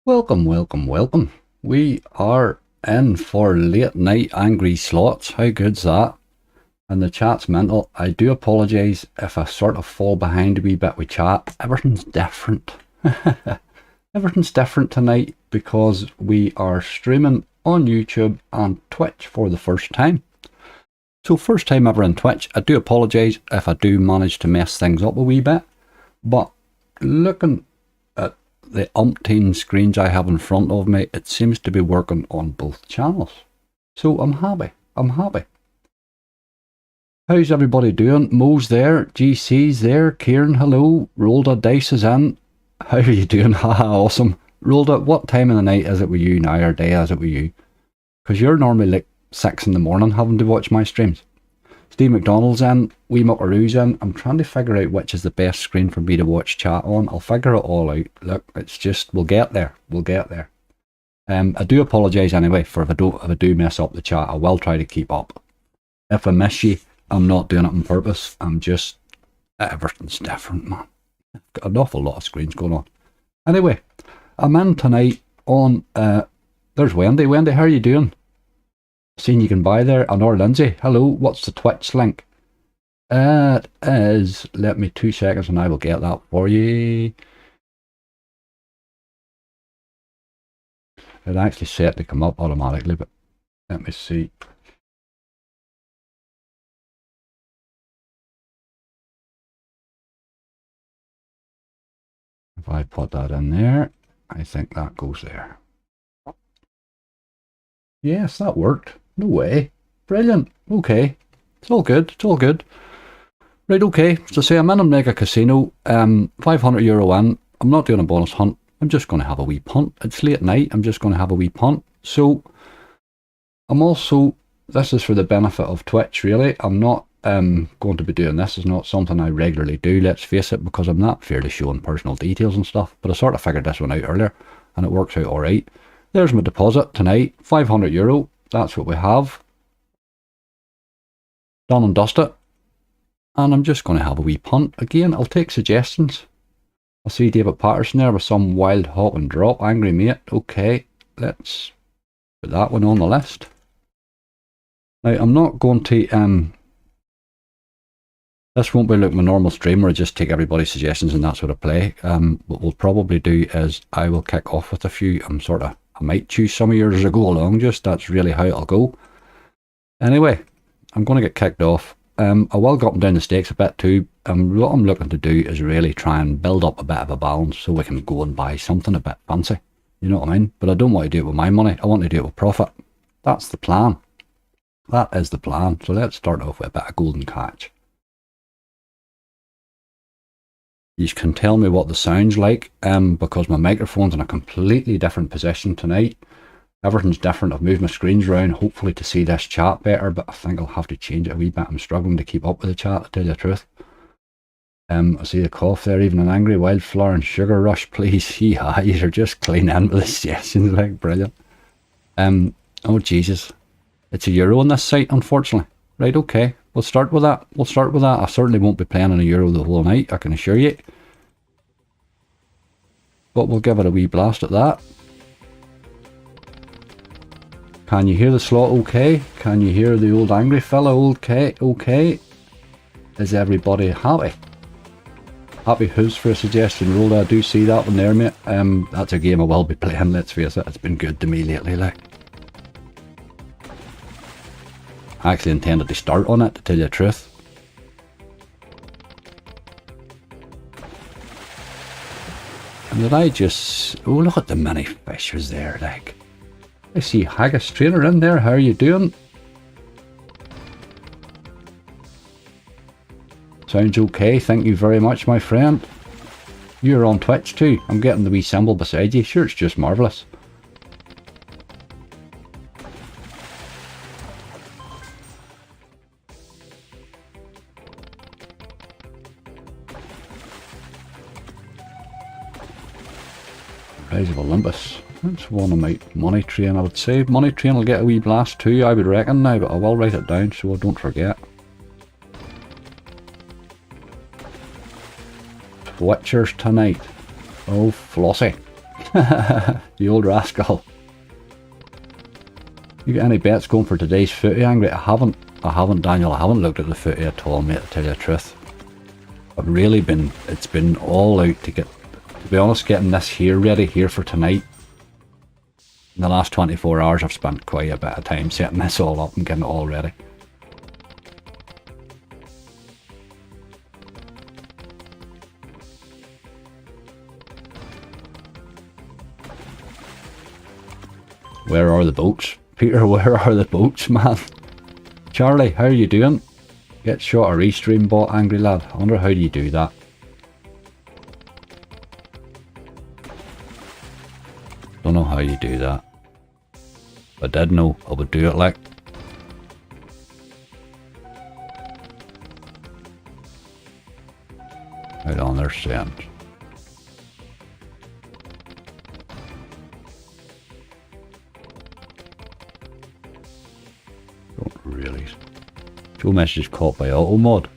Welcome, welcome, welcome. We are in for late night angry slots. How good's that? And the chat's mental. I do apologise if I sort of fall behind a wee bit with chat. Everything's different. Everything's different tonight because we are streaming on YouTube and Twitch for the first time. So first time ever on Twitch. I do apologise if I do manage to mess things up a wee bit. But looking at the umpteen screens I have in front of me, it seems to be working on both channels. So I'm happy. I'm happy. How's everybody doing? Mo's there, GC's there, Kieran, hello, Rolda Dice is in. How are you doing? Haha, awesome. Rolda, what time of the night is it with you now, or day is it with you? Because you're normally like 6 in the morning having to watch my streams. Steve McDonald's in, Wee Muckaroo's in. I'm trying to figure out which is the best screen for me to watch chat on. I'll figure it all out. Look, it's just, we'll get there. We'll get there. I do apologise anyway for if I do mess up the chat. I will try to keep up. If I miss you, I'm not doing it on purpose. I'm just, everything's different, man. I've got an awful lot of screens going on. Anyway, I'm in tonight on, there's Wendy. Wendy, how are you doing? Seen you can buy there. Honor Lindsay, hello, what's the Twitch link? It is, let me 2 seconds and I will get that for you. It actually set to come up automatically, but let me see. If I put that in there, I think that goes there. Yes, that worked. No way. Brilliant. Okay. It's all good. It's all good. Right, okay. So say I'm in a mega casino, €500 in. I'm not doing a bonus hunt. I'm just going to have a wee punt. It's late night. I'm just going to have a wee punt. So I'm also, this is for the benefit of Twitch, really. I'm not going to be doing this. It's not something I regularly do, let's face it, because I'm not fairly showing personal details and stuff. But I sort of figured this one out earlier, and it works out all right. There's my deposit tonight, €500. That's what we have. Done and dusted. And I'm just going to have a wee punt. Again, I'll take suggestions. I see David Patterson there with some wild hop and drop. Angry mate. Okay, let's put that one on the list. Now, I'm not going to... this won't be like my normal stream where I just take everybody's suggestions and that's what I play. What we'll probably do is I will kick off with a few. I might choose some of yours as I go along, just that's really how it'll go. Anyway, I'm going to get kicked off. I will go up and down the stakes a bit too. What I'm looking to do is really try and build up a bit of a balance so we can go and buy something a bit fancy. You know what I mean? But I don't want to do it with my money. I want to do it with profit. That's the plan. That is the plan. So let's start off with a bit of golden catch. You can tell me what the sound's like, because my microphone's in a completely different position tonight. Everything's different. I've moved my screens around, hopefully to see this chat better, but I think I'll have to change it a wee bit. I'm struggling to keep up with the chat, to tell you the truth. I see a cough there, even an angry wildflower and sugar rush, please. Yeah, you're just clean in with the suggestions, like, brilliant. Oh Jesus. It's €1 on this site, unfortunately. Right, okay. We'll start with that. We'll start with that. I certainly won't be playing on €1 the whole night, I can assure you. But we'll give it a wee blast at that. Can you hear the slot okay? Can you hear the old angry fella okay? Okay. Is everybody happy? Happy hooves for a suggestion. Rolled, I do see that one there, mate. That's a game I will be playing, let's face it. It's been good to me lately, like. I actually intended to start on it, to tell you the truth. And did I just... Oh, look at the many fishes there, like. I see Haggis Trainer in there. How are you doing? Sounds okay. Thank you very much, my friend. You're on Twitch too. I'm getting the wee symbol beside you. Sure, it's just marvellous. Rise of Olympus. That's one of my Money Train, I would say. Money Train will get a wee blast too, I would reckon now, but I will write it down so I don't forget. Twitchers tonight. Oh, Flossie. The old rascal. You got any bets going for today's footy, Angry? I haven't, Daniel. I haven't looked at the footy at all, mate, to tell you the truth. I've really been, it's been all out to get, to be honest, getting this here ready here for tonight. In the last 24 hours, I've spent quite a bit of time setting this all up and getting it all ready. Where are the boats? Peter, where are the boats, man? Charlie, how are you doing? Get shot a restream bot, angry lad. I wonder how do you do that? Don't know how you do that. If I did know, I would do it like. Right on, there's send. Don't really. Show message caught by auto mod.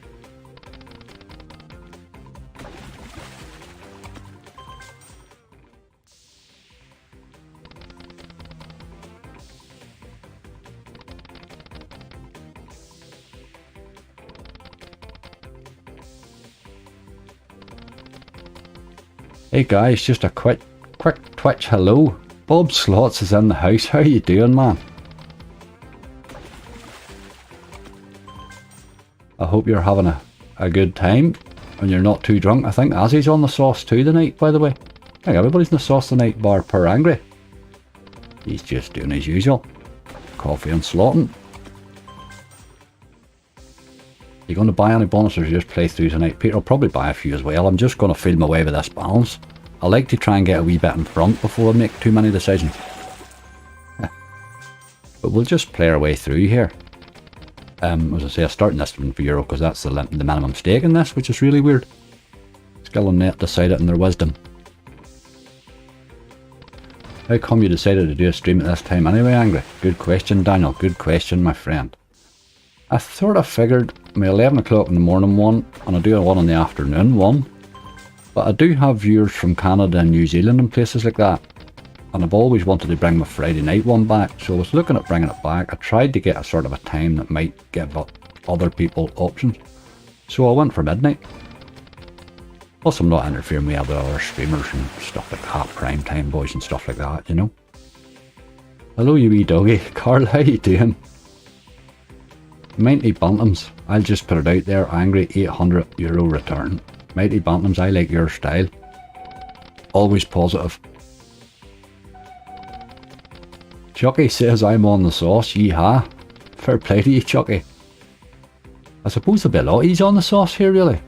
Hey guys, just a quick Twitch hello. Bob Slots is in the house. How you doing, man? I hope you're having a good time and you're not too drunk. I think Azzy's on the sauce too tonight, by the way. I think everybody's in the sauce tonight, bar per angry. He's just doing his usual. Coffee and slotting. You going to buy any bonuses or just play through tonight? Peter, I'll probably buy a few as well. I'm just going to feel my way with this balance. I like to try and get a wee bit in front before I make too many decisions. But we'll just play our way through here. As I say, I'm starting this one for Euro because that's the minimum stake in this, which is really weird. Skill and Net decided in their wisdom. How come you decided to do a stream at this time anyway, Angry? Good question, Daniel. Good question, my friend. I sort of figured my 11 o'clock in the morning one, and I do one in the afternoon one. But I do have viewers from Canada and New Zealand and places like that. And I've always wanted to bring my Friday night one back, so I was looking at bringing it back. I tried to get a sort of a time that might give other people options. So I went for midnight. Plus I'm not interfering with other streamers and stuff like that, prime time boys and stuff like that, you know. Hello you wee doggy. Carl, how you doing? Mighty Bantams, I'll just put it out there, angry €800 return. Mighty Bantams, I like your style. Always positive. Chucky says I'm on the sauce, yeehaw. Fair play to you, Chucky. I suppose there'll be a lot he's on the sauce here, really.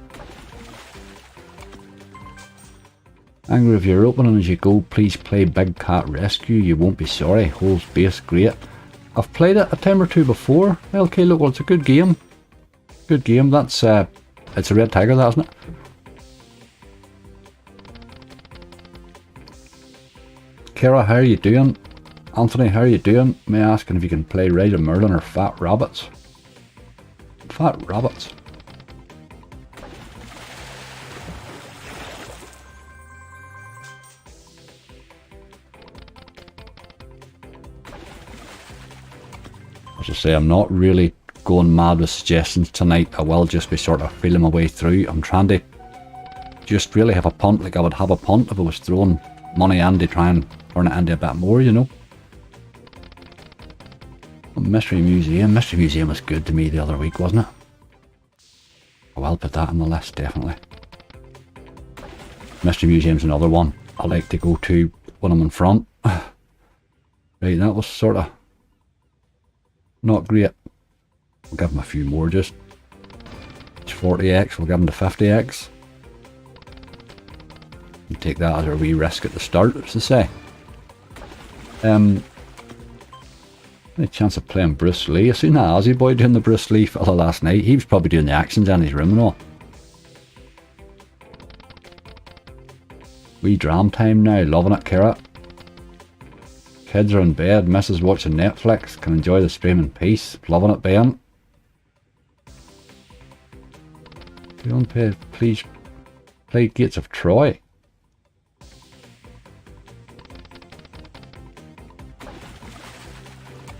Angry if you're opening as you go, please play Big Cat Rescue, you won't be sorry. Holds base, great. I've played it a time or two before. LK Local, it's a good game. Good game, that's, it's a Red Tiger, that isn't it? Kara, how are you doing? Anthony, how are you doing? May I ask if you can play Ride of Merlin or Fat Rabbits? Fat Rabbits. As I say, I'm not really going mad with suggestions tonight. I will just be sort of feeling my way through. I'm trying to just really have a punt like I would have a punt if I was throwing money in to try and turn it into a bit more, you know. Mystery Museum. Mystery Museum was good to me the other week, wasn't it? I will put that on the list, definitely. Mystery Museum's another one I like to go to when I'm in front. Right, that was sort of not great. We'll give him a few more just. It's 40x, we'll give him the 50x. And take that as a wee risk at the start, as to say. Any chance of playing Bruce Lee? I seen that Aussie boy doing the Bruce Lee fella last night. He was probably doing the actions in his room and all. Wee dram time now, loving it, Kara. Kids are in bed, Mrs. watching Netflix, can enjoy the stream in peace. Loving it, Ben. If you don't pay, please play Gates of Troy.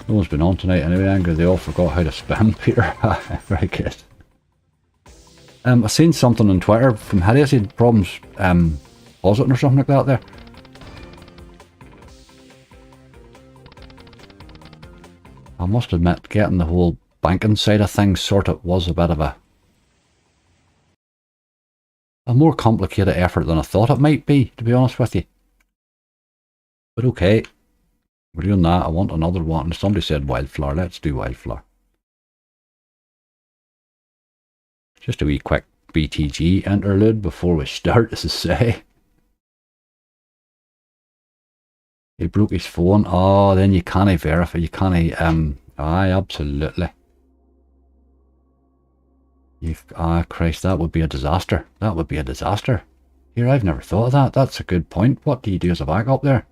No one's been on tonight anyway, Angry. They all forgot how to spam, Peter. Very good. I've seen something on Twitter from Hideous. He had problems depositing or something like that there. I must admit, getting the whole banking side of things sorted was a bit of a more complicated effort than I thought it might be, to be honest with you. But okay, we're doing that. I want another one. Somebody said wildflower. Let's do wildflower. Just a wee quick BTG interlude before we start, as I say. He broke his phone. Oh, then you can't verify. You can't, aye, absolutely. Christ, that would be a disaster. That would be a disaster. Here, I've never thought of that. That's a good point. What do you do as a backup there?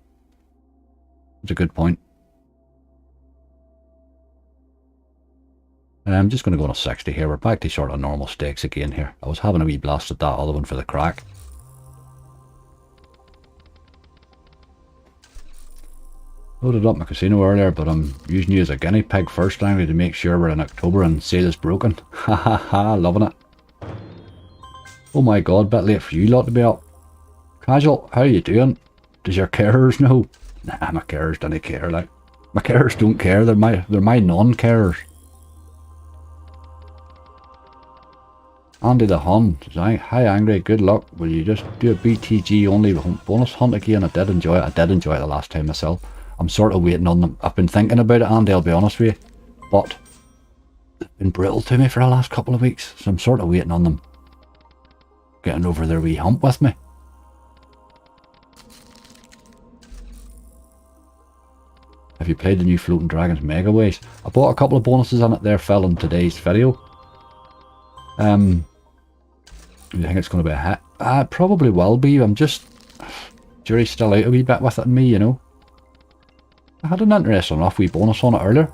That's a good point. I'm just going to go on a 60 here. We're back to sort of normal stakes again here. I was having a wee blast at that other one for the crack. Loaded up my casino earlier, but I'm using you as a guinea pig first, Angry, to make sure we're in October and sale is broken. Ha ha ha, loving it. Oh my god, bit late for you lot to be up. Casual, how are you doing? Does your carers know? Nah, my carers don't care, like. My carers don't care, they're my non-carers. Andy the Hun says, hi Angry, good luck. Will you just do a BTG only bonus hunt again? I did enjoy it. I did enjoy it the last time myself. I'm sort of waiting on them. I've been thinking about it, Andy, I'll be honest with you. But they've been brutal to me for the last couple of weeks. So I'm sort of waiting on them getting over their wee hump with me. Have you played the new Floating Dragons Mega Ways? I bought a couple of bonuses on it there, fell in today's video. Do you think it's going to be a hit? It probably will be. I'm just... Jury's still out a wee bit with it and me, you know. I had an interesting enough wee bonus on it earlier.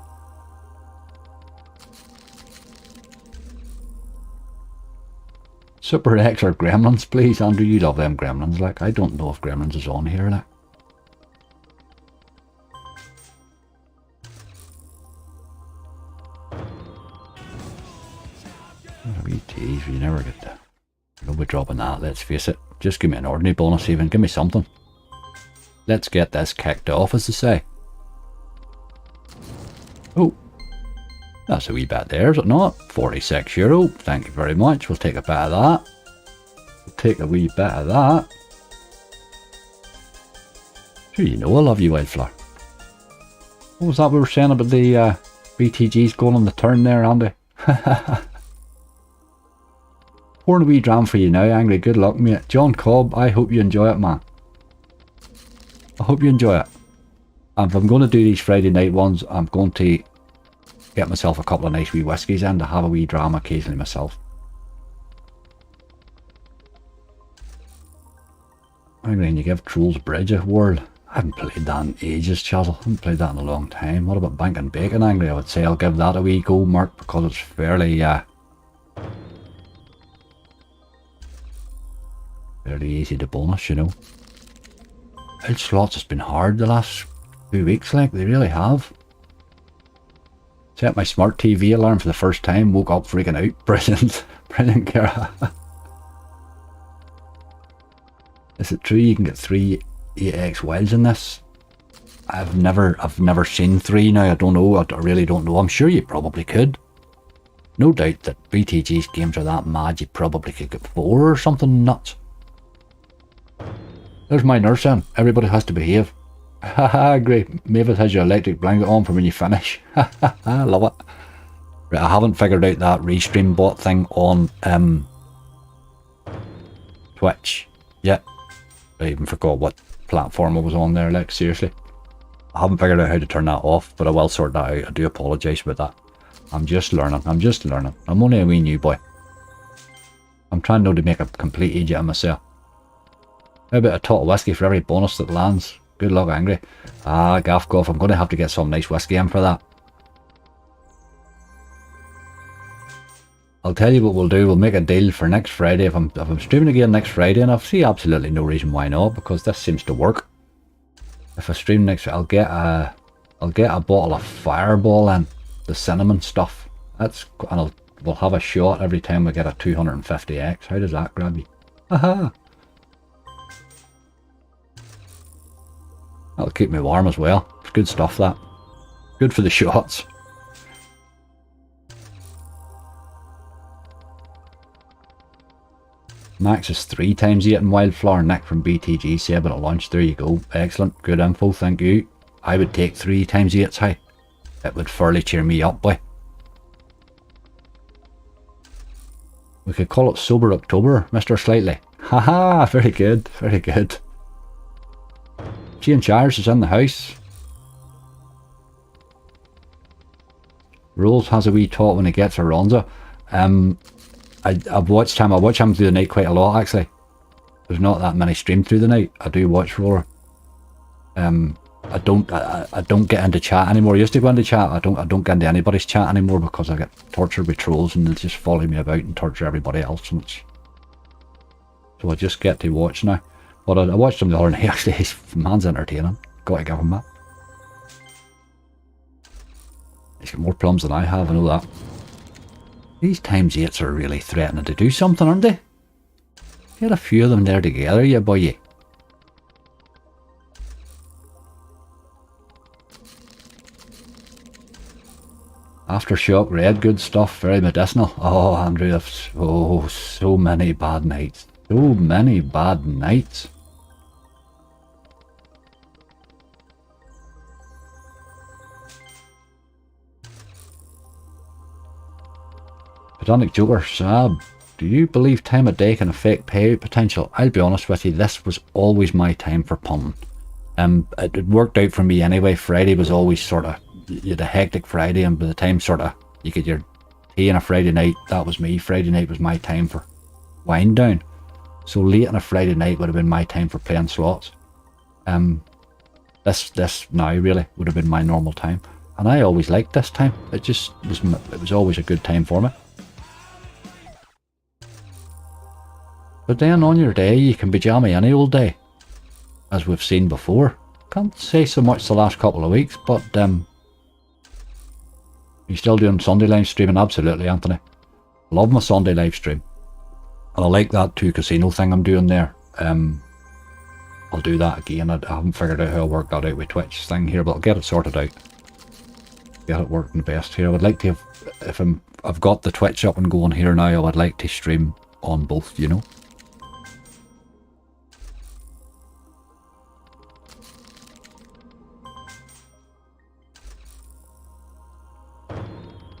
Super X or Gremlins, please. Andrew, you love them Gremlins, like. I don't know if Gremlins is on here, like. Wee tease, you never get that. You'll be dropping that, let's face it. Just give me an ordinary bonus even, give me something. Let's get this kicked off, as they say. Oh, that's a wee bit there, is it not? €46, thank you very much. We'll take a bit of that. We'll take a wee bit of that. Sure, you know I love you, Wildflower. What was that we were saying about the BTGs going on the turn there, Andy? Pouring a wee dram for you now, Angry. Good luck, mate. John Cobb, I hope you enjoy it, man. I hope you enjoy it. And if I'm going to do these Friday night ones, I'm going to get myself a couple of nice wee whiskies in to have a wee dram occasionally myself. Angry, and you give Trolls Bridge a whirl. I haven't played that in ages, Chisel. I haven't played that in a long time. What about Bank and Bacon, Angry? I would say I'll give that a wee go, Mark, because it's fairly easy to bonus, you know. Out slots has been hard the last 2 weeks, like, they really have. Set my smart TV alarm for the first time, woke up freaking out. Brilliant. Brilliant, Kara. Is it true you can get 3 8x wilds in this? I've never seen 3 now, I don't know, I really don't know. I'm sure you probably could. No doubt that BTG's games are that mad you probably could get 4 or something nuts. There's my nurse in. Everybody has to behave. Haha, great. Mavis has your electric blanket on for when you finish. I love it. Right, I haven't figured out that restream bot thing on Twitch yet. I even forgot what platform I was on there, like, seriously. I haven't figured out how to turn that off, but I will sort that out. I do apologise about that. I'm just learning. I'm only a wee new boy. I'm trying not to make a complete idiot of myself. How about a tot of whiskey for every bonus that lands? Good luck, Angry. Ah, gaff golf, I'm going to have to get some nice whiskey in for that. I'll tell you what we'll do, we'll make a deal for next Friday. If I'm streaming again next Friday, and I see absolutely no reason why not, because this seems to work. If I stream next, I'll get a I'll get a bottle of Fireball and the cinnamon stuff. And we'll have a shot every time we get a 250x. How does that grab you? Haha! That'll keep me warm as well. It's good stuff, that. Good for the shots. Max is 3 times 8 in Wildflower. Nick from BTG said at launch. There you go. Excellent. Good info. Thank you. I would take 3 times 8's high. It would fairly cheer me up, boy. We could call it Sober October, Mr. Slightly. Haha, very good, very good. Jane Shires is in the house. Rolls has a wee talk when he gets a Ronza. I've watched him. I watch him through the night quite a lot, actually. There's not that many streams through the night. I do watch Roller. I don't get into chat anymore. I used to go into chat. I don't get into anybody's chat anymore because I get tortured with trolls and they just follow me about and torture everybody else. And so I just get to watch now. But I watched him the other night. Actually, his man's entertaining. Got to give him that. He's got more plums than I have. I know that. These times 8s are really threatening to do something, aren't they? Get a few of them there together, you boy. You. Aftershock Red, good stuff, very medicinal. Oh, Andrew, so many bad nights. So many bad nights. Platonic Joker, Sab, do you believe time of day can affect payout potential? I'll be honest with you, this was always my time for pumping. It worked out for me anyway. Friday was always sort of, you had a hectic Friday, and by the time sort of you get your tea on a Friday night, that was me. Friday night was my time for wind down. So late on a Friday night would have been my time for playing slots. This now really would have been my normal time, and I always liked this time. It was always a good time for me. But then on your day you can be jammy any old day, as we've seen before. Can't say so much the last couple of weeks, but you still doing Sunday live streaming? Absolutely, Anthony. Love my Sunday live stream. And I like that 2 casino thing I'm doing there. I'll do that again. I haven't figured out how I'll work that out with Twitch thing here, but I'll get it sorted out. Get it working the best here. I would like to have, if I've got the Twitch up and going here now, I would like to stream on both, you know.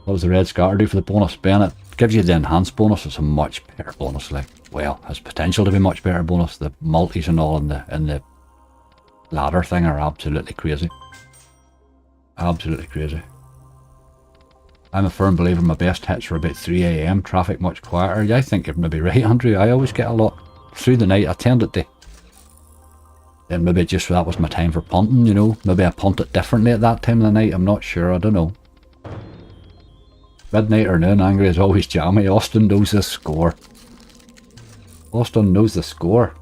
What does the red scatter do for the bonus? Ben, it gives you the enhanced bonus. It's a much better bonus. Like, well, has potential to be much better bonus. The multis and all in the ladder thing are absolutely crazy. Absolutely crazy. I'm a firm believer my best hits are about 3 AM. Traffic much quieter. Yeah, I think you're maybe right, Andrew. I always get a lot through the night. I tended to. Then maybe just that was my time for punting, you know. Maybe I punt it differently at that time of the night. I'm not sure. I don't know. Midnight or noon, angry is always jammy. Austin knows the score. Austin knows the score.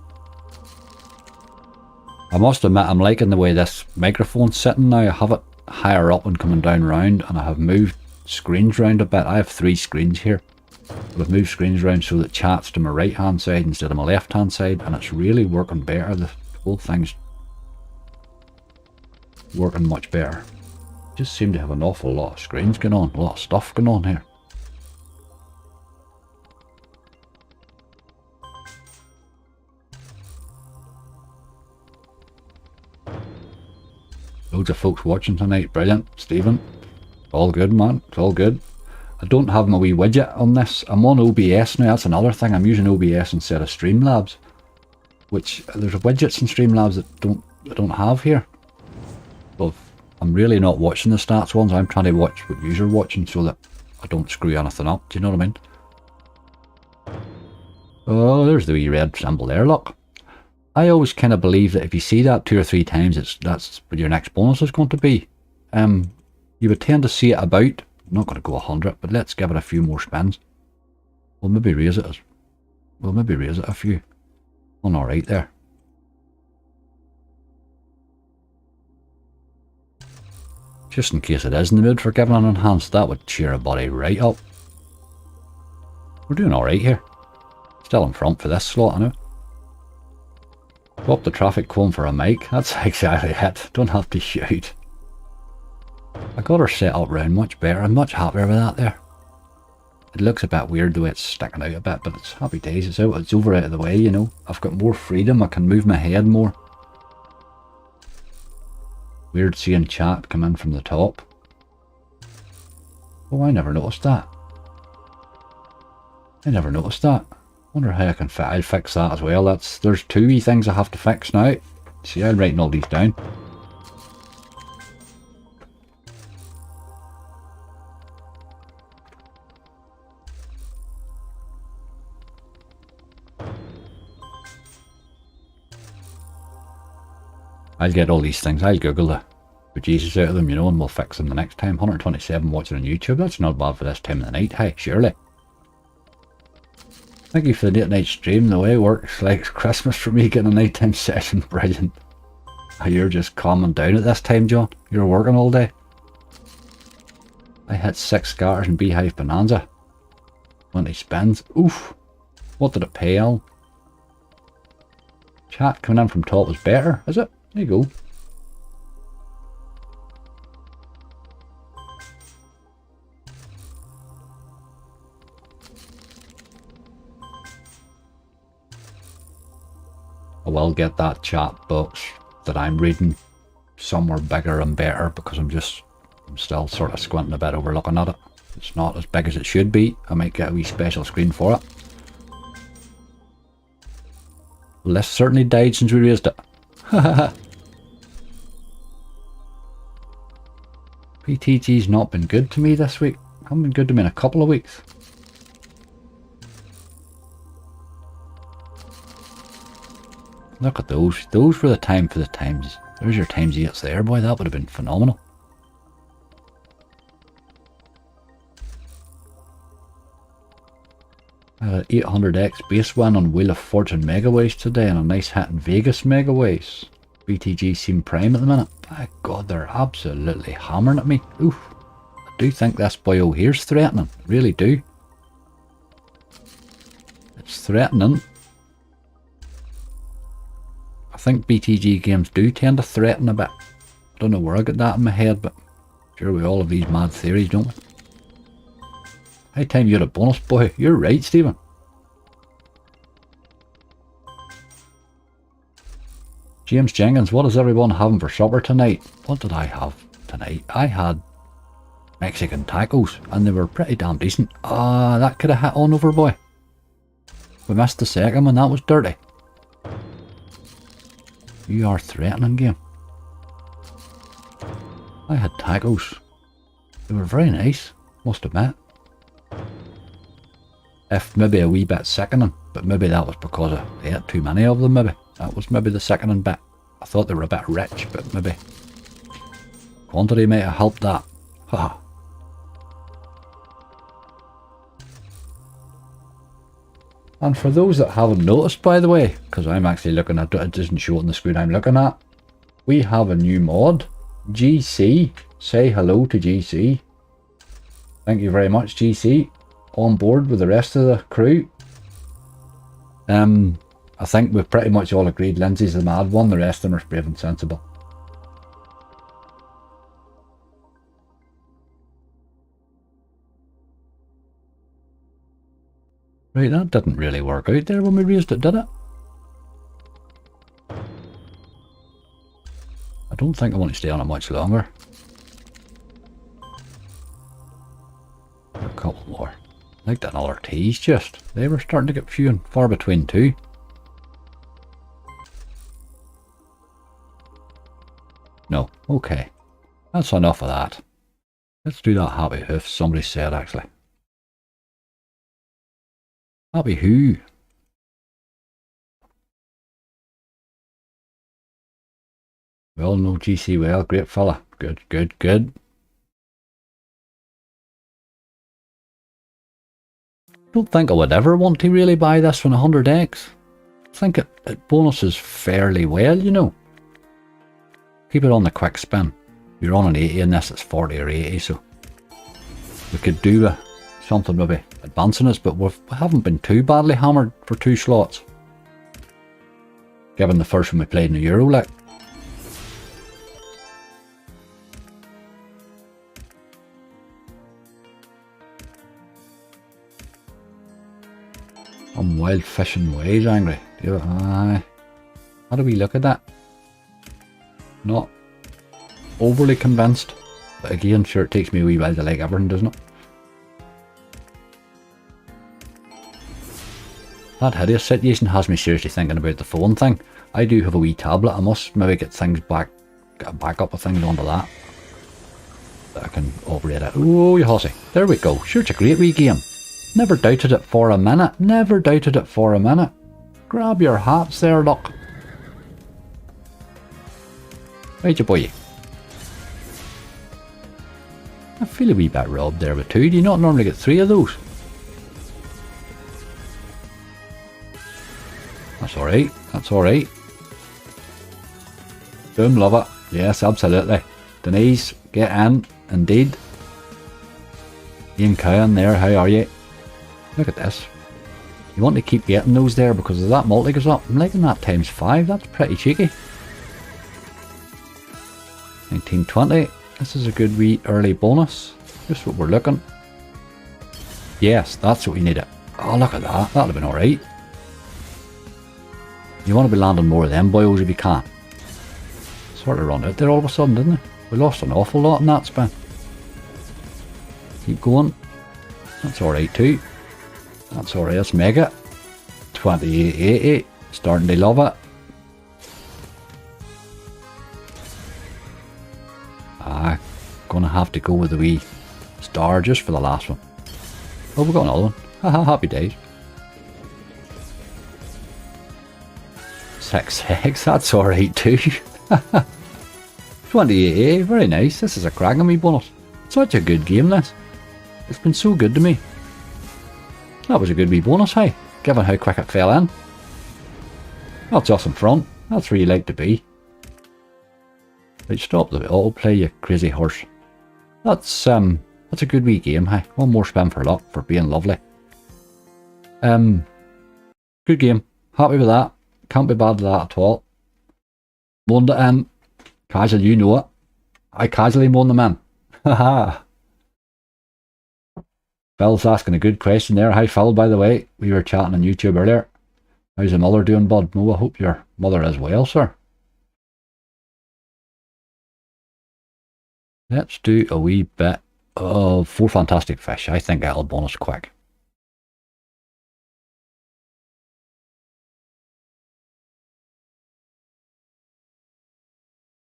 I must admit, I'm liking the way this microphone's sitting now. I have it higher up and coming down round, and I have moved screens round a bit. I have 3 screens here. But I've moved screens around so that chat's to my right hand side instead of my left hand side, and it's really working better. The whole thing's working much better. Just seem to have an awful lot of screens going on, a lot of stuff going on here. Loads of folks watching tonight, brilliant. Stephen, all good, man, it's all good. I don't have my wee widget on this. I'm on OBS now, that's another thing. I'm using OBS instead of Streamlabs, which there's widgets in Streamlabs that I don't have here. But I'm really not watching the stats ones. I'm trying to watch what you're watching so that I don't screw anything up. Do you know what I mean? Oh, there's the wee red symbol there, look. I always kind of believe that if you see that 2 or 3 times, that's what your next bonus is going to be. You would tend to see it about, I'm not going to go 100, but let's give it a few more spins. We'll maybe raise it a few. Well, alright there. Just in case it is in the mood for giving an enhanced, that would cheer a body right up. We're doing alright here. Still in front for this slot, I know. Go up the traffic cone for a mic. That's exactly it. Don't have to shout. I got her set up round much better. I'm much happier with that there. It looks a bit weird the way it's sticking out a bit, but it's happy days. It's out. It's over out of the way, you know. I've got more freedom. I can move my head more. Weird seeing chat come in from the top. Oh, I never noticed that. I never noticed that. Wonder how I can I'll fix that as well. There's two wee things I have to fix now. See, I'm writing all these down. I'll get all these things. I'll Google the Jesus out of them, you know, and we'll fix them the next time. 127 watching on YouTube. That's not bad for this time of the night. Hey, surely. Thank you for the late night stream. The way it works like Christmas for me getting a nighttime session. Brilliant. You're just calming down at this time, John. You're working all day. I hit 6 scatters in Beehive Bonanza. 20 spins. Oof. What did it pay, Al? Chat coming in from top is better, is it? There you go. I will get that chat box that I'm reading somewhere bigger and better because I'm still sort of squinting a bit over looking at it. It's not as big as it should be. I might get a wee special screen for it. List certainly died since we raised it. PTG's not been good to me this week. Haven't been good to me in a couple of weeks. Look at those. Those were the time for the times. There's your times 8s there, boy. That would have been phenomenal. I had an 800x base win on Wheel of Fortune Megaways today and a nice hit in Vegas Megaways. BTG seem prime at the minute. By God, they're absolutely hammering at me. Oof. I do think this boy over here's threatening. I really do. It's threatening. I think BTG games do tend to threaten a bit. I don't know where I got that in my head, but sure we all have these mad theories, don't we? High time you had a bonus, boy. You're right, Stephen. James Jenkins, what is everyone having for supper tonight? What did I have tonight? I had Mexican tacos, and they were pretty damn decent. Ah, that could have hit on over, boy. We missed the second one. That was dirty. You are threatening, game. I had tacos. They were very nice, must admit. If maybe a wee bit sickening, but maybe that was because I ate too many of them, maybe. That was maybe the sickening bit. I thought they were a bit rich, but maybe quantity might have helped that. Ha. And for those that haven't noticed, by the way, because I'm actually looking at it, it doesn't show it on the screen I'm looking at, we have a new mod, GC. Say hello to GC. Thank you very much, GC. On board with the rest of the crew. I think we've pretty much all agreed Lindsay's the mad one, the rest of them are brave and sensible. Right, that didn't really work out there when we raised it, did it? I don't think I want to stay on it much longer. A couple more. Like that another tease just. They were starting to get few and far between too. No, okay. That's enough of that. Let's do that happy hoof, somebody said actually. Happy who? We all know GC well, great fella. Good, good, good. Don't think I would ever want to really buy this one 100x. I think it bonuses fairly well, you know. Keep it on the quick spin. You're on an 80 in this, it's 40 or 80, so we could do something maybe advancing us, but we haven't been too badly hammered for 2 slots. Given the first one we played in the Euro, like. I'm wild fishing ways angry. How do we look at that? Not overly convinced, but again, sure, it takes me a wee while to like everything, doesn't it? That hideous situation has me seriously thinking about the phone thing. I do have a wee tablet. I must maybe get things back, get a backup of things onto that I can operate it. Oh, you hussy. There we go. Sure, it's a great wee game. Never doubted it for a minute. Never doubted it for a minute. Grab your hats there, look. Right, you boy. I feel a wee bit robbed there with 2. Do you not normally get 3 of those? That's alright. That's alright. Boom, love it. Yes, absolutely. Denise, get in. Indeed. Ian Cowan there, how are you? Look at this. You want to keep getting those there because as that multi goes up, I'm liking that times 5. That's pretty cheeky. 1920. This is a good wee early bonus. Just what we're looking. Yes, that's what we needed. Oh, look at that. That'd have been alright. You want to be landing more of them boils if you can. Sort of run out there all of a sudden, didn't it? We lost an awful lot in that spin. Keep going. That's alright too. That's alright, that's mega. 2880. Starting to love it. Gonna have to go with the wee star just for the last one. Oh, we've got another one. Haha, happy days. 6x, that's alright too. 28, very nice. This is a cracking wee bonus. Such a good game, this. It's been so good to me. That was a good wee bonus, hey, given how quick it fell in. That's us in front. That's where you like to be. Right, stop the autoplay, you crazy horse. That's a good wee game, hey. One more spin for luck for being lovely. Good game. Happy with that. Can't be bad with that at all. Moaned it in. Casual, you know it. I casually moaned them in. Haha. Phil's asking a good question there. Hi Phil, by the way. We were chatting on YouTube earlier. How's your mother doing, bud? No, I hope your mother is well, sir. Let's do a wee bit of 4 fantastic fish. I think that'll bonus quick.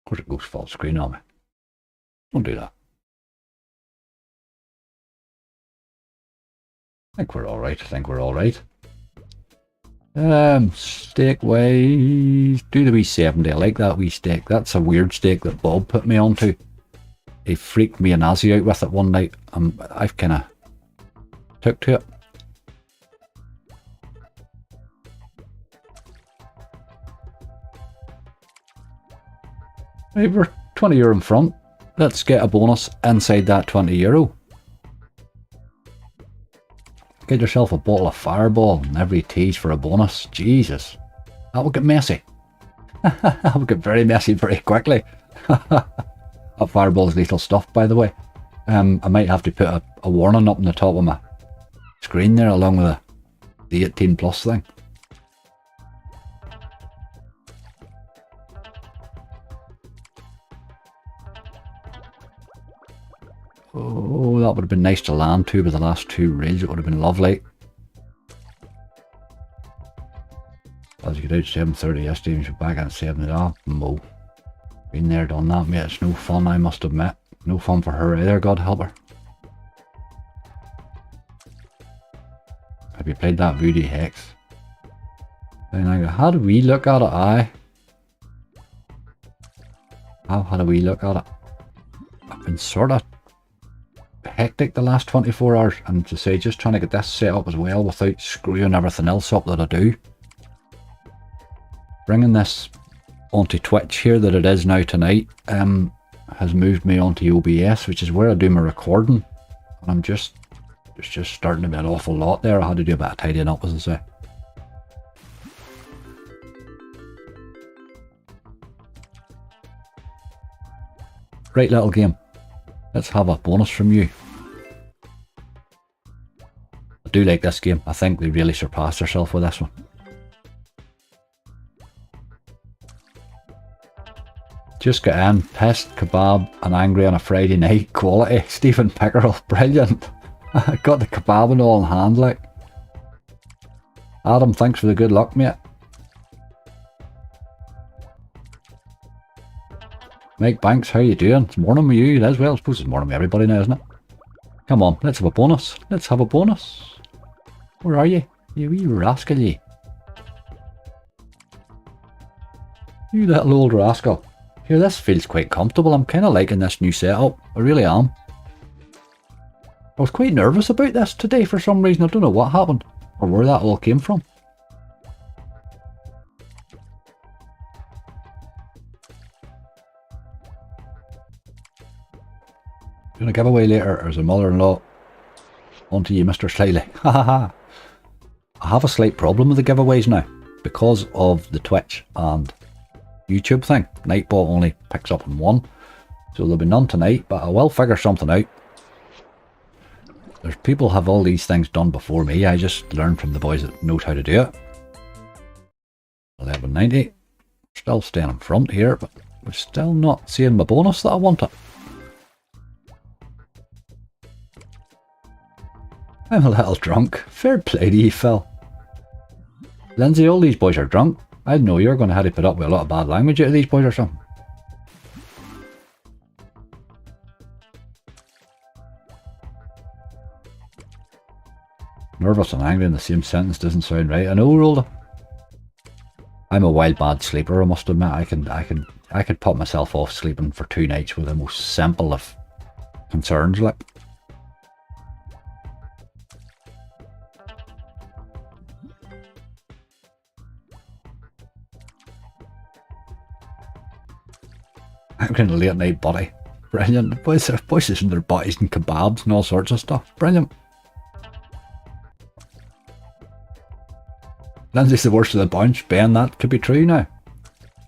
Of course it goes full screen on me. Don't do that. I think we're alright. I think we're alright. Steak ways. Do the wee 70. I like that wee steak. That's a weird steak that Bob put me onto. He freaked me and Azzy out with it one night. I've kind of took to it. Right, we're 20 euro in front. Let's get a bonus inside that 20 euro. Get yourself a bottle of Fireball and every tease for a bonus. Jesus. That will get messy. That will get very messy very quickly. That Fireball's lethal stuff, by the way. I might have to put a warning up on the top of my screen there along with the 18 plus thing. Oh, that would have been nice to land to with the last 2 reels. It would have been lovely. As you get out 7:30 yesterday, we should back at 7 o'clock. Mo. Been there, done that, mate. It's no fun, I must admit. No fun for her either, God help her. Have you played that Voodoo Hex? How do we look at it, How do we look at it? I've been sort of hectic the last 24 hours, and to say, just trying to get this set up as well without screwing everything else up that I do. Bringing this onto Twitch here that it is now tonight, has moved me onto OBS, which is where I do my recording. And I'm just, it's just starting to be an awful lot there. I had to do a bit of tidying up, as I say. Right, little game. Let's have a bonus from you. I do like this game. I think they really surpassed themselves with this one. Just got in, pissed, kebab, and angry on a Friday night. Quality. Stephen Pickerel, brilliant. I got the kebab and all in hand, like. Adam, thanks for the good luck, mate. Mike Banks, how you doing? It's morning with you as well. I suppose it's morning with everybody now, isn't it? Come on, let's have a bonus. Let's have a bonus. Where are you? You wee rascal, you. You little old rascal. Here, this feels quite comfortable. I'm kind of liking this new setup. I really am. I was quite nervous about this today for some reason. I don't know what happened or where that all came from. Doing a giveaway later as a mother-in-law. On to you, Mr. Slyly. Ha ha ha. I have a slight problem with the giveaways now because of the Twitch and YouTube thing. Nightbot only picks up on one, so there'll be none tonight, but I will figure something out. There's people have all these things done before me. I just learned from the boys that knows how to do it. 1190. Still staying in front here, but we're still not seeing my bonus that I wanted. I'm a little drunk. Fair play to you, Phil. Lindsay, all these boys are drunk. I know you're going to have to put up with a lot of bad language out of these boys or something. Nervous and angry in the same sentence doesn't sound right. I know, Rolda. I'm a wild bad sleeper, I must admit. I could put myself off sleeping for 2 nights with the most simple of concerns, like. I'm going to late night buddy. Brilliant. Boys in their bodies and kebabs and all sorts of stuff. Brilliant. Lindsay's the worst of the bunch. Ben, that could be true now.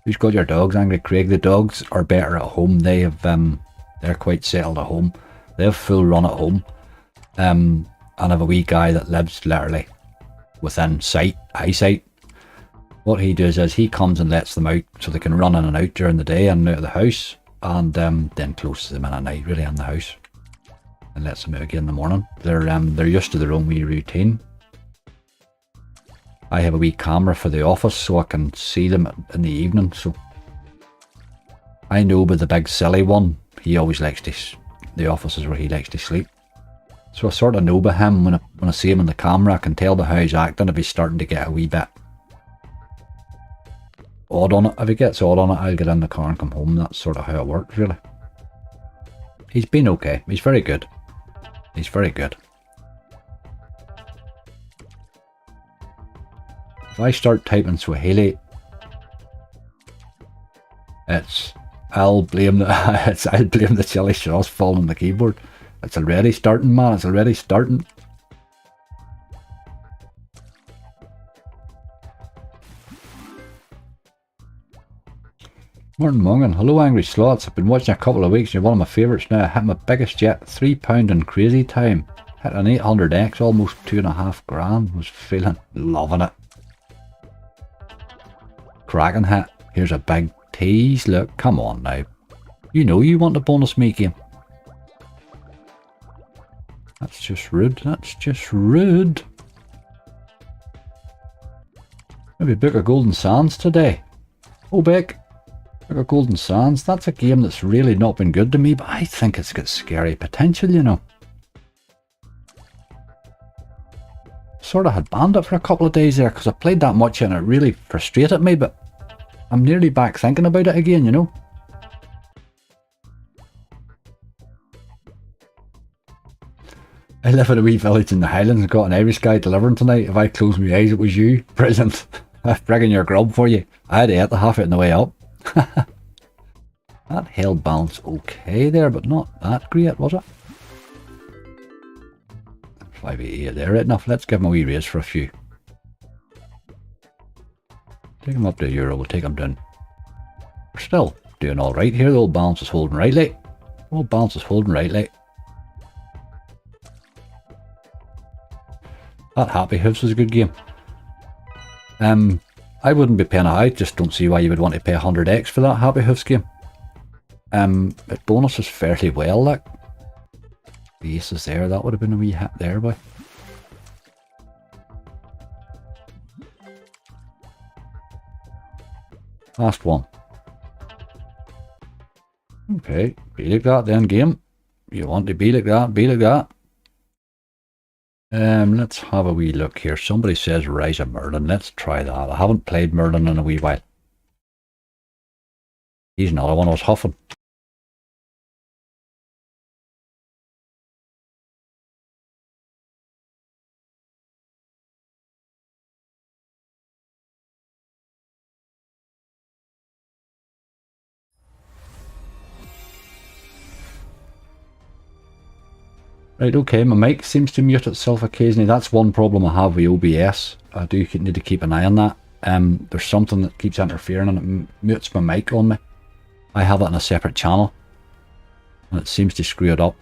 Who's got your dogs, Angry Craig? The dogs are better at home. They have they're quite settled at home. They have full run at home. And I have a wee guy that lives literally within eyesight. What he does is he comes and lets them out so they can run in and out during the day and out of the house, and then closes them in at night, really, in the house, and lets them out again in the morning. They're used to their own wee routine. I have a wee camera for the office so I can see them in the evening. So I know, but the big silly one, he always likes to. The office is where he likes to sleep. So I sort of know by him when I see him in the camera. I can tell by how he's acting if he's starting to get a wee bit odd on it. If he gets odd on it, I'll get in the car and come home. That's sort of how it works, really. He's been okay. He's very good. He's very good. If I start typing Swahili, I'll blame the chili sauce falling on the keyboard. It's already starting, man. It's already starting. Morning Mongan. Hello Angry Slots. I've been watching a couple of weeks. You're one of my favourites now. I hit my biggest yet. £3 in crazy time. Hit an 800x, almost 2.5 grand. Was feeling, loving it. Cracking hit. Here's a big tease. Look, come on now. You know you want a bonus me game. That's just rude. That's just rude. Maybe book a Golden Sands today. Oh, Beck. Book a Golden Sands. That's a game that's really not been good to me, but I think it's got scary potential, you know. Sort of had banned it for a couple of days there because I played that much and it really frustrated me, but I'm nearly back thinking about it again, you know. I live in a wee village in the Highlands and got an Irish guy delivering tonight. If I close my eyes, it was you. Brilliant. I'm bringing your grub for you. I had to eat the half it on the way up. That held balance okay there, but not that great, was it? 588 there, right enough. Let's give him a wee raise for a few. Take him up to €1, we'll take him down. We're still doing alright here. The old balance is holding rightly. Old balance is holding rightly. That Happy Hooves was a good game. I wouldn't be paying I just don't see why you would want to pay 100x for that Happy Hooves game. It bonuses fairly well, like. The aces there, that would have been a wee hit there, boy. Last one. Okay, be like that then, game. You want to be like that, be like that. Let's have a wee look here. Somebody says Rise of Merlin. Let's try that. I haven't played Merlin in a wee while. He's another one I was huffing. Right, okay, my mic seems to mute itself occasionally. That's one problem I have with OBS. I do need to keep an eye on that. There's something that keeps interfering and it mutes my mic on me. I have it on a separate channel and it seems to screw it up.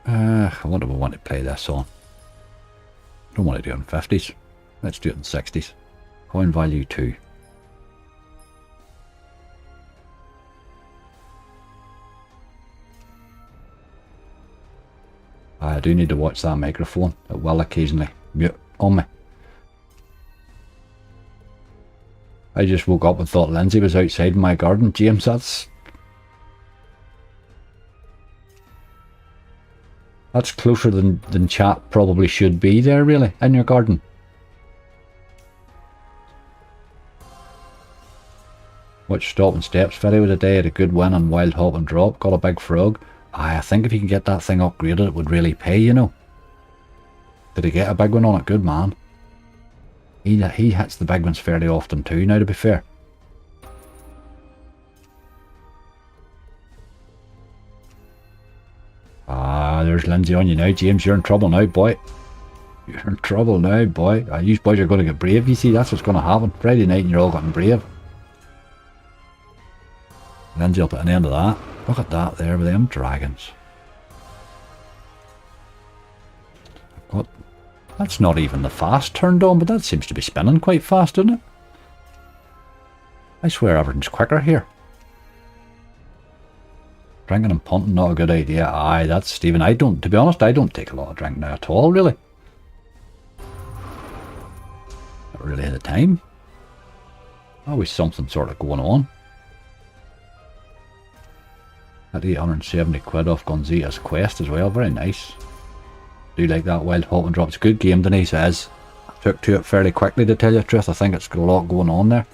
I wonder if I want to play this on. Don't want to do it in 50s. Let's do it in 60s. Coin value 2. I do need to watch that microphone. It will occasionally mute on me. I just woke up and thought Lindsay was outside in my garden. James, that's closer than chat probably should be there, really, in your garden. Watch Stop and Steps video today, had a good win on Wild Hop and Drop, got a big frog. I think if you can get that thing upgraded, it would really pay, you know. Did he get a big one on it? Good man. He hits the big ones fairly often too, now to be fair. Ah, there's Lindsay on you now. James, you're in trouble now, boy. You're in trouble now, boy. You boys are going to get brave, you see. That's what's going to happen. Friday night and you're all getting brave. Lindsay up at an end of that. Look at that there with them dragons. What? That's not even the fast turned on, but that seems to be spinning quite fast, doesn't it? I swear everything's quicker here. Drinking and punting, not a good idea. Aye, that's Stephen. To be honest, I don't take a lot of drink now at all, really. Not really at the time. Always something sort of going on. At 870 quid off Gonzita's Quest as well, very nice. Do like that Wild Hop and Drop. It's a good game, Denise, it is. I took to it fairly quickly, to tell you the truth. I think it's got a lot going on there.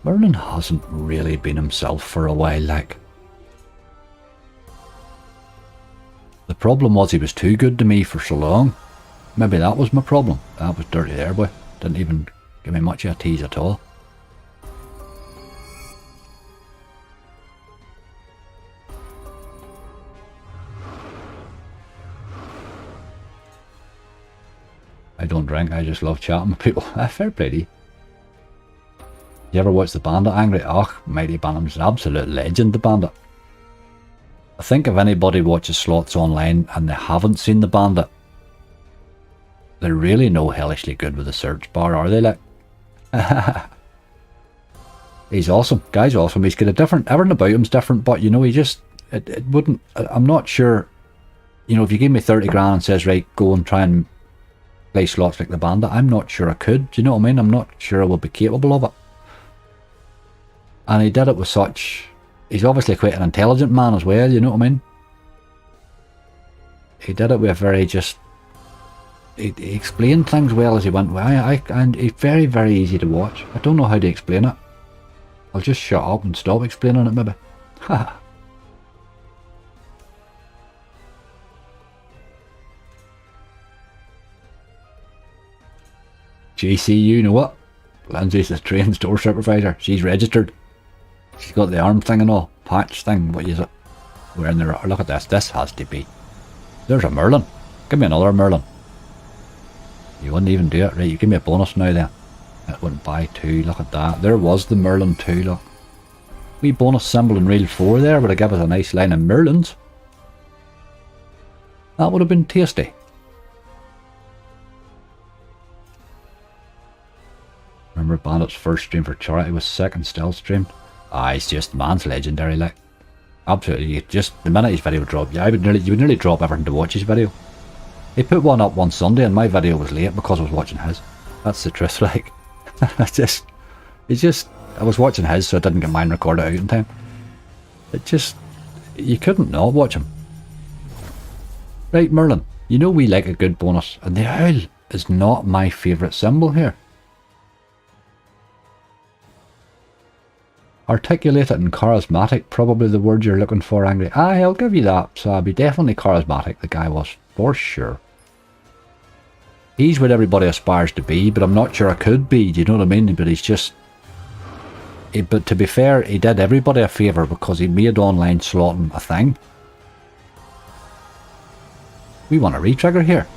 Merlin hasn't really been himself for a while, like. The problem was he was too good to me for so long. Maybe that was my problem. That was dirty there, boy. Didn't even give me much of a tease at all. I don't drink, I just love chatting with people. Fair play to you. You ever watch The Bandit Angry? Oh, Mighty Bandit's an absolute legend, The Bandit. I think if anybody watches slots online and they haven't seen The Bandit, they're really no hellishly good with the search bar, are they, like? He's awesome. Guy's awesome. He's got a different, everything about him's different, but you know, he just, it wouldn't, I'm not sure, you know, if you gave me 30 grand and says, right, go and try and play slots like The Bandit, I'm not sure I could. Do you know what I mean? I'm not sure I would be capable of it. And he did it with such... He's obviously quite an intelligent man as well, you know what I mean? He did it with a very just... He explained things well as he went by, and he's very, very easy to watch. I don't know how to explain it. I'll just shut up and stop explaining it, maybe. JC, you know what? Lindsay's the trained store supervisor. She's registered. She's got the arm thing and all. Patch thing. What is it? Wearing the... Look at this. This has to be... There's a Merlin. Give me another Merlin. You wouldn't even do it. Right, you give me a bonus now then. It wouldn't buy 2. Look at that. There was the Merlin 2, look. Wee bonus symbol in reel 4 there would have given us a nice line of Merlins. That would have been tasty. Remember Bandit's first stream for charity was sick and still streamed? Ah, he's just, man's legendary, like. Absolutely, just, the minute his video dropped, yeah, you would nearly drop everything to watch his video. He put one up one Sunday and my video was late because I was watching his. That's the truth, like. I was watching his so I didn't get mine recorded out in time. You couldn't not watch him. Right, Merlin, you know we like a good bonus, and the owl is not my favourite symbol here. Articulated and charismatic, probably the word you're looking for, Angry. Aye, I'll give you that, so I'll be definitely charismatic, the guy was, for sure. He's what everybody aspires to be, but I'm not sure I could be, do you know what I mean? But he's just... But to be fair, he did everybody a favour because he made online slotting a thing. We want a retrigger here.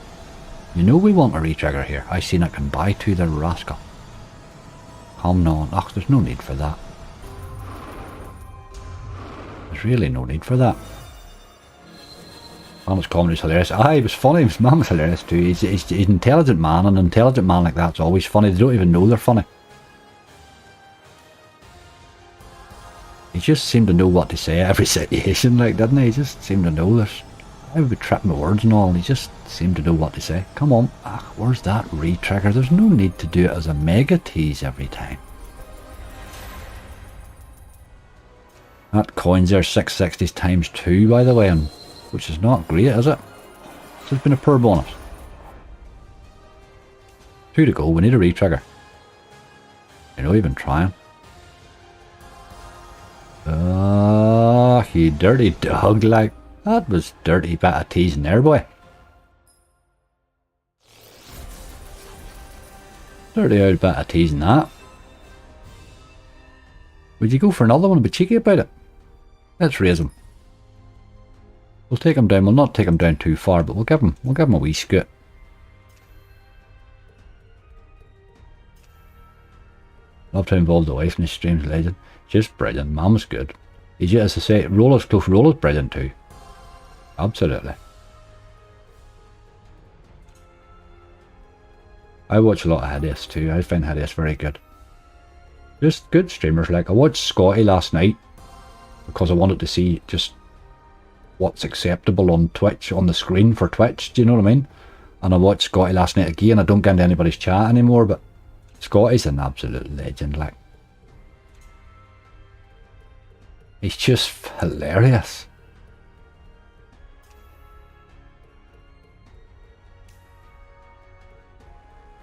You know we want a retrigger here. I seen it can buy 2, the rascal. Come on. Ugh, there's no need for that. There's really no need for that. Mama's comedy's hilarious. Ah, he was funny. His mum was hilarious too. He's an intelligent man, and an intelligent man like that's always funny. They don't even know they're funny. He just seemed to know what to say every situation, like, didn't he? He just seemed to know this. I would be tripping my words and all, and he just seemed to know what to say. Come on. Ah, where's that retrigger? There's no need to do it as a mega tease every time. That coin's there 660s times 2, by the way, and which is not great, is it? This has been a poor bonus. 2 to go. We need a retrigger. You know, even trying. Ah, you dirty dog, like. That was dirty bit of teasing there, boy. Dirty old bit of teasing that. Would you go for another one and be cheeky about it? Let's raise him. We'll take him down. We'll not take him down too far, but we'll give him a wee scoot. Love to involve the wife in his streams, legend. Just brilliant. Mum's good. He's, as I say, Roller's close. Roller's brilliant too. Absolutely. I watch a lot of Hideous too. I find Hideous very good. Just good streamers. Like, I watched Scotty last night because I wanted to see just what's acceptable on Twitch, on the screen for Twitch, do you know what I mean? And I watched Scotty last night again. I don't get into anybody's chat anymore, but Scotty's an absolute legend, like. He's just hilarious.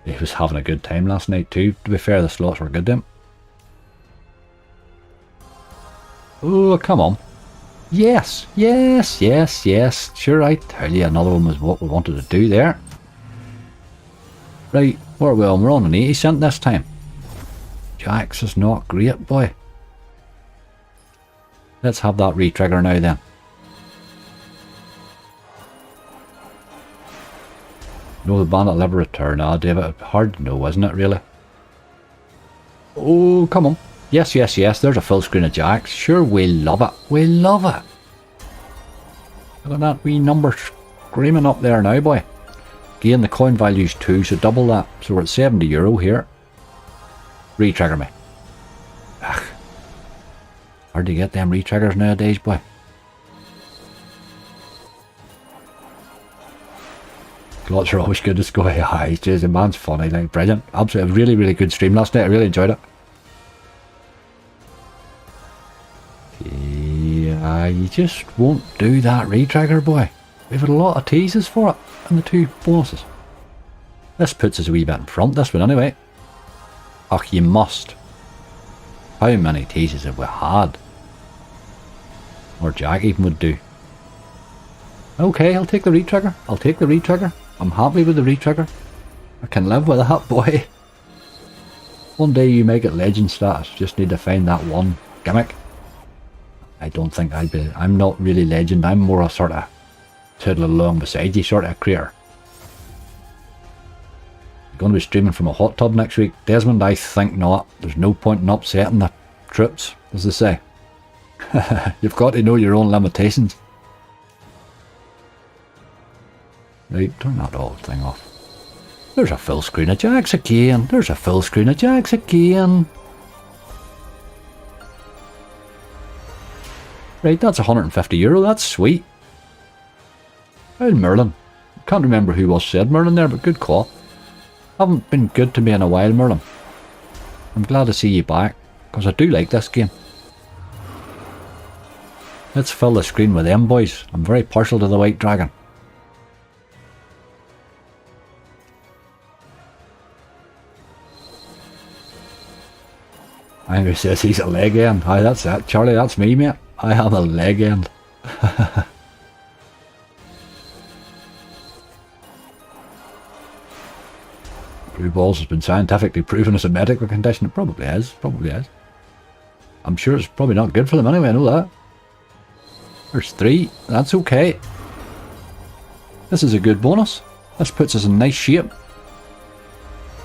He was having a good time last night too. To be fair, the slots were good to him. Oh, come on. Yes, yes, yes, yes. Sure, I tell you, another one was what we wanted to do there. Right, where are we on? We're on an 80 cent this time. Jax is not great, boy. Let's have that retrigger now then. No, the bandit will ever return. Ah, David, hard to know, isn't it, really? Oh, come on. Yes, yes, yes, there's a full screen of Jax. Sure, we love it. We love it. Look at that wee number screaming up there now, boy. Again, the coin value's 2, so double that. So we're at €70 here. Retrigger me. Ugh. Hard to get them retriggers nowadays, boy. Lots are always good to score. Yeah, he's the man's funny, like, brilliant. Absolutely, really, really good stream last night. I really enjoyed it. Yeah, you just won't do that retrigger, boy. We've had a lot of teases for it, and the 2 bonuses. This puts us a wee bit in front, this one anyway. Ach, you must. How many teases have we had? Or Jack even would do. Okay, I'll take the retrigger. I'll take the retrigger. I'm happy with the retrigger. I can live with that, boy. One day you may get legend status. Just need to find that one gimmick. I don't think I'd be... I'm not really legend. I'm more a sort of toddle along beside you sort of creator. I'm going to be streaming from a hot tub next week. Desmond, I think not. There's no point in upsetting the troops, as they say. You've got to know your own limitations. Right, turn that old thing off. There's a full screen of Jax again. There's a full screen of Jax again. Right, that's €150. That's sweet. Well, Merlin. Can't remember who was said Merlin there, but good call. Haven't been good to me in a while, Merlin. I'm glad to see you back, because I do like this game. Let's fill the screen with them boys. I'm very partial to the White Dragon. Angry says he's a leg end. Aye, that's that. Charlie, that's me, mate. I am a leg end. Blue balls has been scientifically proven as a medical condition. It probably is. Probably is. I'm sure it's probably not good for them anyway, I know that. There's 3. That's okay. This is a good bonus. This puts us in nice shape.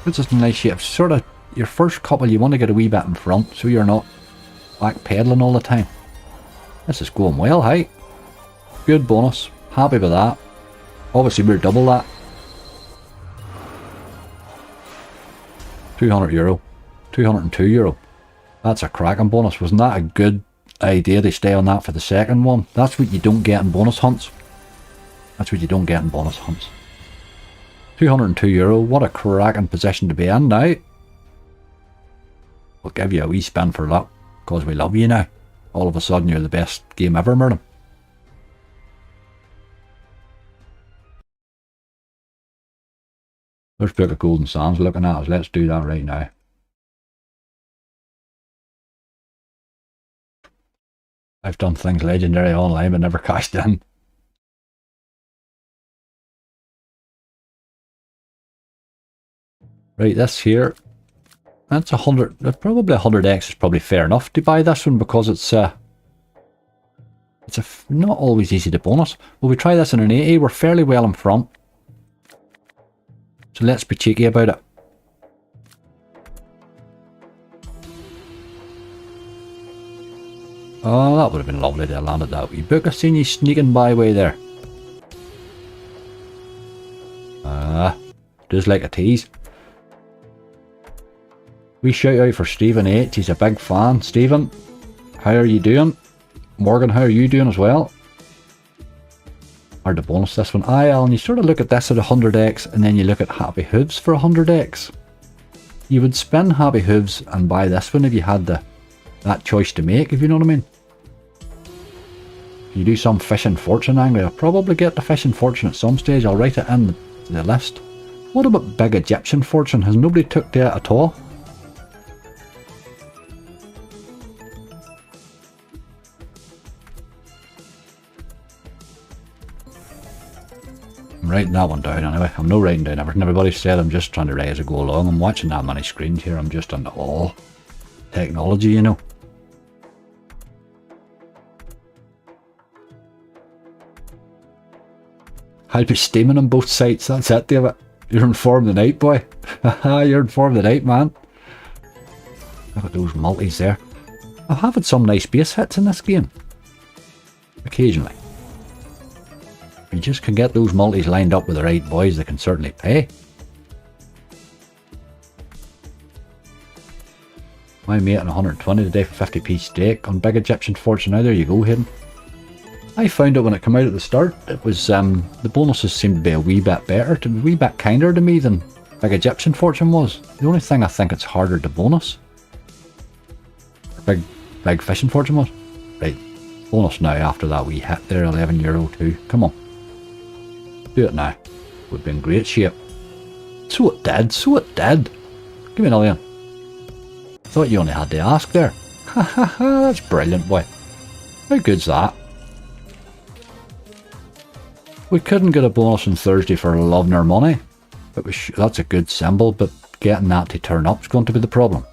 Puts us in nice shape. Sort of your first couple you want to get a wee bit in front so you're not backpedaling all the time. This is going well, hey? Good bonus. Happy with that. Obviously we're double that. €200. €202. That's a cracking bonus. Wasn't that a good idea to stay on that for the second one? That's what you don't get in bonus hunts. That's what you don't get in bonus hunts. €202. What a cracking position to be in now. We'll give you a wee spin for luck, because we love you now. All of a sudden you're the best game ever, Merlin. There's Book of Golden Sands looking at us. Let's do that right now. I've done things legendary online but never cashed in. Right, this here. That's 100, probably 100x is probably fair enough to buy this one because it's not always easy to bonus. Well, we try this in an 80, we're fairly well in front. So let's be cheeky about it. Oh, that would have been lovely to have landed that wee book. I seen you sneaking by way there. Just like a tease. We shout out for Stephen H. He's a big fan. Stephen, how are you doing? Morgan, how are you doing as well? Hard to bonus this one. Aye, Alan, you sort of look at this at 100x and then you look at Happy Hooves for 100x. You would spin Happy Hooves and buy this one if you had that choice to make, if you know what I mean. If you do some fishing fortune angle, I'll probably get the fishing fortune at some stage. I'll write it in the list. What about Big Egyptian Fortune? Has nobody took to it at all? I'm writing that one down anyway. I'm not writing down everything everybody said. I'm just trying to write as I go along. I'm watching that many screens here. I'm just on all technology, you know. I'll be steaming on both sites. That's it, David. You're in form tonight, boy. You're in form tonight, man. Look at those multis there. I've had some nice base hits in this game. Occasionally. If you just can get those multis lined up with the right boys, they can certainly pay. My mate on 120 today for 50p stake on Big Egyptian Fortune. Now there you go, Hayden. I found it when it came out at the start. It was the bonuses seemed to be a wee bit better, a wee bit kinder to me than Big Egyptian Fortune was. The only thing I think it's harder to bonus. Big Fishing Fortune was. Right, bonus now after that wee hit there, €11 too. Come on. Do it now. We've been in great shape. So it did, so it did. Give me another one. Thought you only had to ask there. Ha ha ha, that's brilliant, boy. How good's that? We couldn't get a bonus on Thursday for loving our money. That's a good symbol, but getting that to turn up is going to be the problem.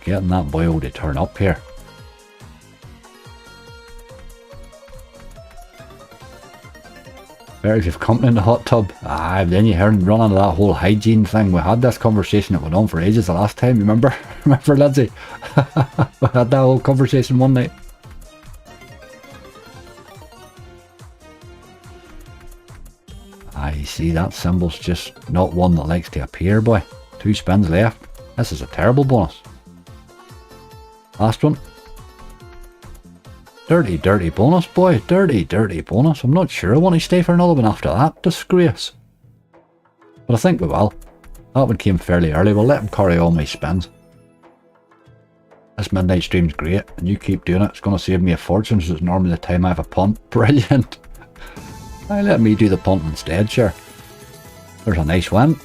Getting that boil to turn up here. Better if you've company in the hot tub. Then you heard run into that whole hygiene thing. We had this conversation that went on for ages the last time, remember? Remember, Lindsay? We had that whole conversation one night. You see, that symbol's just not one that likes to appear, boy. 2 spins left. This is a terrible bonus. Last one. Dirty, dirty bonus, boy. Dirty, dirty bonus. I'm not sure I want to stay for another one after that disgrace. But I think we will. That one came fairly early. We'll let him carry all my spins. This midnight stream's great, and you keep doing it. It's going to save me a fortune, so it's normally the time I have a punt. Brilliant. Let me do the punt instead, sure. There's a nice win.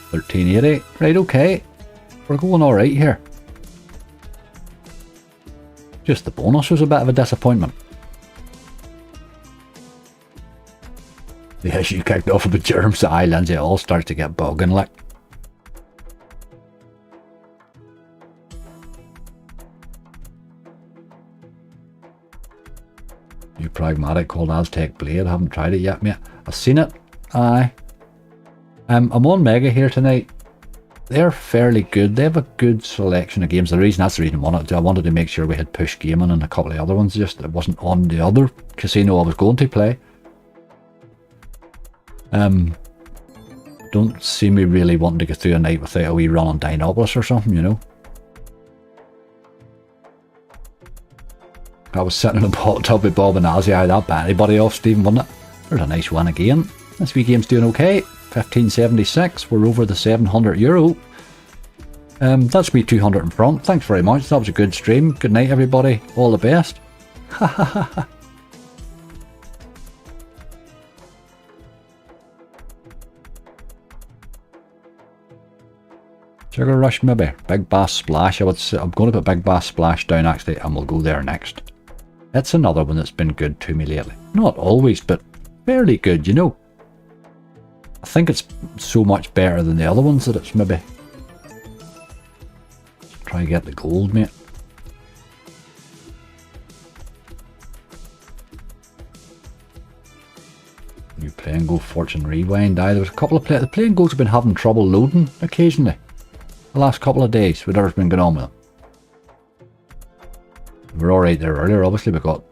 1380. Right, okay. We're going alright here. Just the bonus was a bit of a disappointment. The issue kicked off with germs. Aye, Lindsay, it all starts to get bugging like. New pragmatic called Aztec Blade. I haven't tried it yet, mate. I've seen it. Aye. I'm on Mega here tonight. They're fairly good. They have a good selection of games. That's the reason I wanted to make sure we had Push Gaming and a couple of other ones. Just it wasn't on the other casino I was going to play. Don't see me really wanting to get through a night without a wee run on Dinopolis or something, you know. I was sitting in a hot tub with Bob and Ozzy. That bet anybody off, Stephen, wasn't it? There's a nice one again. This wee game's doing okay. 1576. We're over the €700. That's me 200 in front. Thanks very much. That was a good stream. Good night, everybody. All the best. Sugar Rush maybe. Big Bass Splash. I'm going to put Big Bass Splash down actually, and we'll go there next. It's another one that's been good to me lately. Not always, but fairly good, you know. I think it's so much better than the other ones that it's maybe. Let's try and get the gold, mate. New Play and Go Fortune Rewind. There was a couple of the Play and Go's have been having trouble loading occasionally. The last couple of days, whatever's been going on with them. We're alright there earlier, obviously we got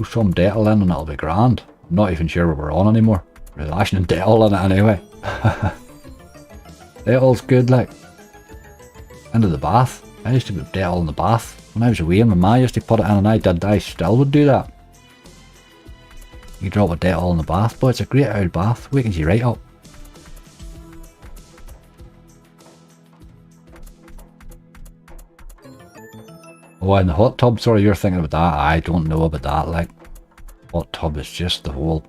some Detal in and that'll be grand. I'm not even sure what we're on anymore. We're lashing in Detal in it anyway. Detal's good, like. Into the bath. I used to put Detal in the bath. When I was away, my ma used to put it in and I still would do that. You drop a Detal in the bath, but it's a great old bath. Wakens you right up. Oh, and the hot tub, sorry, you're thinking about that. I don't know about that, like. Hot tub is just the whole,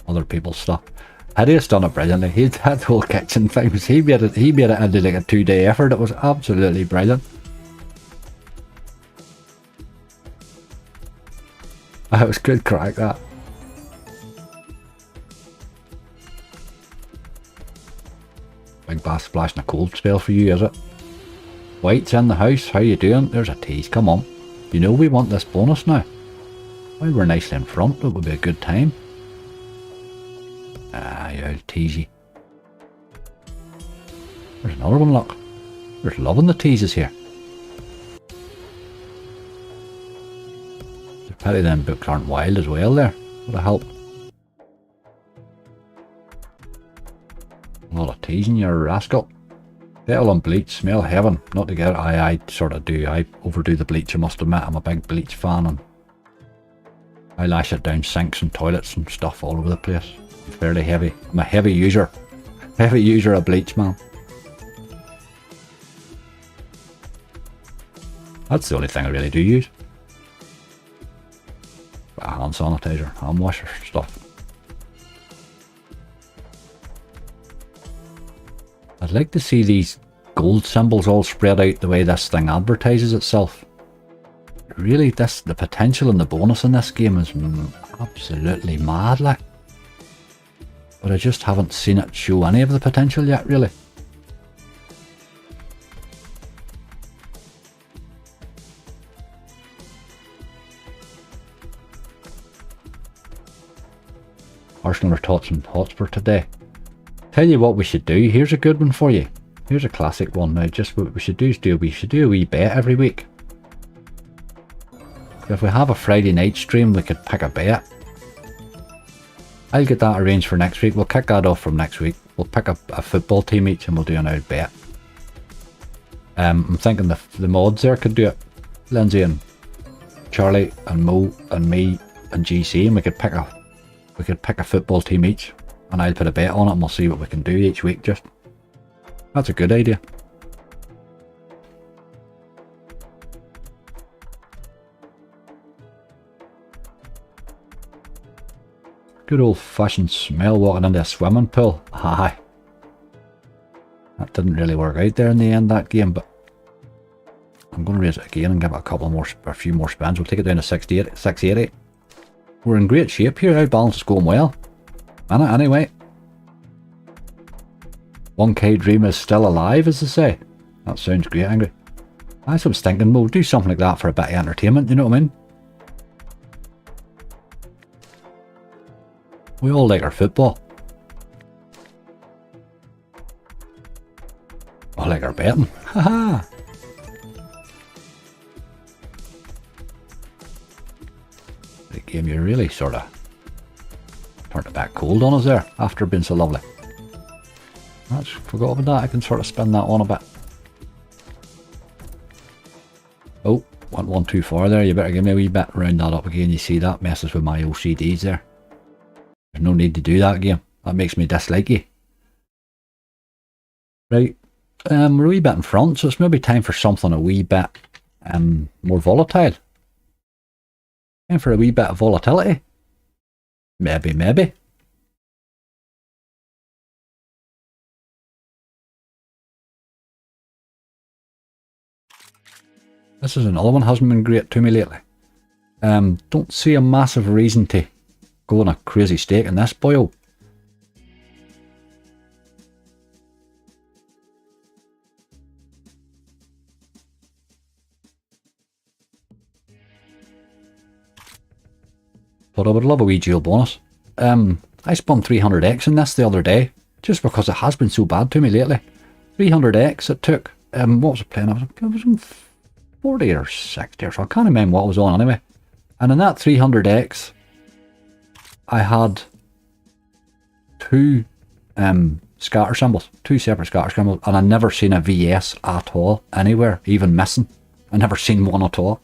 other people's stuff. Hideous done it brilliantly. He that whole kitchen thing, he made it into like a 2-day effort. It was absolutely brilliant. It was good crack, that. Big Bass Splash and a cold spell for you, is it? White's in the house. How you doing? There's a tease. Come on. You know we want this bonus now. While we're nicely in front, it would be a good time. You old teasy. There's another one, look. There's loving the teases here. It's a pity them books aren't wild as well there. Would have helped. A lot of teasing, you rascal. Detal on bleach, smell heaven. Not to get it. I sort of do. I overdo the bleach, I must admit. I'm a big bleach fan and I lash it down sinks and toilets and stuff all over the place. I'm fairly heavy. I'm a heavy user. Heavy user of bleach, man. That's the only thing I really do use. Hand sanitizer, hand washer stuff. I'd like to see these gold symbols all spread out the way this thing advertises itself. Really, the potential and the bonus in this game is absolutely mad, like. But I just haven't seen it show any of the potential yet, really. Arsenal are Tottenham Hotspur today. Tell you what we should do. Here's a good one for you. Here's a classic one. Now, just what we should do is we should do a wee bet every week. If we have a Friday night stream, we could pick a bet. I'll get that arranged for next week. We'll kick that off from next week. We'll pick a football team each and we'll do an out bet. I'm thinking the mods there could do it. Lindsay and Charlie and Mo and me and GC, and we could pick a football team each, and I'll put a bet on it and we'll see what we can do each week. Just that's a good idea. Good old fashioned smell walking into a swimming pool. Aye. That didn't really work out there in the end, that game, but I'm going to raise it again and give it a few more spins. We'll take it down to 680. We're in great shape here. Our balance is going well. Anyway. 1K dream is still alive, as they say. That sounds great, Angry. I was thinking we'll do something like that for a bit of entertainment, you know what I mean? We all like our football. I like our betting. Haha. The game you really sort of turned it back cold on us there after being so lovely. I forgot about that. I can sort of spin that on a bit. Oh, went one too far there. You better give me a wee bit. Round that up again. You see that messes with my OCDs there. There's no need to do that game. That makes me dislike you. Right. We're a wee bit in front, so it's maybe time for something a wee bit more volatile. Time for a wee bit of volatility. Maybe. This is another one, hasn't been great to me lately. Don't see a massive reason to go on a crazy stake in this boyo. But I would love a wee dual bonus. I spun 300x in this the other day, just because it has been so bad to me lately. 300x it took. What was it playing? It was on 40 or 60 or so. I can't remember what it was on anyway. And in that 300x, I had two scatter symbols, two separate scatter symbols, and I never seen a VS at all anywhere, even missing. I never seen one at all.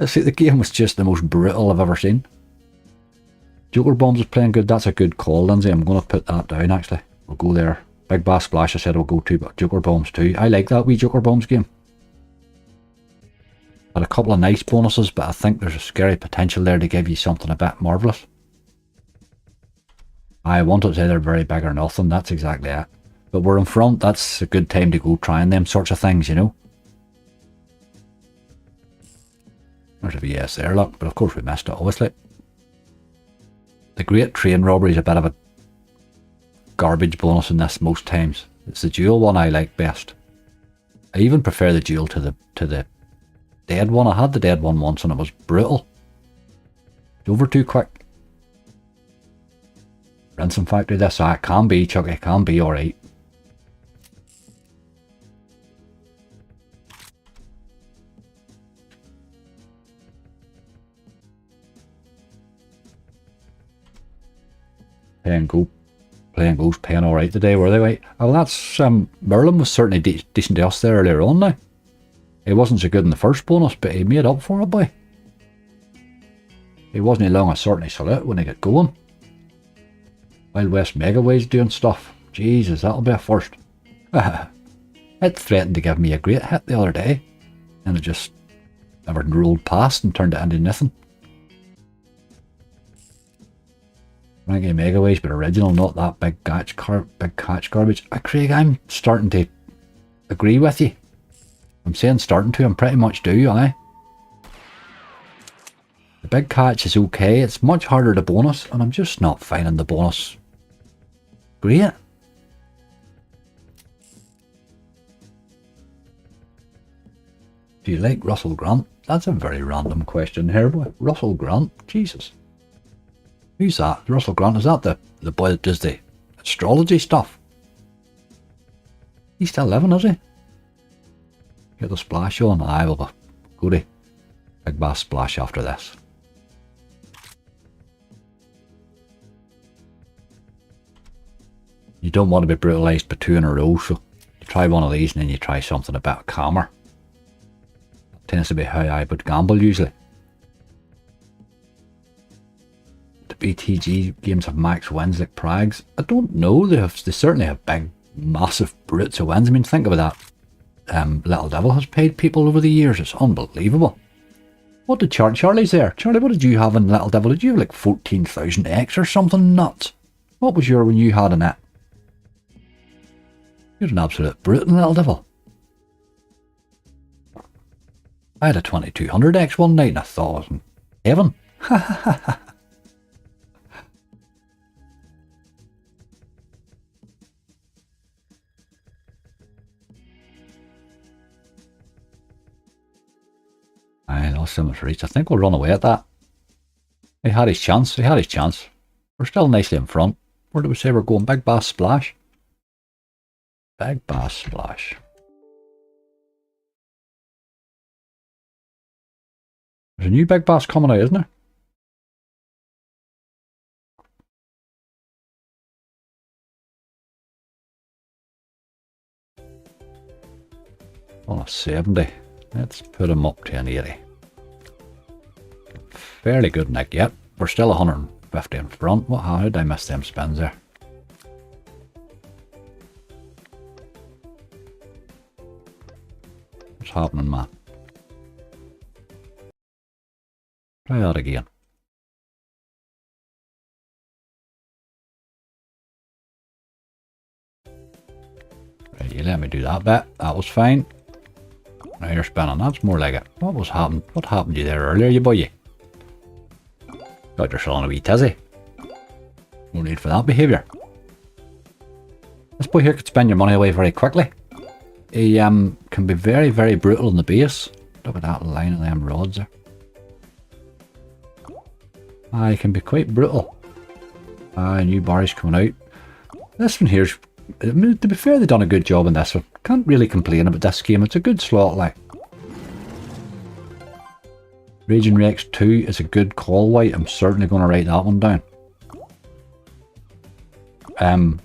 See, the game was just the most brutal I've ever seen. Joker Bombs is playing good. That's a good call, Lindsay. I'm going to put that down, actually. We'll go there. Big Bass Splash, I said we'll go to, but Joker Bombs too. I like that wee Joker Bombs game. Had a couple of nice bonuses, but I think there's a scary potential there to give you something a bit marvellous. I wanted to say they're very big or nothing. That's exactly it. But we're in front. That's a good time to go trying them sorts of things, you know. There's a VS there, look, but of course we missed it, obviously. The Great Train Robbery is a bit of a garbage bonus in this most times. It's the dual one I like best. I even prefer the dual to the dead one. I had the dead one once and it was brutal. It's over too quick. Rinsing Factory, this it can be, Chucky, it can be alright. Playing Ghost paying alright today, were they? Right? Oh, that's Merlin was certainly decent to us there earlier on now. He wasn't so good in the first bonus, but he made up for it, boy. He wasn't long a certainly salute when he got going. Wild West Megaways doing stuff. Jesus, that'll be a first. It threatened to give me a great hit the other day, and it just never rolled past and turned it into nothing. Ranky Megaways, but original, not that big catch garbage. Craig, I'm starting to agree with you. I'm saying starting to, I'm pretty much do, aye. The big catch is okay. It's much harder to bonus, and I'm just not finding the bonus great. Do you like Russell Grant? That's a very random question here, boy. Russell Grant? Jesus. Who's that? Russell Grant? Is that the boy that does the astrology stuff? He's still living, is he? Get the splash on. I will go to Big Bass Splash after this. You don't want to be brutalised by 2 in a row, so you try one of these and then you try something a bit calmer. Tends to be how I would gamble usually. The BTG games have max wins like Prags. I don't know. They certainly have big, massive brutes of wins. I mean, think about that. Little Devil has paid people over the years. It's unbelievable. What did Charlie's there? Charlie, what did you have in Little Devil? Did you have like 14,000x or something nuts? What was your when you had in it? You're an absolute brute in Little Devil. I had a 2200x one night and I thought I was in heaven. I lost so much reach. I think we'll run away at that. He had his chance. He had his chance. We're still nicely in front. Where do we say we're going? Big Bass Splash. Big Bass Splash. There's a new Big Bass coming out, isn't there? On a 70. Let's put him up to an 80. Fairly good nick yet. We're still 150 in front. How did I miss them spins there? What's happening, man? Try that again. Right, you let me do that bit. That was fine. Now you're spinning. That's more like it. What was happening? What happened to you there earlier, you boy? Got yourself on a wee tizzy. No need for that behaviour. This boy here could spend your money away very quickly. He can be very, very brutal in the base. Look at that line of them rods there. He can be quite brutal. New bars coming out. This one here's, I mean, to be fair, they've done a good job in this one. Can't really complain about this game. It's a good slot, like. Raging Rex 2 is a good call, White. I'm certainly going to write that one down.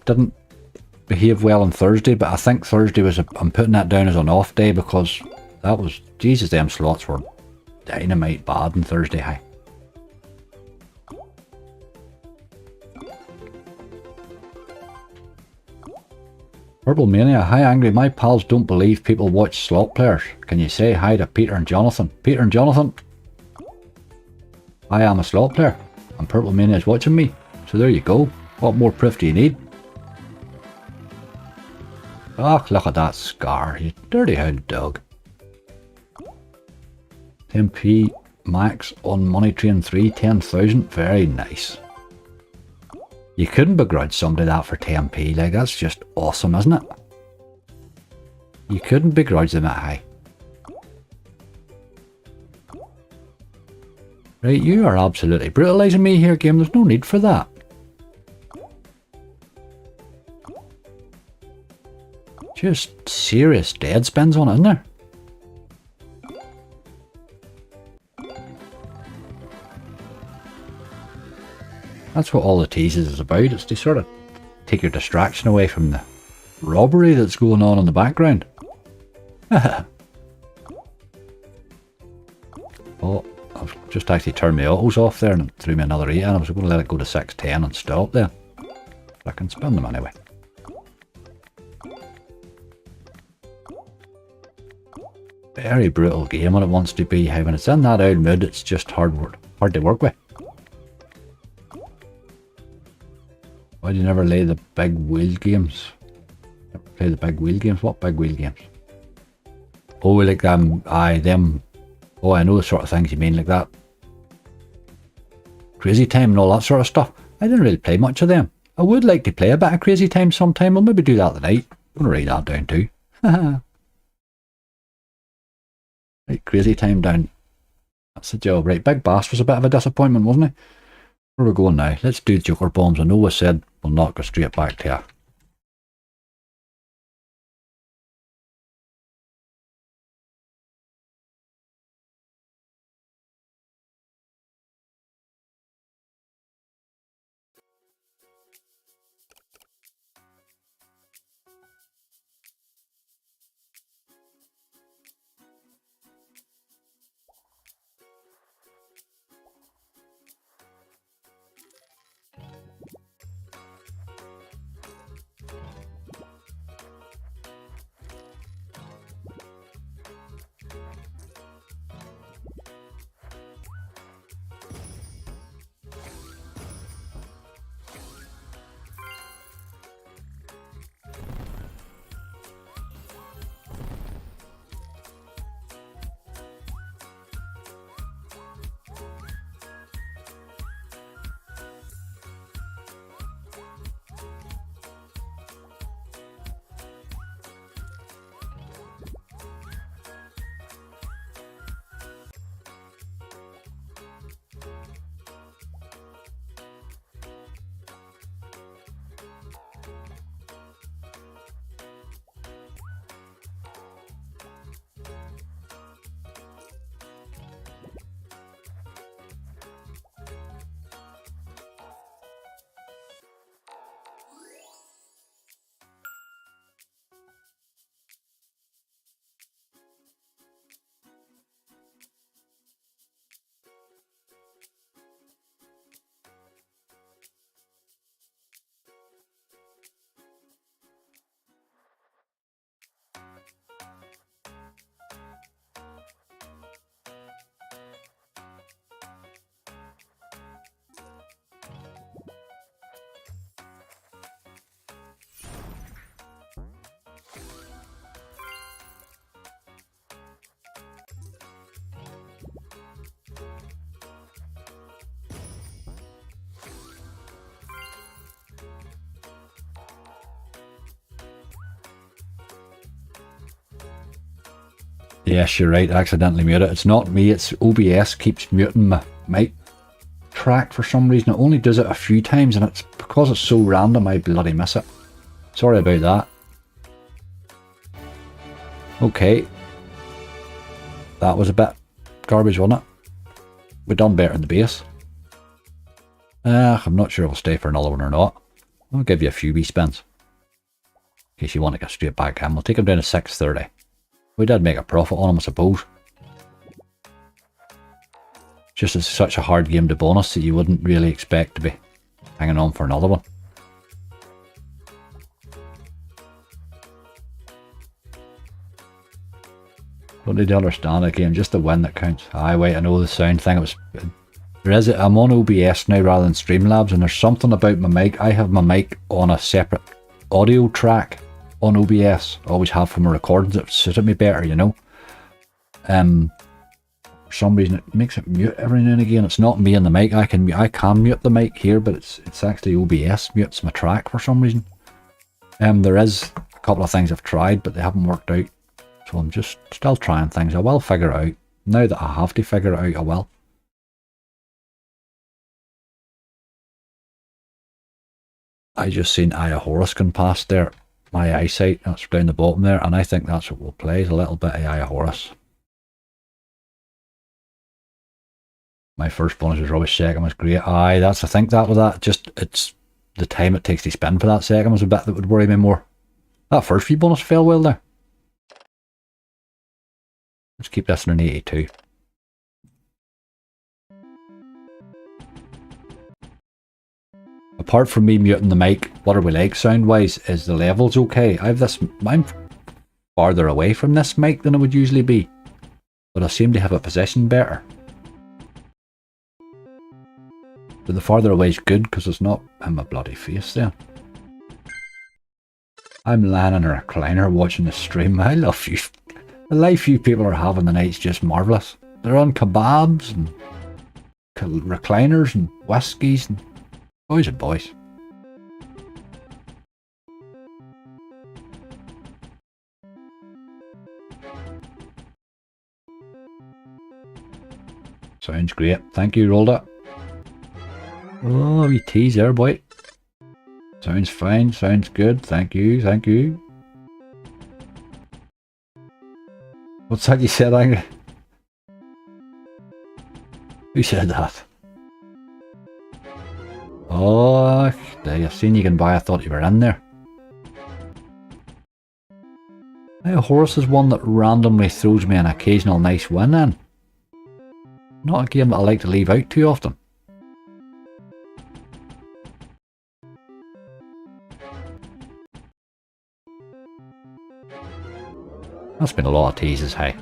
Didn't behave well on Thursday, but I think Thursday was I'm putting that down as an off day because that was, Jesus, them slots were dynamite bad on Thursday high. Purple Mania, hi Angry, my pals don't believe people watch slot players. Can you say hi to Peter and Jonathan? Peter and Jonathan, I am a slot player and Purple Mania is watching me. So there you go. What more proof do you need? Oh, look at that scar, you dirty hound dog. 10p max on Money Train 3, 10,000, very nice. You couldn't begrudge somebody that for 10p, like that's just awesome, isn't it? You couldn't begrudge them that high. Right, you are absolutely brutalising me here, game, there's no need for that. Just serious dead spins on it, isn't there? That's what all the teases is about. It's to sort of take your distraction away from the robbery that's going on in the background. Oh, I've just actually turned my autos off there and threw me another 8 and I was going to let it go to 610 and stop there. But I can spin them anyway. Very brutal game when it wants to be. When it's in that old mood, it's just hard to work with. Why do you never lay the big wheel games? Never play the big wheel games? What big wheel games? Oh, like them. Oh, I know the sort of things you mean, like that. Crazy Time and all that sort of stuff. I didn't really play much of them. I would like to play a bit of Crazy Time sometime. I'll maybe do that tonight. I'm going to write that down too. Right, Crazy Time down. That's the job. Right, Big Bass was a bit of a disappointment, wasn't he? Where are we going now? Let's do Joker Bombs. I know we said we'll not go straight back to it. Yes, you're right. I accidentally muted it. It's not me. It's OBS keeps muting my mic track for some reason. It only does it a few times, and it's because it's so random. I bloody miss it. Sorry about that. Okay, that was a bit garbage, wasn't it? We done better in the base. I'm not sure if I'll stay for another one or not. I'll give you a few wee spins in case you want to get straight back in. We'll take him down to 630. We did make a profit on him, I suppose. Just it's such a hard game to bonus that you wouldn't really expect to be hanging on for another one. Don't need to understand that game, just the win that counts. Aye, wait, I know the sound thing. It was. I'm on OBS now rather than Streamlabs, and there's something about my mic. I have my mic on a separate audio track on OBS. I always have for my recordings. It suited me better, you know. For some reason it makes it mute every now and again. It's not me and the mic. I can mute the mic here, but it's actually OBS mutes my track for some reason. There is a couple of things I've tried, but they haven't worked out. So I'm just still trying things. I will figure it out. Now that I have to figure it out, I will. I just seen Aya Horus past there. My eyesight, that's down the bottom there, and I think that's what we'll play, is a little bit of Aya Horus. My first bonus was rubbish, second was great. Aye, I think that was that. Just, it's the time it takes to spin for that second was a bit that would worry me more. That first few bonus fell well there. Let's keep this in an 82. Apart from me muting the mic, what are we like sound wise? Is the levels okay? I'm farther away from this mic than I would usually be, but I seem to have a position better. But the farther away is good because it's not in my bloody face there. I'm lying in a recliner watching the stream. I love you. The life you people are having tonight's just marvellous. They're on kebabs and recliners and whiskies and boys and boys. Sounds great. Thank you, Rolda. Oh, wee tease there, boy. Sounds fine. Sounds good. Thank you. Thank you. What's that you said, Angry? Who said that? Oh, I've seen you can buy. I thought you were in there. Now, Horse is one that randomly throws me an occasional nice win in. Not a game that I like to leave out too often. That's been a lot of teases, hey.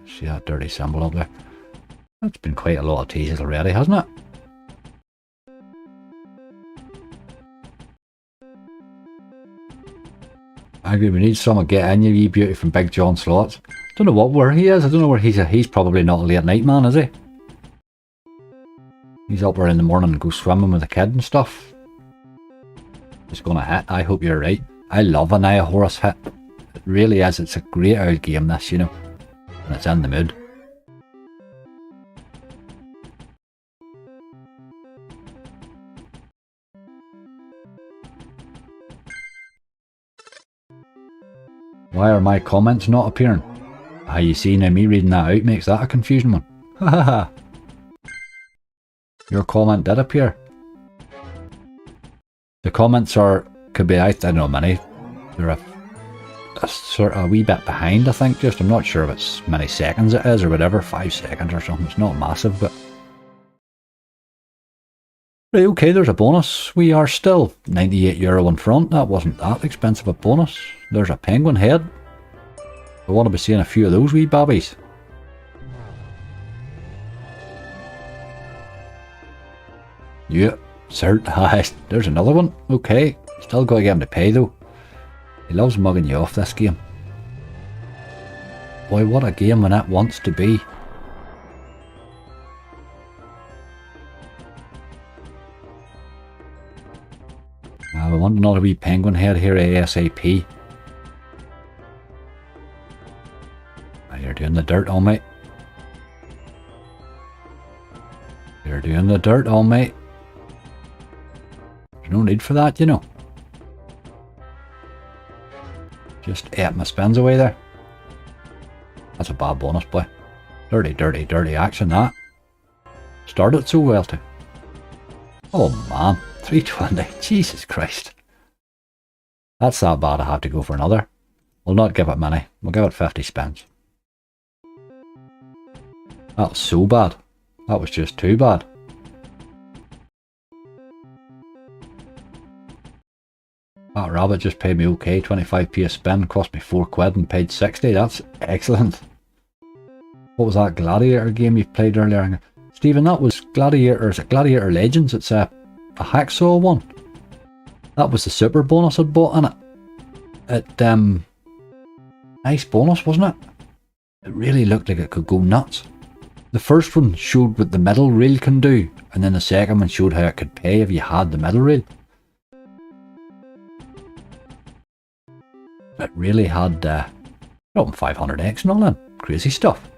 See that dirty symbol up there? That's been quite a lot of teases already, hasn't it? I agree, we need someone to get in you, wee beauty from Big John Slots. Don't know where he is. I don't know where he's at. He's probably not a late night man, is he? He's up there in the morning and go swimming with the kid and stuff. It's gonna hit. I hope you're right. I love an Aya Horus hit. It really is. It's a great old game, this, you know. And it's in the mood. Why are my comments not appearing? Ah, you see, now me reading that out makes that a confusing one. Ha ha ha. Your comment did appear. The comments could be, I don't know, many. They're a sort of a wee bit behind, I think, just. I'm not sure if it's many seconds it is or whatever, 5 seconds or something. It's not massive, but... Right, okay, there's a bonus. We are still €98 in front. That wasn't that expensive a bonus. There's a penguin head. I want to be seeing a few of those wee babbies. Yeah, certainly. There's another one. Okay, still got to get him to pay though. He loves mugging you off, this game. Boy, what a game when it wants to be. We want another wee penguin head here ASAP. You're doing the dirt on me. You're doing the dirt on me. There's no need for that, you know. Just ate my spins away there. That's a bad bonus, boy. Dirty, dirty, dirty action, that. Started so well, too. Oh, man. 320. Jesus Christ. That's that bad I have to go for another. We'll not give it many. We'll give it 50 spins. That was so bad. That was just too bad. That rabbit just paid me okay. 25p a spin, cost me £4 and paid 60. That's excellent. What was that Gladiator game you played earlier? Stephen, that was Gladiator. Is it Gladiator Legends? It's a hacksaw one. That was the super bonus I'd bought in it. Nice bonus, wasn't it? It really looked like it could go nuts. The first one showed what the middle reel can do, and then the second one showed how it could pay if you had the middle reel. It really had dropping 500x and all that crazy stuff.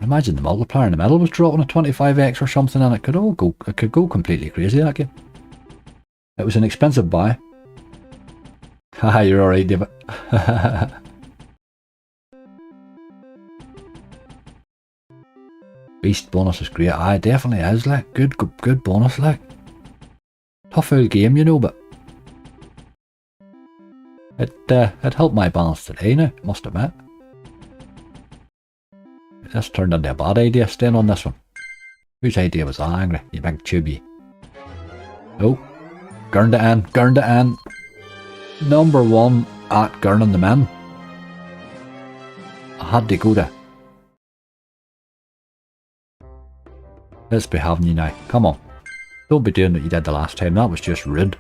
Imagine the multiplier in the middle was dropping a 25x or something, and it could go completely crazy, that game. It was an expensive buy. Haha, you're alright, David. Beast bonus is great. It definitely is, like, good bonus, like. Tough old game, you know, but it helped my balance today now, must admit. This turned into a bad idea, staying on this one. Whose idea was that, Angry? You big tubey. Oh, gurned it in, gurned it in. Number 1 at gurning them in. I had to go to. Let's be having you now. Come on. Don't be doing what you did the last time. That was just rude.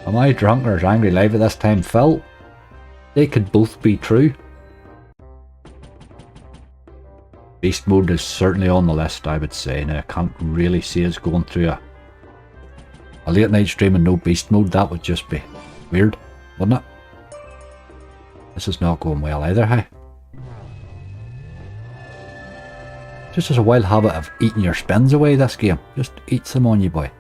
Am I drunk or is Angry live at this time, Phil? They could both be true. Beast mode is certainly on the list, I would say. Now, I can't really see us going through a late night stream and no beast mode. That would just be weird, wouldn't it? This is not going well either, hey? Just as a wild habit of eating your spins away, this game. Just eats them on you, boy.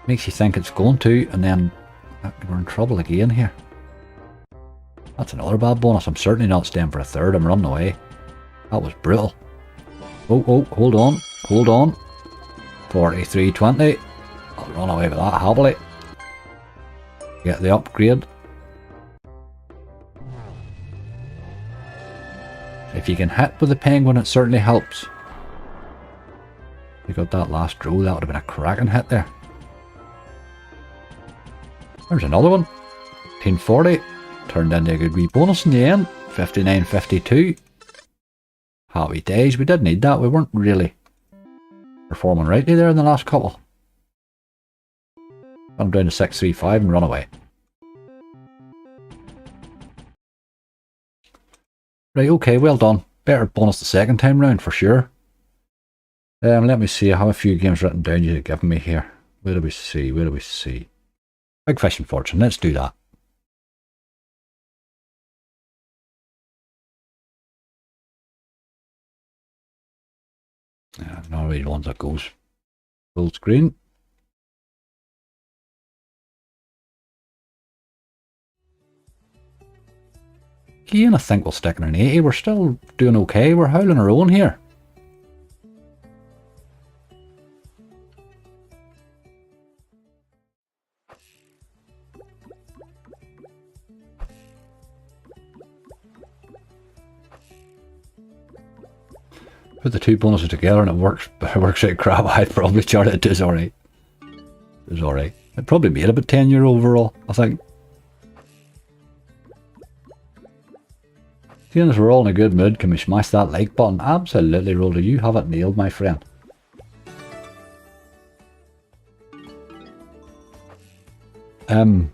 Makes you think it's going to, and then we're in trouble again here. That's another bad bonus. I'm certainly not staying for a third. I'm running away. That was brutal. Oh, hold on. Hold on. 43.20. I'll run away with that happily. Get the upgrade. If you can hit with the penguin, it certainly helps. We got that last row. That would have been a cracking hit there. There's another one. 1840. Turned into a good wee bonus in the end. 59.52. Happy days. We did need that. We weren't really performing rightly there in the last couple. I'm down to 635 and run away. Right, okay, well done. Better bonus the second time round for sure. Let me see. I have a few games written down you've given me here. Where do we see? Where do we see? Big Fishing Fortune. Let's do that. Yeah, not really the ones that goes full screen. Again, I think we'll stick in an 80. We're still doing okay. We're howling our own here. Put the two bonuses together and it works out crap. I'd probably chart it as alright. It's alright. It probably made about €10 overall, I think. Seeing as we're all in a good mood, can we smash that like button? Absolutely, Roller. You have it nailed, my friend. I'm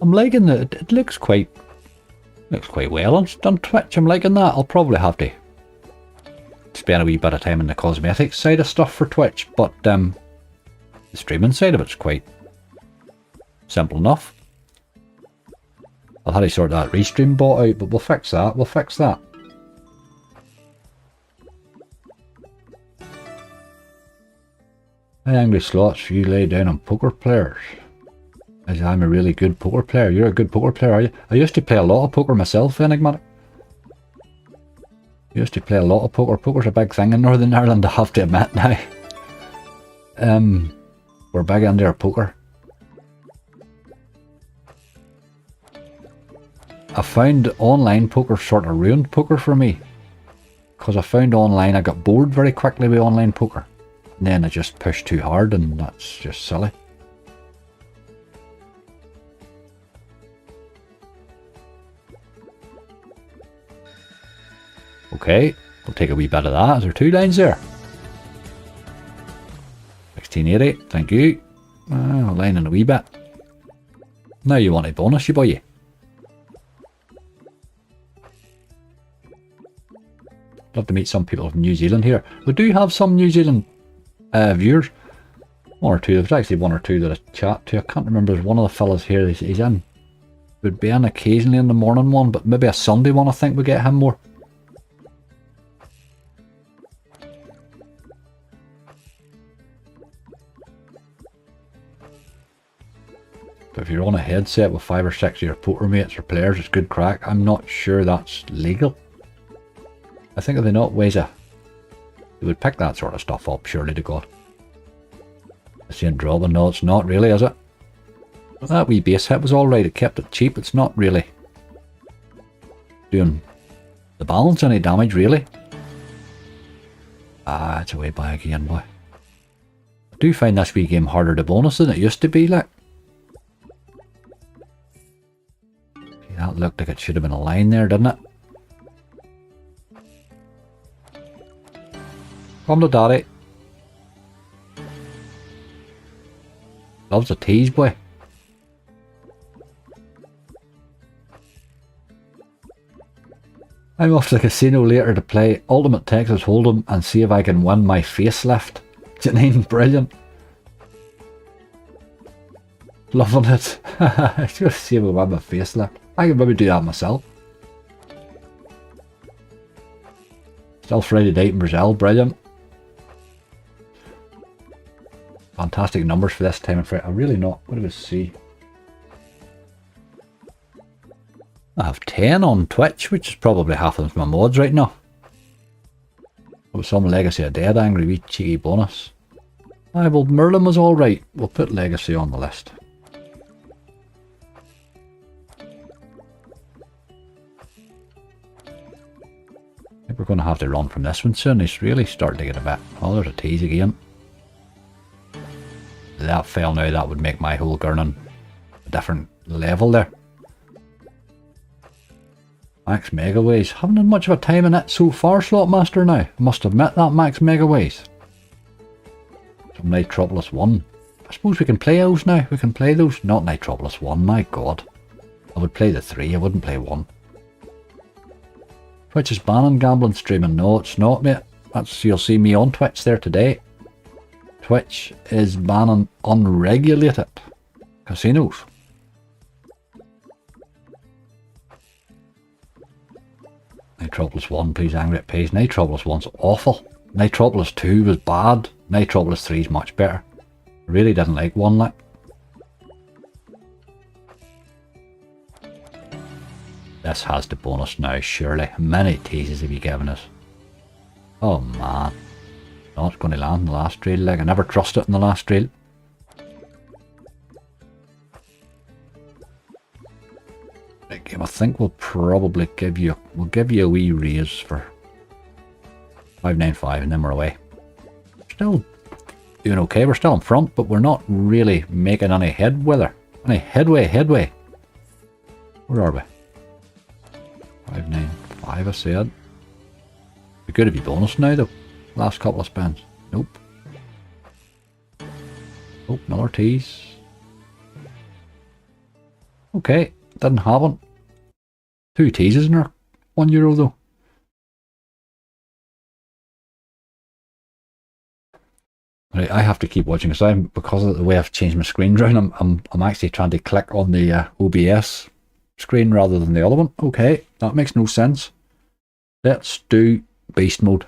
liking it. It looks quite well on Twitch. I'm liking that. I'll probably have to spend a wee bit of time in the cosmetics side of stuff for Twitch, but the streaming side of it's quite simple enough. I'll have to sort that restream bot out, but we'll fix that. We'll fix that. Hey, Angry Slots, you lay down on poker players. As I'm a really good poker player. You're a good poker player, are you? I used to play a lot of poker myself, Enigmatic. I used to play a lot of poker. Poker's a big thing in Northern Ireland, I have to admit now. We're big into our poker. I found online poker sort of ruined poker for me. Because I found online, I got bored very quickly with online poker. And then I just pushed too hard and that's just silly. Okay, we'll take a wee bit of that. Is there 2 lines there? 1680, thank you. A line and a wee bit. Now you want a bonus, you boy. Love to meet some people from New Zealand here. We do have some New Zealand viewers. 1 or 2. There's actually 1 or 2 that I chat to. I can't remember. There's one of the fellas here. He's in. Would be in occasionally in the morning one, but maybe a Sunday one I think we get him more. But if you're on a headset with 5 or 6 of your poker mates or players, it's good crack. I'm not sure that's legal. I think are they not ways of... They would pick that sort of stuff up, surely to God. I see him dropping. No, it's not really, is it? But that wee base hit was alright. It kept it cheap. It's not really doing the balance any damage, really. Ah, it's a way by again, boy. I do find this wee game harder to bonus than it used to be, like. That looked like it should have been a line there, didn't it? Come to daddy. Loves a tease, boy. I'm off to the casino later to play Ultimate Texas Hold'em and see if I can win my facelift. Janine, brilliant. Loving it. I should see if I win my facelift. I can maybe do that myself. Still Friday night in Brazil, brilliant. Fantastic numbers for this time of Friday. I really not. What do we see? I have 10 on Twitch, which is probably half of my mods right now. With some Legacy of Dead Angry, wee cheeky bonus. Aye, well, Merlin was alright. We'll put Legacy on the list. I think we're going to have to run from this one soon. It's really starting to get a bit... Oh, there's a tease again. If that fell now, that would make my whole gurning a different level there. Max Megaways. Haven't had much of a time in it so far, Slot Master now. I must admit that, Max Megaways. Some Nitropolis 1. I suppose we can play those now. We can play those. Not Nitropolis 1, my god. I would play the 3, I wouldn't play 1. Twitch is banning gambling streaming. No, it's not, mate. That's, you'll see me on Twitch there today. Twitch is banning unregulated casinos. Nitropolis 1, please, Angry at Pace. Nitropolis 1's awful. Nitropolis 2 was bad. Nitropolis 3 is much better. I really didn't like 1 like. This has the bonus now, surely. How many teases have you given us? Oh man. Not going to land in the last reel, like I never trust it in the last reel. Right, game, I think we'll probably give you a wee raise for 595 and then we're away. Still doing okay, we're still in front, but we're not really making any headway. Where are we? 595 I said. Be good if you bonus now though. Last couple of spins. Nope. Oh, another tease. Okay, didn't happen. 2 teases in there. €1 though. Right, I have to keep watching because of the way I've changed my screen around. I'm actually trying to click on the OBS screen rather than the other one. Okay, that makes no sense. Let's do beast mode.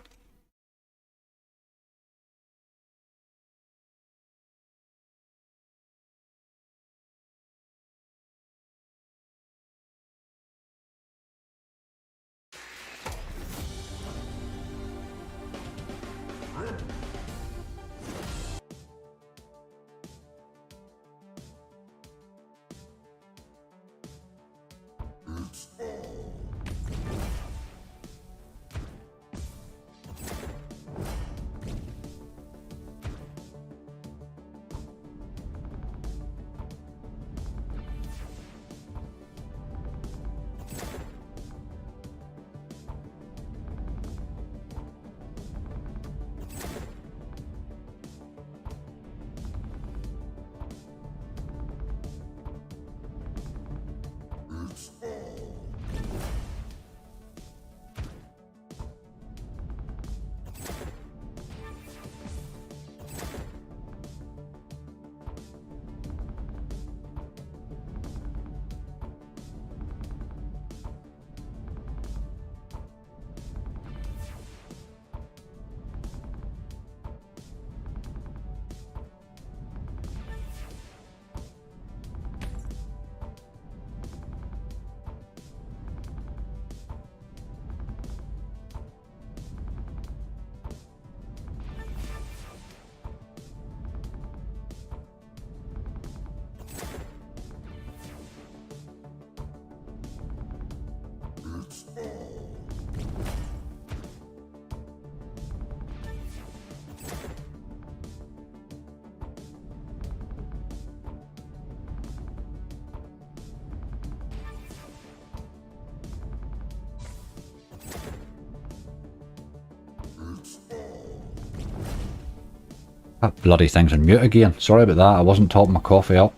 That bloody thing's on mute again. Sorry about that. I wasn't topping my coffee up.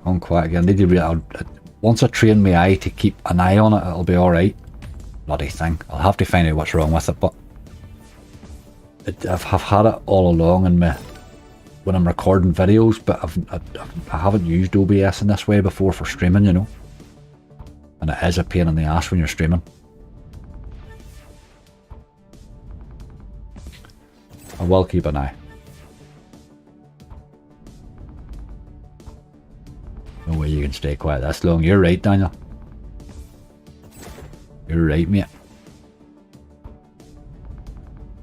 Gone quiet again. Need to once I train my eye to keep an eye on it, it'll be alright. Bloody thing. I'll have to find out what's wrong with it, but I've had it all along in my, when I'm recording videos, but I haven't used OBS in this way before for streaming, you know. And it is a pain in the ass when you're streaming. I will keep an eye. No way you can stay quiet this long. You're right, Daniel. You're right, mate.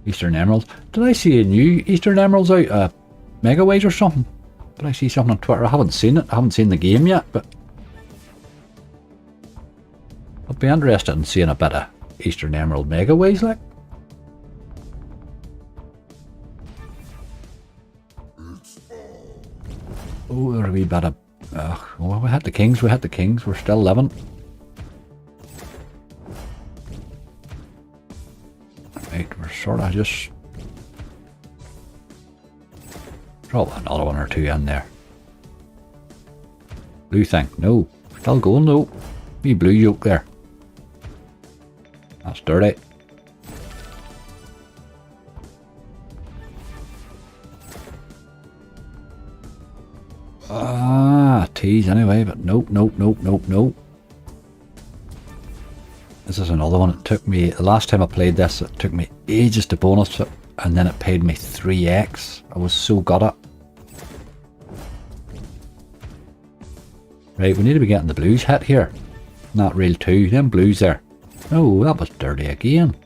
Eastern Emeralds. Did I see a new Eastern Emeralds out? Megaways or something? Did I see something on Twitter? I haven't seen it. I haven't seen the game yet, but I'd be interested in seeing a bit of Eastern Emerald Megaways, like. Oh, there's a wee bit of... well, we had the Kings. We had the Kings. We're still living. Right, we're sort of just... drop another one or two in there. Blue thing. No. Still going though. Wee blue yoke there. That's dirty. Tease anyway, but nope, nope, nope, nope, nope. This is another one. It took me, the last time I played this, it took me ages to bonus it, and then it paid me 3x. I was so good at. Right, we need to be getting the blues hit here. Not real too. Them blues there. Oh, that was dirty again.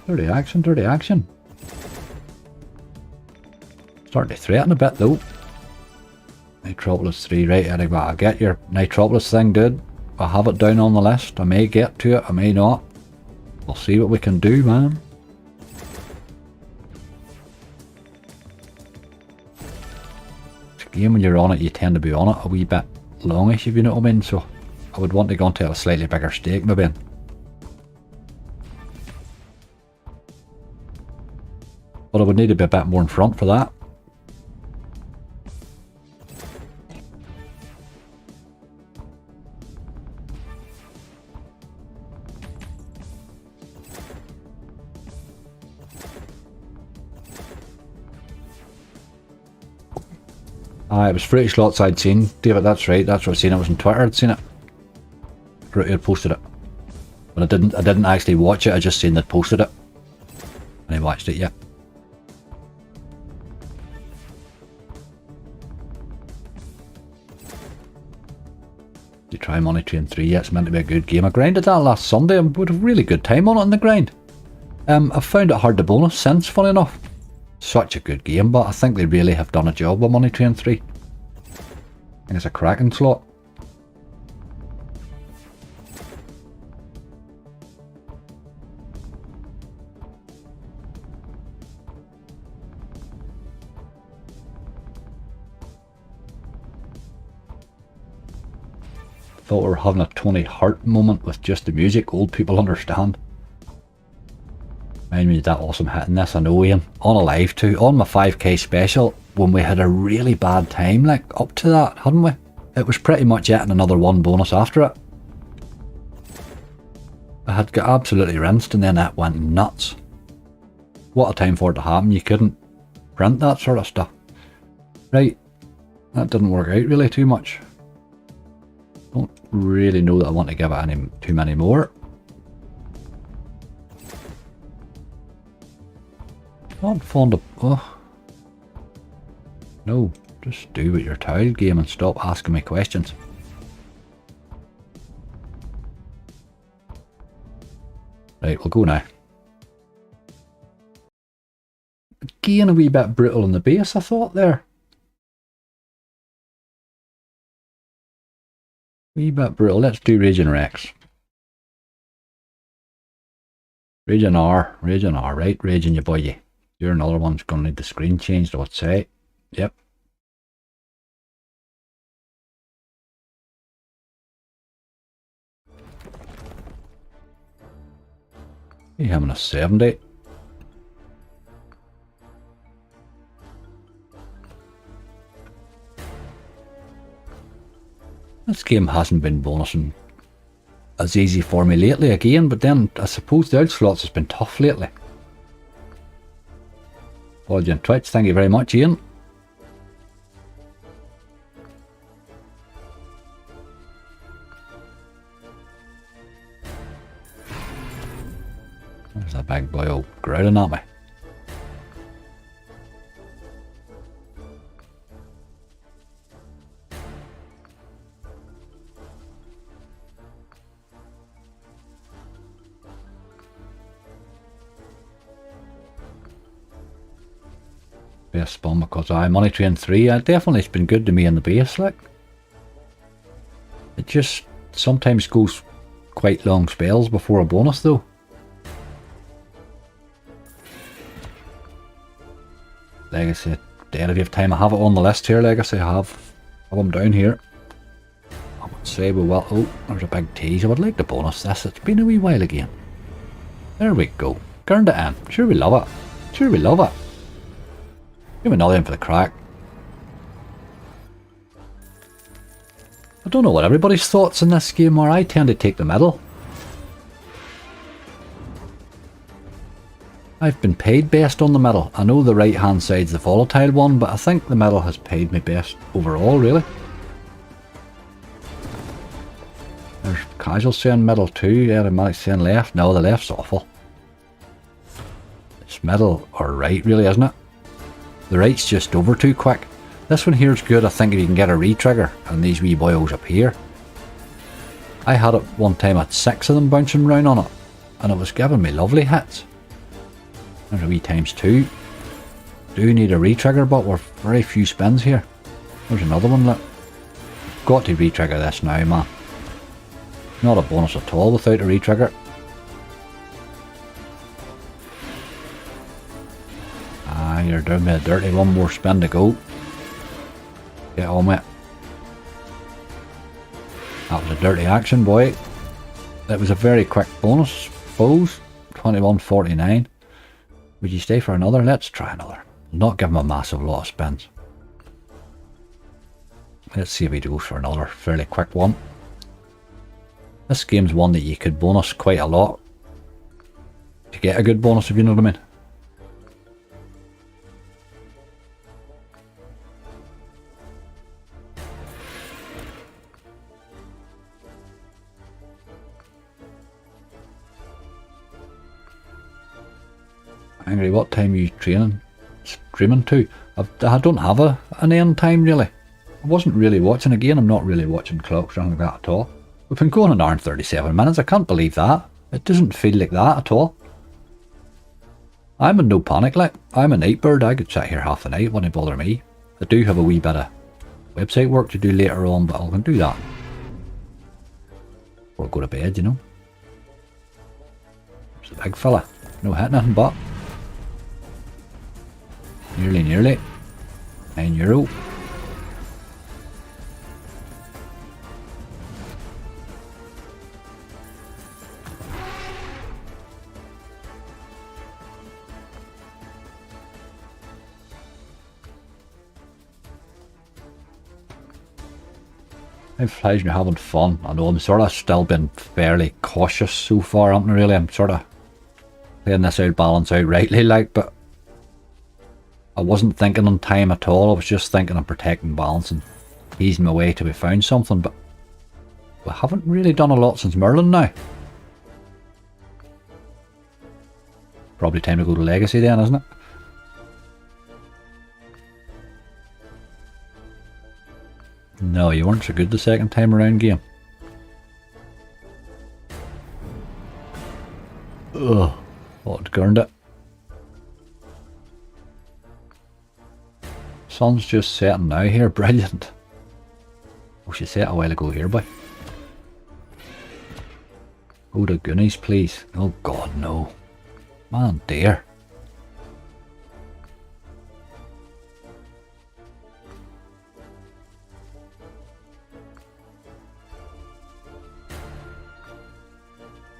Dirty action, dirty action. Starting to threaten a bit though. Nitropolis 3, right, anyway, I get your Nitropolis thing, dude. I have it down on the list. I may get to it, I may not. We'll see what we can do, man. It's a game when you're on it, you tend to be on it a wee bit longish, if you know what I mean, so I would want to go into a slightly bigger stake, maybe. But I would need to be a bit more in front for that. It was Fruity Slots I'd seen, David, that's right, that's what I'd seen. It was on Twitter, I'd seen it. Fruity had posted it. But I didn't actually watch it, I just seen they'd posted it. And I watched it, yeah. To try Money Train 3, yeah, it's meant to be a good game. I grinded that last Sunday and had a really good time on it in the grind. I've found it hard to bonus since, funny enough. Such a good game, but I think they really have done a job with Money Train 3. I think it's a cracking slot. Thought we were having a Tony Hart moment with just the music, old people understand. Remind me of that awesome hit in this, I know, Ian. On a live too, on my 5k special, when we had a really bad time, like, up to that, hadn't we? It was pretty much it and another one bonus after it. I had got absolutely rinsed and then that went nuts. What a time for it to happen, you couldn't print that sort of stuff. Right, that didn't work out really too much. Don't really know that I want to give it too many more. Not fond of... oh. No, just do with your tile game and stop asking me questions. Right, we'll go now. Again, a wee bit brutal on the base, I thought there. Wee bit brutal. Let's do Raging Rex. Raging R, right? Raging you boy. You're another one's going to need the screen changed, I would say. Yep. You having a 70. This game hasn't been bonusing as easy for me lately again, but then I suppose the outslots has been tough lately. Apology on Twitch, thank you very much, Ian. There's a big boy all growling at me. Base spawn because I money train 3. Definitely it's been good to me in the base, like. It just sometimes goes quite long spells before a bonus though. Legacy, dead if you have time. I have it on the list here, Legacy. I have them down here. I would say we will. Oh, there's a big tease. I would like the bonus this. It's been a wee while again. There we go. Gurned it in. Sure we love it. Sure we love it. Give me another in for the crack. I don't know what everybody's thoughts in this game are. I tend to take the middle. I've been paid best on the middle. I know the right hand side's the volatile one, but I think the middle has paid me best overall, really. There's casual saying middle too, automatic saying left. No, the left's awful. It's middle or right, really, isn't it? The right's just over too quick. This one here's good, I think, if you can get a re-trigger and these wee boyos up here. I had it one time, I had 6 of them bouncing around on it, and it was giving me lovely hits. There's a wee ×2. Do need a re-trigger, but we're very few spins here. There's another one, look. Got to re-trigger this now, man. Not a bonus at all without a re-trigger. Ah, you're doing me a dirty. One more spin to go. Get on with it. That was a dirty action, boy. That was a very quick bonus. Foes, 21.49. Would you stay for another? Let's try another. Not give him a massive lot of spins. Let's see if he goes for another fairly quick one. This game's one that you could bonus quite a lot to get a good bonus, if you know what I mean. Angry, what time are you streaming to? I don't have an end time really. I wasn't really watching again. I'm not really watching clocks or anything like that at all. We've been going an hour and 37 minutes. I can't believe that. It doesn't feel like that at all. I'm in no panic, like. I'm a night bird. I could sit here half the night. Wouldn't bother me. I do have a wee bit of website work to do later on, but I can do that. Or go to bed, you know. There's a big fella. No hit, nothing but. Nearly. €9. I'm flies and having fun. I know I'm sort of still been fairly cautious so far, haven't I really? I'm sort of playing this out, balance out rightly, like, but I wasn't thinking on time at all. I was just thinking on protecting balance and easing my way till we found something, but we haven't really done a lot since Merlin now. Probably time to go to Legacy then, isn't it? No, you weren't so good the second time around, game. Ugh, oh, it gurned it. Sun's just setting now here, brilliant. Oh, she set a while ago here, boy. Go to Goonies, please. Oh God, no. Man, dear.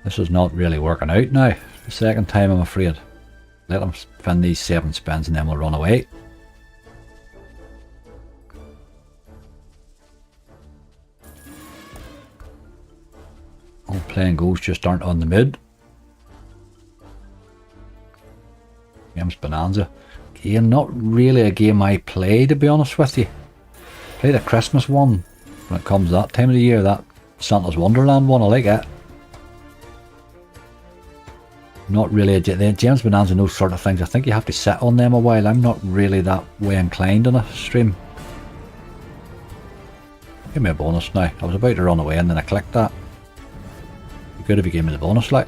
This is not really working out now. The second time, I'm afraid. Let them spend these 7 spins and then we'll run away. All playing goals just aren't on the mid. Game's bonanza. Again, not really a game I play, to be honest with you. Play the Christmas one when it comes that time of the year. That Santa's Wonderland one, I like it. Not really a James Bonanza and those sort of things. I think you have to sit on them a while. I'm not really that way inclined on a stream. Give me a bonus now. I was about to run away and then I clicked that. Be good if you gave me the bonus, like.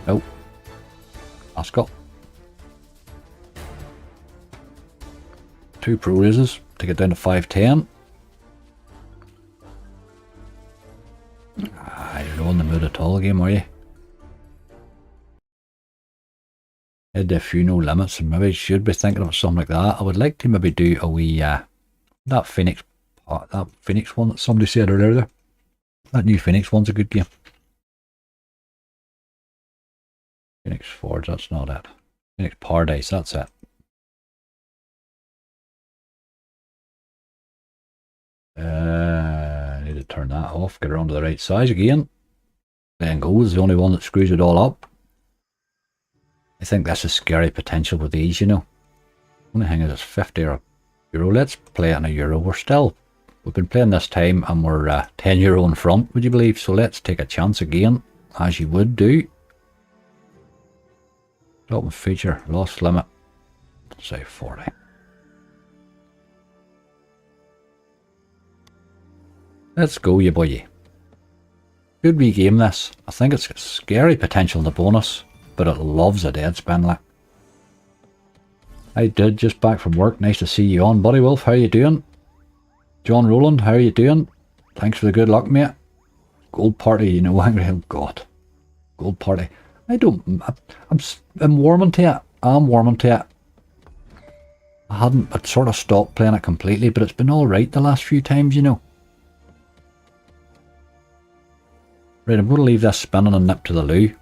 Nope. Ascot. 2 pro raises to get down to 510. You're not in the mood at all game, are you? Had a few no limits, and maybe should be thinking of something like that. I would like to maybe do a wee that Phoenix one that somebody said earlier there. That new Phoenix one's a good game. Phoenix Forge, that's not it. Phoenix Paradise, that's it. I need to turn that off, get around to the right size again. Then go is the only one that screws it all up. I think that's a scary potential with these, you know. Only thing is it's 50 or euro. Let's play it in a euro. We've been playing this time and we're 10 euro in front, would you believe? So let's take a chance again, as you would do. Open feature, loss limit, say 40. Let's go, you boy. Good wee game this. I think it's got scary potential in the bonus, but it loves a dead spin, like. I did, just back from work. Nice to see you on, Buddy Wolf. How you doing? John Rowland, how are you doing? Thanks for the good luck, mate. Gold party, you know, angry. Oh God, gold party. I'm warming to it. I'm warming to it. I'd sort of stopped playing it completely, but it's been alright the last few times, you know. Right, I'm going to leave this spinning and nip to the loo.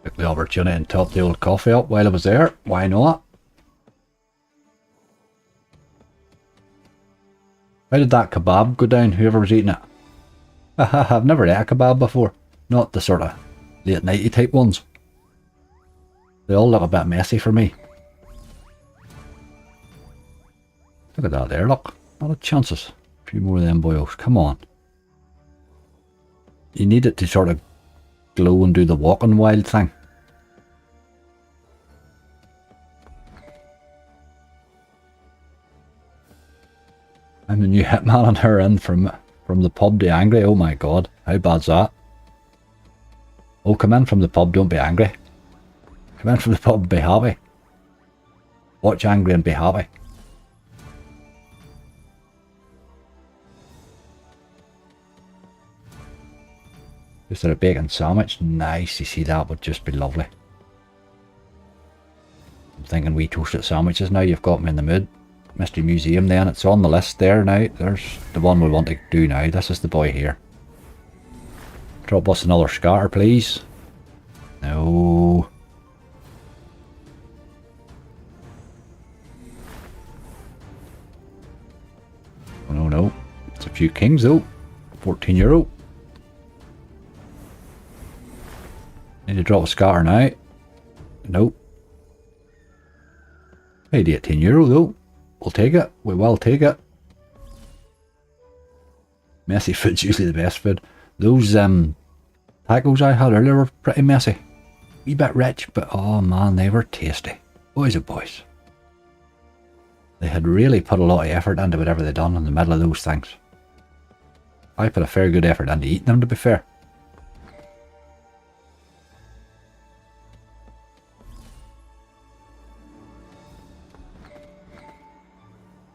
Took the opportunity and topped the old coffee up while I was there. Why not? How did that kebab go down, whoever was eating it? I've never ate a kebab before. Not the sort of late nighty type ones. They all look a bit messy for me. Look at that there, look. Not a chances. A few more of them boyos. Come on. You need it to sort of glow and do the walking wild thing. I'm the new hitman on her in from the pub to angry. Oh my god, how bad's that? Oh, come in from the pub, don't be angry. Come in from the pub, be happy. Watch angry and be happy. Just a bacon sandwich, nice. You see, that would just be lovely. I'm thinking we toasted sandwiches now. You've got me in the mood. Mystery Museum then, it's on the list there now. There's the one we want to do now. This is the boy here. Drop us another scatter, please. No. Oh, no, no. It's a few kings though. €14. Need to drop a scatter now. Nope. Paid €18 though. We'll take it. We will take it. Messy food's usually the best food. Those tacos I had earlier were pretty messy. Wee bit rich, but oh man, they were tasty. Boys oh boys. They had really put a lot of effort into whatever they done in the middle of those things. I put a fair good effort into eating them, to be fair.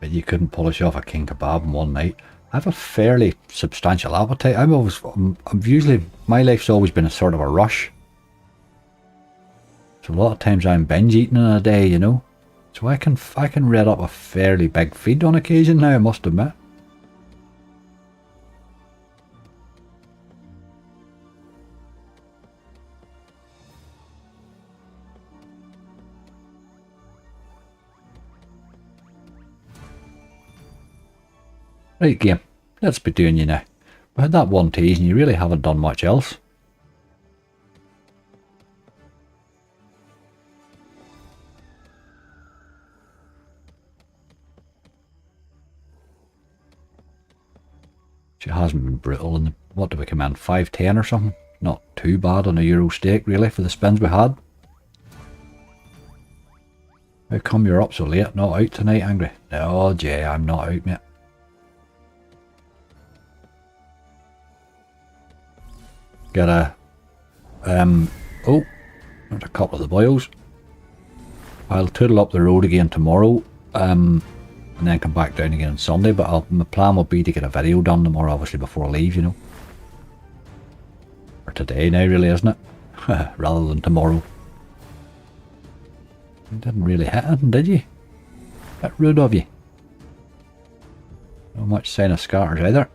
But you couldn't polish off a king kebab in one night. I have a fairly substantial appetite. I'm usually, my life's always been a sort of a rush. So a lot of times I'm binge eating in a day, you know. So I can read up a fairly big feed on occasion now, I must admit. Right, game. Let's be doing you now. We had that one tease and you really haven't done much else. She hasn't been brutal. And what do we come in? 5.10 or something? Not too bad on a Euro stake, really, for the spins we had. How come you're up so late? Not out tonight, Angry? No, Jay, I'm not out, mate. Get a, oh, there's a couple of the boils. I'll toodle up the road again tomorrow, and then come back down again on Sunday, but my plan will be to get a video done tomorrow, obviously, before I leave, you know. Or today now, really, isn't it? Rather than tomorrow. You didn't really hit anything, did you? Bit rude of you. Not much sign of scatters either.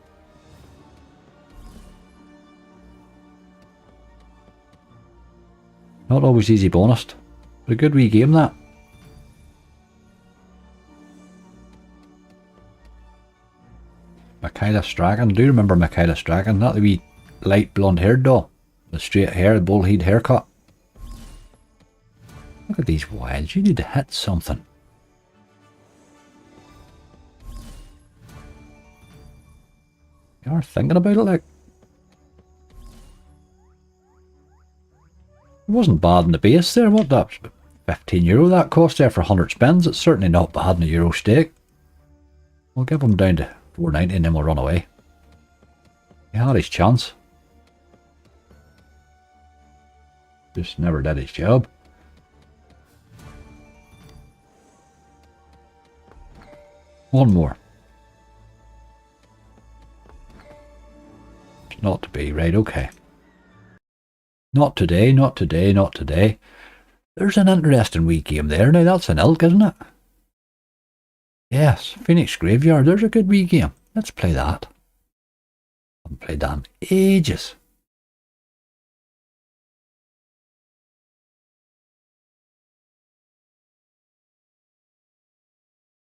Not always easy bonused, but a good wee game that. Michaela Strachan, do you remember Michaela Strachan? That the wee light blonde haired doll. The straight hair, the bullhead haircut. Look at these wilds, you need to hit something. You are thinking about it like. It wasn't bad in the base there, what that? €15 that cost there for 100 spins. It's certainly not bad in a Euro stake. We'll give him down to 4.90 and then we'll run away. He had his chance. Just never did his job. One more. Not to be, right, okay. Not today, not today, not today. There's an interesting wee game there. Now that's an ilk, isn't it? Yes, Phoenix Graveyard. There's a good wee game. Let's play that. I haven't played that in ages.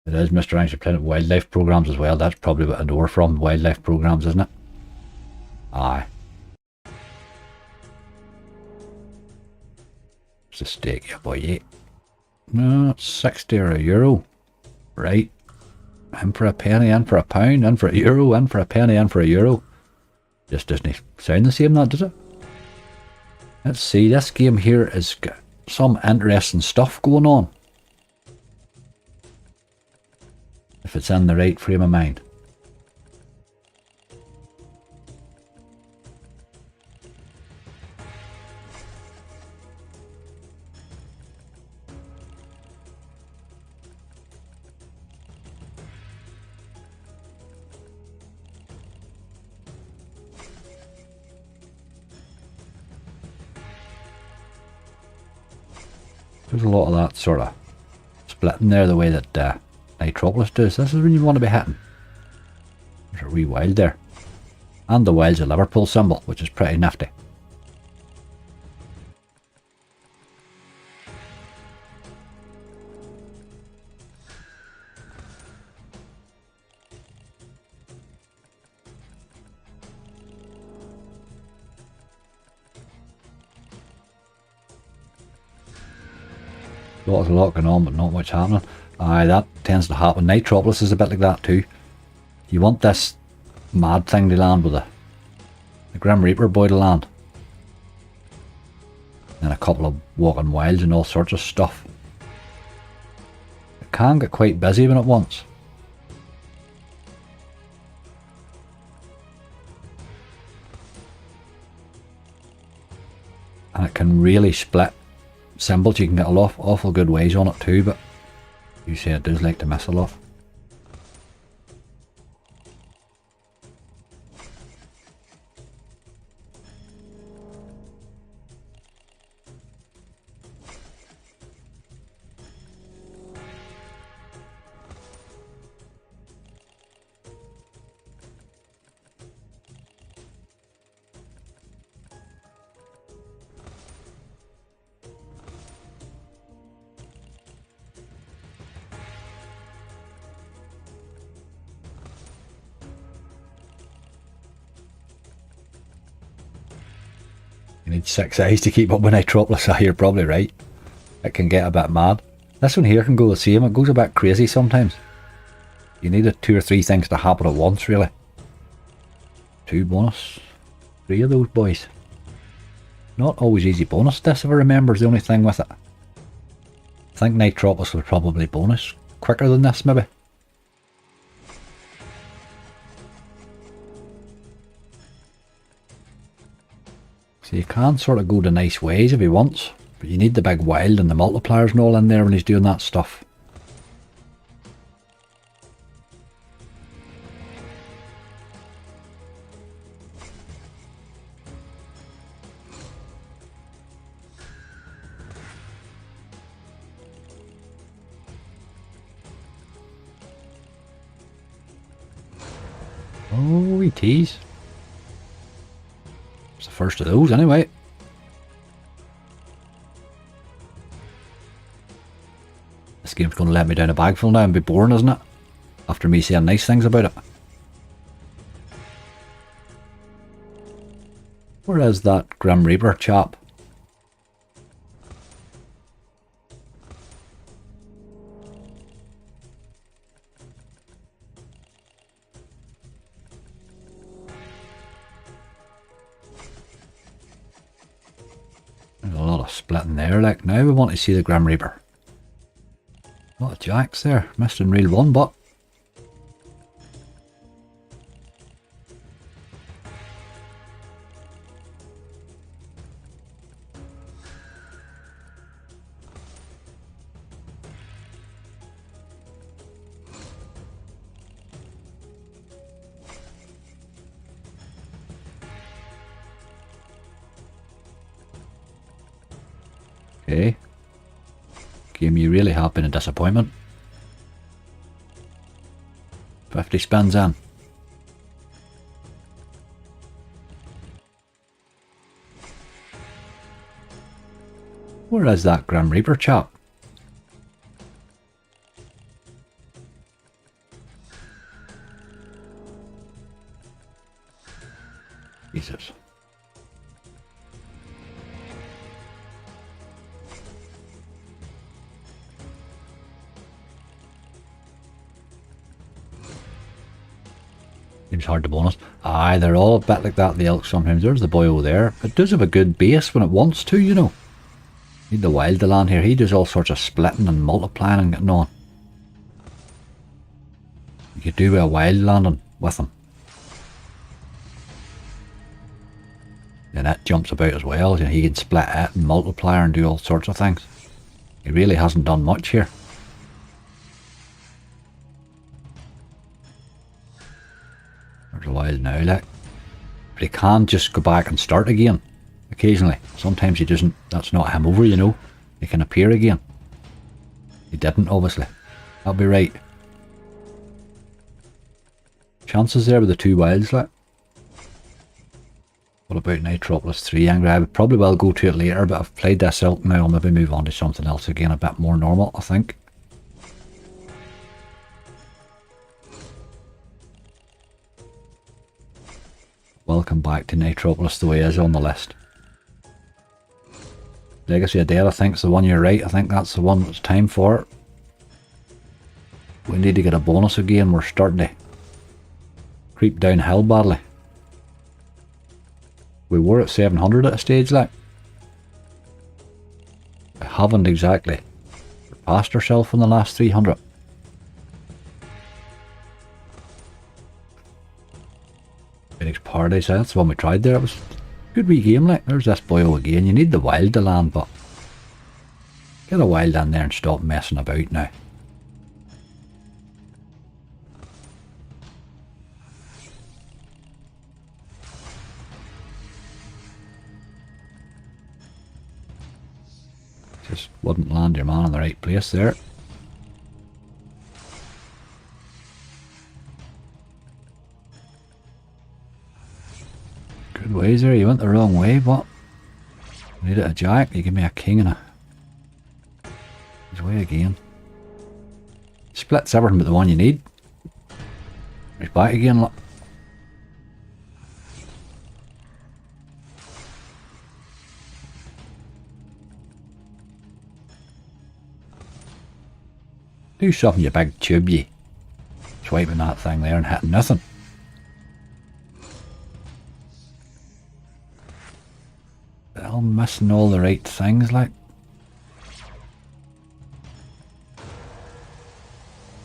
It is Mr. Anxious Planet Wildlife Programs as well. That's probably what I know her from. Wildlife Programs, isn't it? Aye. It's a stake, yeah, boy, yeah. No, it's 60 or €1. Right. In for a penny, in for a pound, in for a euro, in for a penny, in for a euro. Just doesn't sound the same, that, does it? Let's see, this game here has got some interesting stuff going on. If it's in the right frame of mind. There's a lot of that sort of splitting there the way that Nitropolis does. This is when you want to be hitting. There's a wee wild there. And the wild's a Liverpool symbol, which is pretty nifty. There's a lot going on, but not much happening. Aye, that tends to happen. Nitropolis is a bit like that too. You want this mad thing to land with the Grim Reaper boy to land. And a couple of walking wilds and all sorts of stuff. It can get quite busy when it wants. And it can really split symbols. You can get a lot awful good ways on it too, but you say it does like to miss a lot. You need 6 eyes to keep up with Nitropolis. You're probably right. It can get a bit mad. This one here can go the same. It goes a bit crazy sometimes. You need 2 or 3 things to happen at once, really. 2 bonus. 3 of those boys. Not always easy bonus this, if I remember, is the only thing with it. I think Nitropolis was probably bonus quicker than this, maybe. So you can sort of go the nice ways if he wants, but you need the big wild and the multipliers and all in there when he's doing that stuff. Oh, we tease. It's the first of those anyway. This game's going to let me down a bagful now and be boring, isn't it? After me saying nice things about it. Where is that Grim Reaper chap? There's a lot of splitting there, like now we want to see the Grim Reaper. A lot of jacks there, missed in reel 1, but okay. Game, you really have been a disappointment. 50 spins in. Where is that Grim Reaper chap? Jesus. Seems hard to bonus. Aye, they're all a bit like that, the elk sometimes. There's the boy over there. It does have a good base when it wants to, you know. Need the wild to land here. He does all sorts of splitting and multiplying and getting on. You could do a wild landing with him. And that jumps about as well. You know, he can split it and multiply and do all sorts of things. He really hasn't done much here. There's a wild now, like. But he can just go back and start again. Occasionally. Sometimes he doesn't. That's not him over, you know. He can appear again. He didn't, obviously. That'll be right. Chances there with the two wilds, like. What about Nitropolis 3 Angry? I would probably well go to it later, but I've played this elk now. I'll maybe move on to something else again, a bit more normal, I think. Welcome back to Nitropolis the way it is on the list. Legacy of Dead, I think, is the one you're right. I think that's the one that's time for. We need to get a bonus again. We're starting to creep downhill badly. We were at 700 at a stage, like. I haven't exactly surpassed ourselves in the last 300. Phoenix Paradise, that's the one we tried there. It was a good wee game, like. There's this boyo again. You need the wild to land, but get a wild in there and stop messing about now. Just wouldn't land your man in the right place there. Good ways there, you went the wrong way, but needed a jack, you give me a king and a his way again. Splits everything but the one you need. He's back again, look. Do something, you big tube, you. Swiping that thing there and hitting nothing. They're all missing all the right things, like.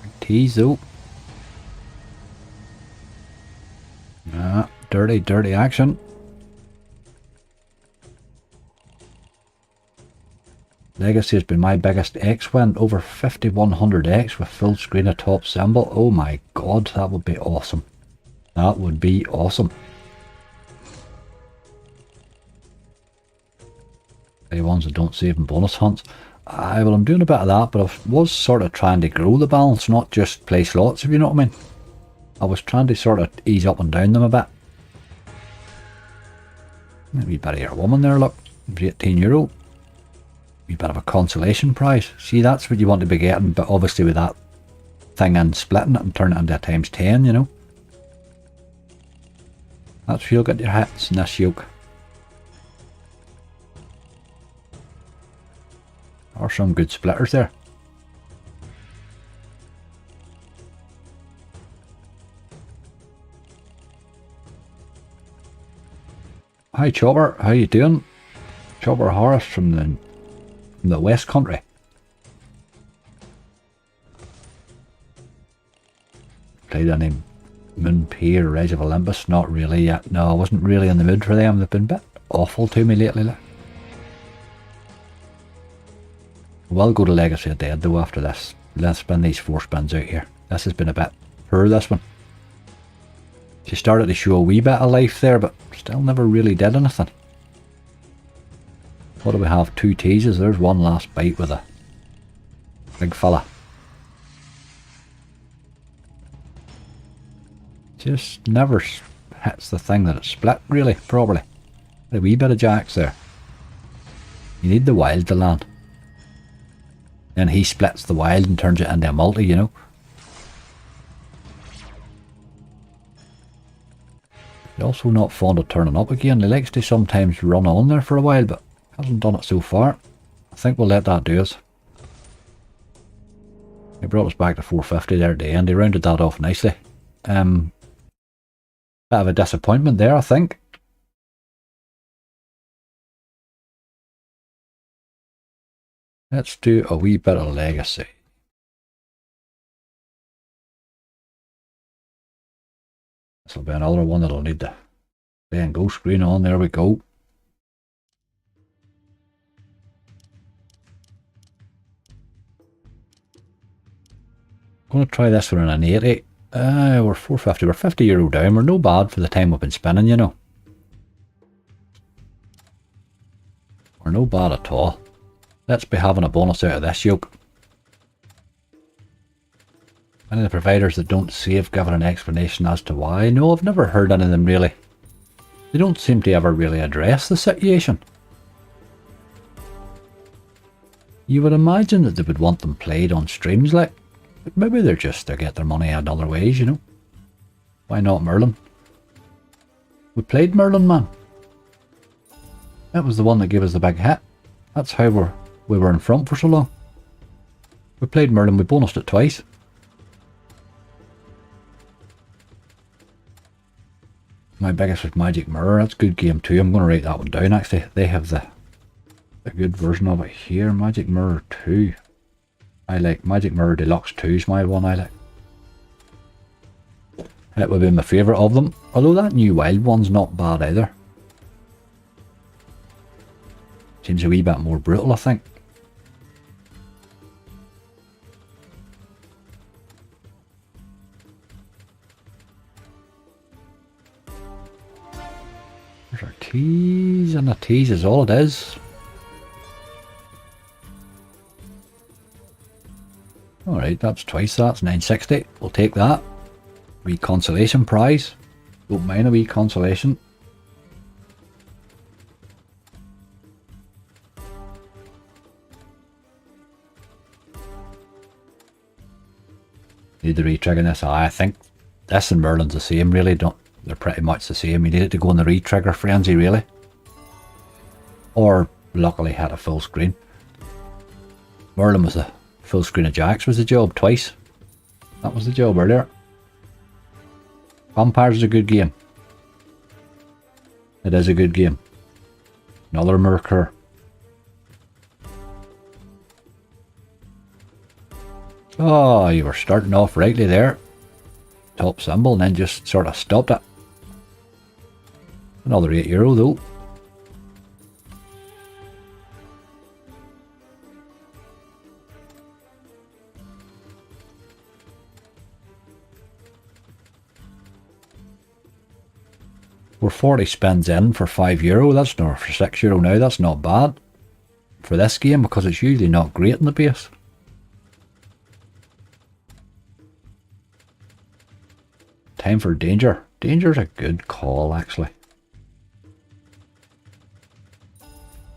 Big tease, though. Ah, dirty, dirty action. Legacy has been my biggest X win, over 5100X with full screen of top symbol. Oh my god, that would be awesome. That would be awesome. Any ones that don't save in bonus hunts. Well, I'm doing a bit of that, but I was sort of trying to grow the balance, not just play slots, if you know what I mean. I was trying to sort of ease up and down them a bit. A wee bit of your woman there, look. €18. Wee bit of a consolation prize. See, that's what you want to be getting, but obviously with that thing and splitting it and turning it into a times 10, you know. That's where you'll get your hits in this yoke. Or some good splitters there. Hi Chopper, how you doing? Chopper Horace from the West Country. Played any Moonpie or Rise of Olympus? Not really yet. No, I wasn't really in the mood for them. They've been a bit awful to me lately. Like. We'll go to Legacy of Dead though after this. Let's spin these 4 spins out here. This has been a bit poor, this one. She started to show a wee bit of life there, but still never really did anything. What do we have? 2 teases. There's one last bite with a big fella. Just never hits the thing that it split really properly. A wee bit of jacks there. You need the wild to land. Then he splits the wild and turns it into a multi, you know. He's also not fond of turning up again. He likes to sometimes run on there for a while, but hasn't done it so far. I think we'll let that do us. He brought us back to 450 there at the end. He rounded that off nicely. Bit of a disappointment there, I think. Let's do a wee bit of legacy. This will be another one that'll need the play and go screen on. There we go. I'm going to try this one in an 80. We're 450. We're €50 down. We're no bad for the time we've been spinning, you know. We're no bad at all. Let's be having a bonus out of this yoke. Any of the providers that don't save giving an explanation as to why? No, I've never heard any of them really. They don't seem to ever really address the situation. You would imagine that they would want them played on streams like, but maybe they're just to get their money in other ways, you know. Why not Merlin? We played Merlin, man. That was the one that gave us the big hit. That's how we were in front for so long. We played Merlin, we bonused it twice. My biggest was Magic Mirror. That's a good game too. I'm going to write that one down actually. They have the good version of it here. Magic Mirror 2. I like Magic Mirror Deluxe 2 is my one I like. It would be my favourite of them. Although that new Wild one's not bad either. Seems a wee bit more brutal, I think. There's our tease, and the tease is all it is. Alright, that's twice that's 960. We'll take that. Wee consolation prize. Don't mind a wee consolation. Need the re-trigger this. I think this and Merlin's the same really. They're pretty much the same. You need it to go in the re-trigger frenzy really. Or luckily had a full screen. Merlin was a full screen of Jacks was the job twice. That was the job earlier. Vampires is a good game. It is a good game. Another Mercur. Oh, you were starting off rightly there. Top symbol and then just sort of stopped it. Another €8 though. We're 40 spins in for €5. That's not for €6 now. That's not bad for this game because it's usually not great in the base. Time for Danger. Danger's a good call actually.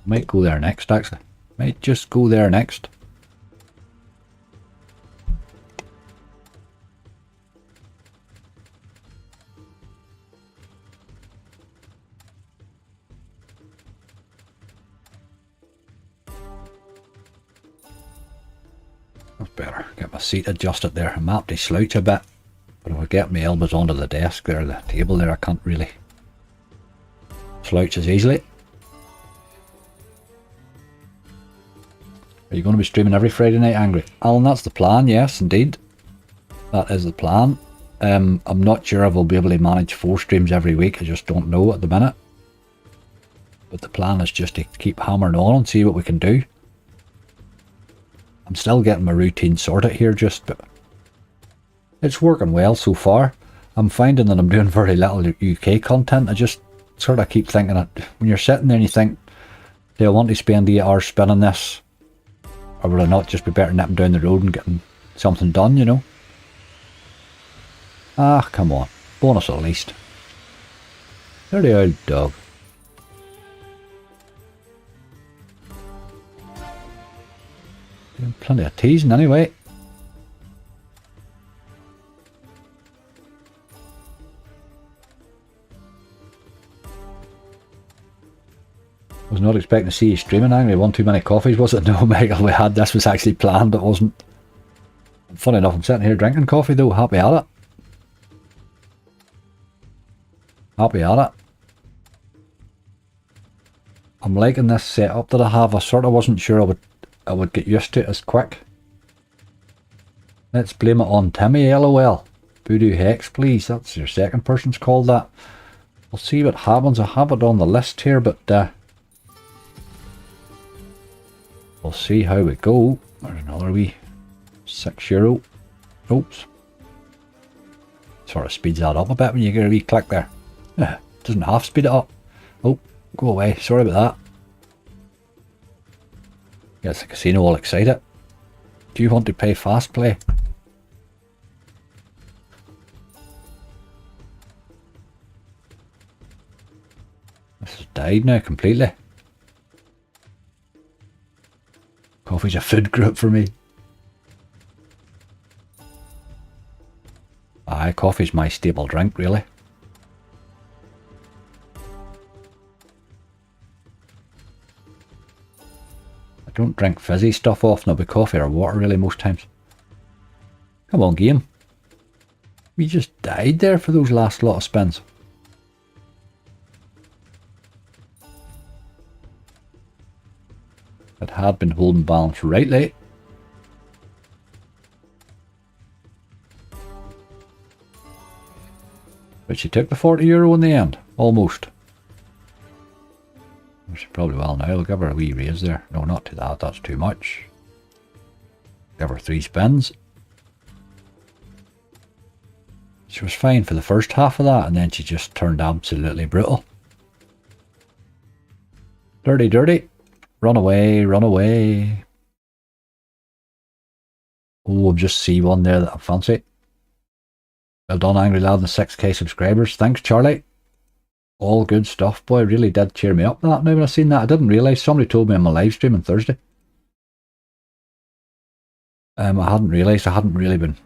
Might go there next actually. Might just go there next. That's better. Get my seat adjusted there. I'm apt to slouch a bit. But if I get my elbows onto the desk there, the table there, I can't really slouch as easily. Are you going to be streaming every Friday night, Angry? Alan, that's the plan, yes, indeed. That is the plan. I'm not sure if I'll be able to manage 4 streams every week. I just don't know at the minute. But the plan is just to keep hammering on and see what we can do. I'm still getting my routine sorted here just, but it's working well so far. I'm finding that I'm doing very little UK content. I just sort of keep thinking that when you're sitting there and you think, do I want to spend 8 hours spinning this? Or will I not just be better nipping down the road and getting something done, you know? Ah, come on. Bonus at least. Dirty old dog. Doing plenty of teasing anyway. I was not expecting to see you streaming, Angry. One too many coffees, was it? No, Michael, we had this was actually planned, it wasn't. Funny enough, I'm sitting here drinking coffee though, happy at it. Happy at it. I'm liking this setup that I have. I sort of wasn't sure I would get used to it as quick. Let's blame it on Timmy, LOL. Voodoo Hex, please. That's your second person's called that. We'll see what happens. I have it on the list here, but we'll see how we go. There's another wee €6. Oops. Sort of speeds that up a bit when you get a wee click there. Doesn't half speed it up. Oh, go away. Sorry about that. Gets the casino all excited. Do you want to play fast play? This has died now completely. Coffee's a food group for me. Aye, coffee's my staple drink, really. I don't drink fizzy stuff often, it'll be coffee or water really most times. Come on, game. We just died there for those last lot of spins. It had been holding balance right late. But she took the €40 in the end, almost. She probably will now. I'll give her a wee raise there. No, not to that, that's too much. Give her 3 spins. She was fine for the first half of that, and then she just turned absolutely brutal. Dirty, dirty. Run away, run away. Oh, I've just see one there that I fancy. Well done, Angry Lad, and 6k subscribers. Thanks, Charlie. All good stuff, boy. Really did cheer me up that now when I seen that. I didn't realise. Somebody told me on my live stream on Thursday. I hadn't realised. I hadn't really been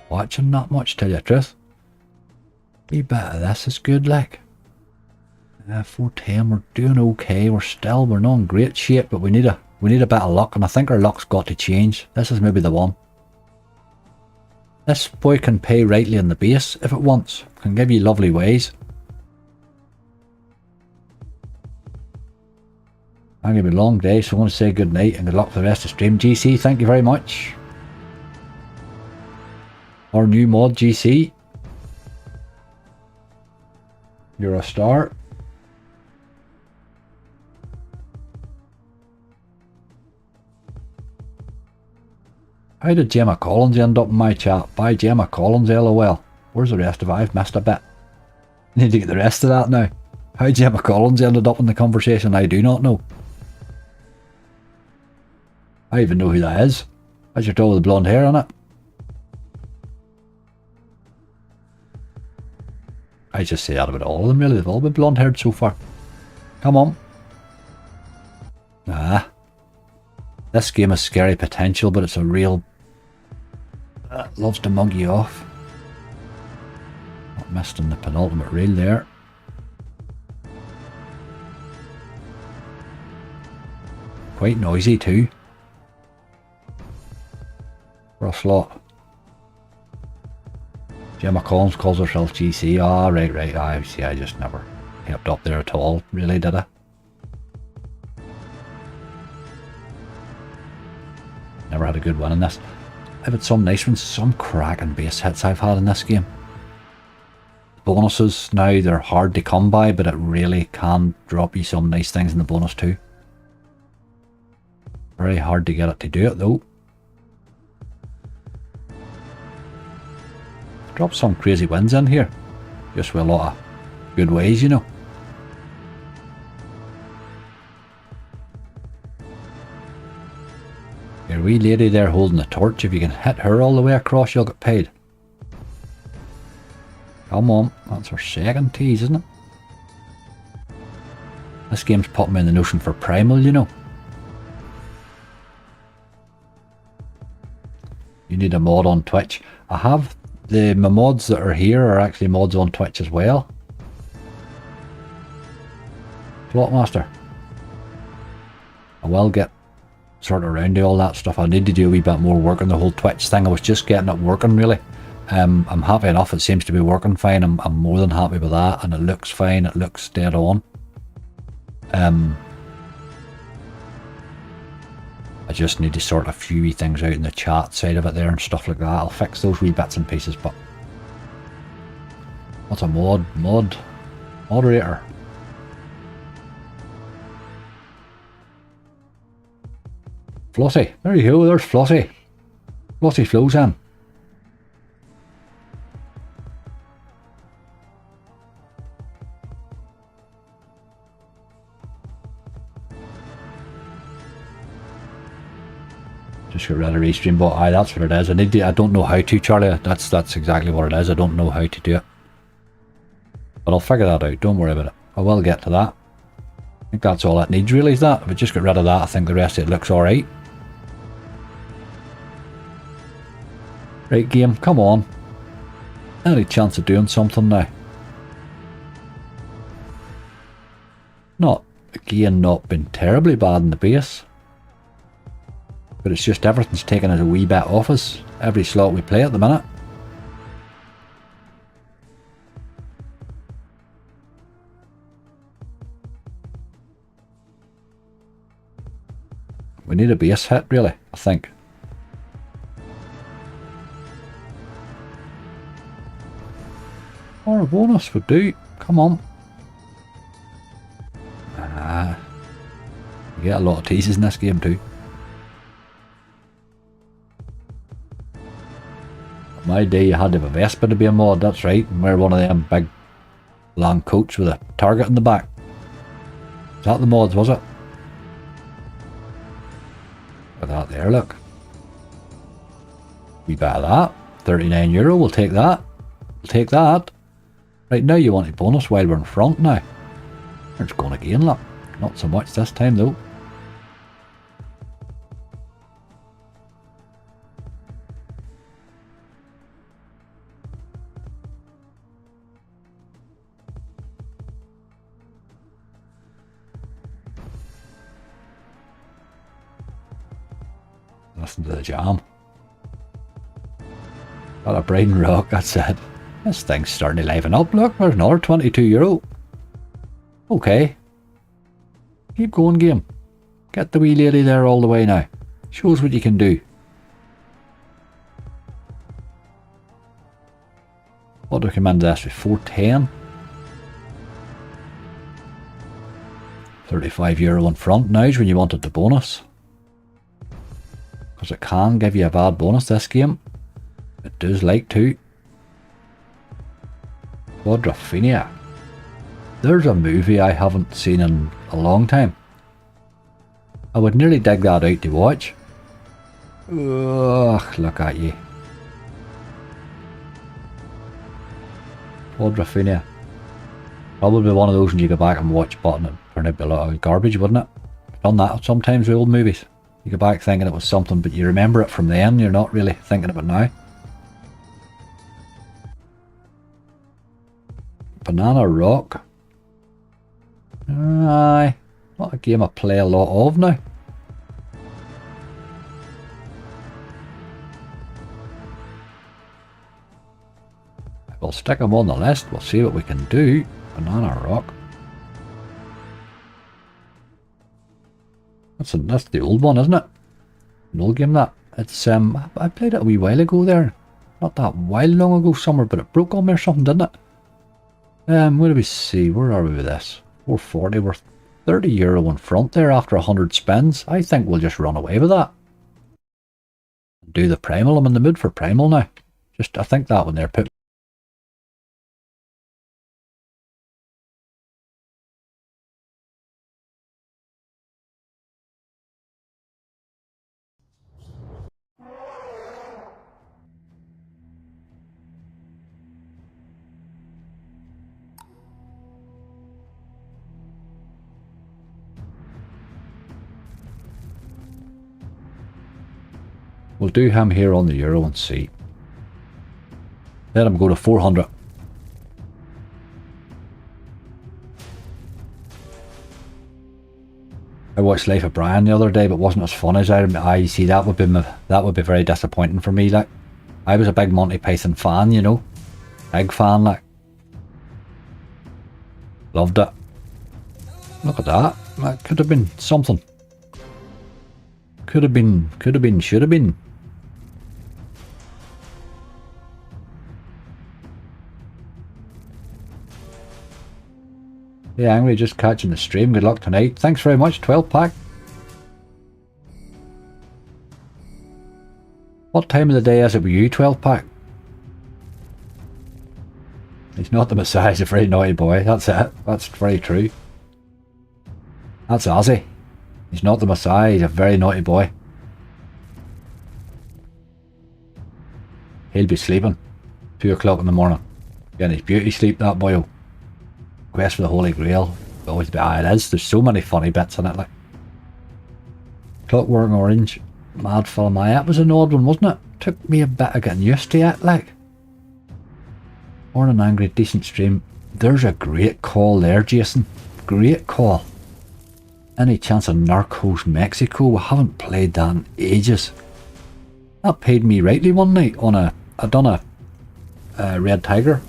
watching that much, tell you the truth. Wee bit of this is good, like. 410, we're doing okay. We're not in great shape, but we need a bit of luck, and I think our luck's got to change. This is maybe the one. This boy can pay rightly on the base if it wants. Can give you lovely ways. I'm going to be a long day, so I want to say good night and good luck for the rest of the stream. GC, thank you very much. Our new mod, GC. You're a star. How did Gemma Collins end up in my chat? Bye Gemma Collins, LOL. Where's the rest of it? I've missed a bit. Need to get the rest of that now. How Gemma Collins ended up in the conversation, I do not know. I even know who that is. That's your tall with the blonde hair on it. I just say that about all of them really. They've all been blonde haired so far. Come on. Ah. This game has scary potential, but it's a real... loves to mug you off. Not missed in the penultimate rail there. Quite noisy too. For a slot. Gemma Collins calls herself GC. Ah, right. I see, I just never kept up there at all, really, did I? Never had a good win in this. I've had some nice ones, some cracking base hits I've had in this game. Bonuses now, they're hard to come by, but it really can drop you some nice things in the bonus too. Very hard to get it to do it though. Drop some crazy wins in here. Just with a lot of good ways, you know. Your wee lady there holding the torch, if you can hit her all the way across, you'll get paid. Come on, that's our second tease, isn't it? This game's putting me in the notion for Primal, you know. You need a mod on Twitch. I have my mods that are here are actually mods on Twitch as well. Plotmaster. I will get sort of around to all that stuff. I need to do a wee bit more work on the whole Twitch thing. I was just getting it working really. I'm happy enough. It seems to be working fine. I'm more than happy with that, and it looks fine. It looks dead on. I just need to sort a few wee things out in the chat side of it there and stuff like that. I'll fix those wee bits and pieces, but what's a moderator? Flossie, there you go, there's Flossie. Flossie flows in. Just get rid of Restream, but aye, that's what it is. I don't know how to, Charlie. That's exactly what it is. I don't know how to do it. But I'll figure that out, don't worry about it. I will get to that. I think that's all it needs really, is that. If I just get rid of that, I think the rest of it looks alright. Right, game, come on. Any chance of doing something now? Not, again, not been terribly bad in the base. But it's just everything's taken us a wee bit off us. Every slot we play at the minute. We need a base hit, really, I think. Or a bonus would do. Come on. You get a lot of teases in this game too. My day you had to have a Vespa to be a mod, that's right. And we're one of them big long coats with a target in the back. Is that the mods, was it? Look at that there, look. We buy that. €39, we'll take that. We'll take that. Right, now you want a bonus while we're in front now. It's going again, look. Not so much this time though. Listen to the jam. Got a brain rock, that's it. This thing's starting to liven up. Look, there's another €22. Okay. Keep going, game. Get the wee lady there all the way now. Show us what you can do. What do I recommend this with? 410. €35 in front. Now's when you wanted the bonus. Because it can give you a bad bonus this game. It does like to. Quadrophenia. There's a movie I haven't seen in a long time. I would nearly dig that out to watch. Ugh, look at you. Quadrophenia. Probably one of those when you go back and watch, but it'd turn out to be a lot of garbage, wouldn't it? I've done that sometimes with old movies. You go back thinking it was something, but you remember it from then, you're not really thinking of it now. Banana Rock. Aye, not a game I play a lot of now. We'll stick them on the list, we'll see what we can do. Banana Rock. That's the old one, isn't it? An old game that. It's I played it a wee while ago there. Not that while long ago somewhere, but it broke on me or something, didn't it? Where do we see? Where are we with this? 440, we're €30 in front there after 100 spins. I think we'll just run away with that. Do the primal. I'm in the mood for primal now. I think that one there put. We'll do him here on the Euro and see. Let him go to 400. I watched Life of Brian the other day, but wasn't as fun as I see. That would be very disappointing for me. Like, I was a big Monty Python fan, you know. Big fan, like. Loved it. Look at that. That could have been something. Could have been, should have been. Yeah, Angry just catching the stream. Good luck tonight. Thanks very much, 12 pack. What time of the day is it with you, 12 pack? He's not the Messiah, he's a very naughty boy. That's it. That's very true. That's Ozzy. He's not the Messiah, he's a very naughty boy. He'll be sleeping. 2 o'clock in the morning. Getting his beauty sleep, that boy. Quest for the Holy Grail. Always be, it is. There's so many funny bits in it, like. Clockwork Orange. Mad film. That was an odd one, wasn't it? Took me a bit of getting used to it, like. Morning Angry, decent stream. There's a great call there, Jason. Great call. Any chance of Narcos Mexico? We haven't played that in ages. That paid me rightly one night on I done a Red Tiger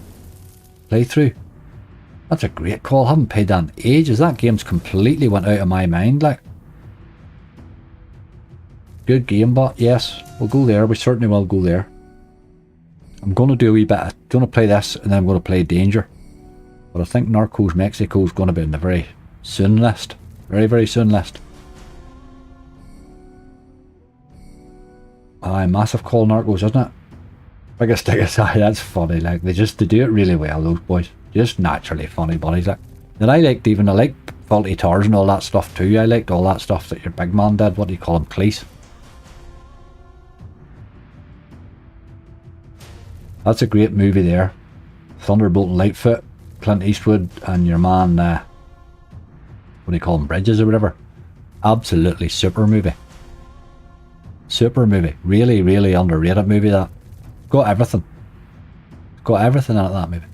playthrough. That's a great call. Haven't played that in ages. That game's completely went out of my mind, like. Good game, but yes, we'll go there. We certainly will go there. I'm going to do a wee bit. I'm going to play this and then I'm going to play Danger. But I think Narcos Mexico is going to be in the very soon list. Very, very soon list. Aye, massive call Narcos, isn't it? Biggest tickets, aye, that's funny. Like, they do it really well, those boys. Just naturally funny buddies, like. And I liked I liked Faulty Towers and all that stuff too. I liked all that stuff that your big man did. What do you call him? Police. That's a great movie there. Thunderbolt and Lightfoot, Clint Eastwood and your man, what do you call him, Bridges or whatever. Absolutely super movie. Super movie. Really, really underrated movie that. Got everything. Got everything out of that movie.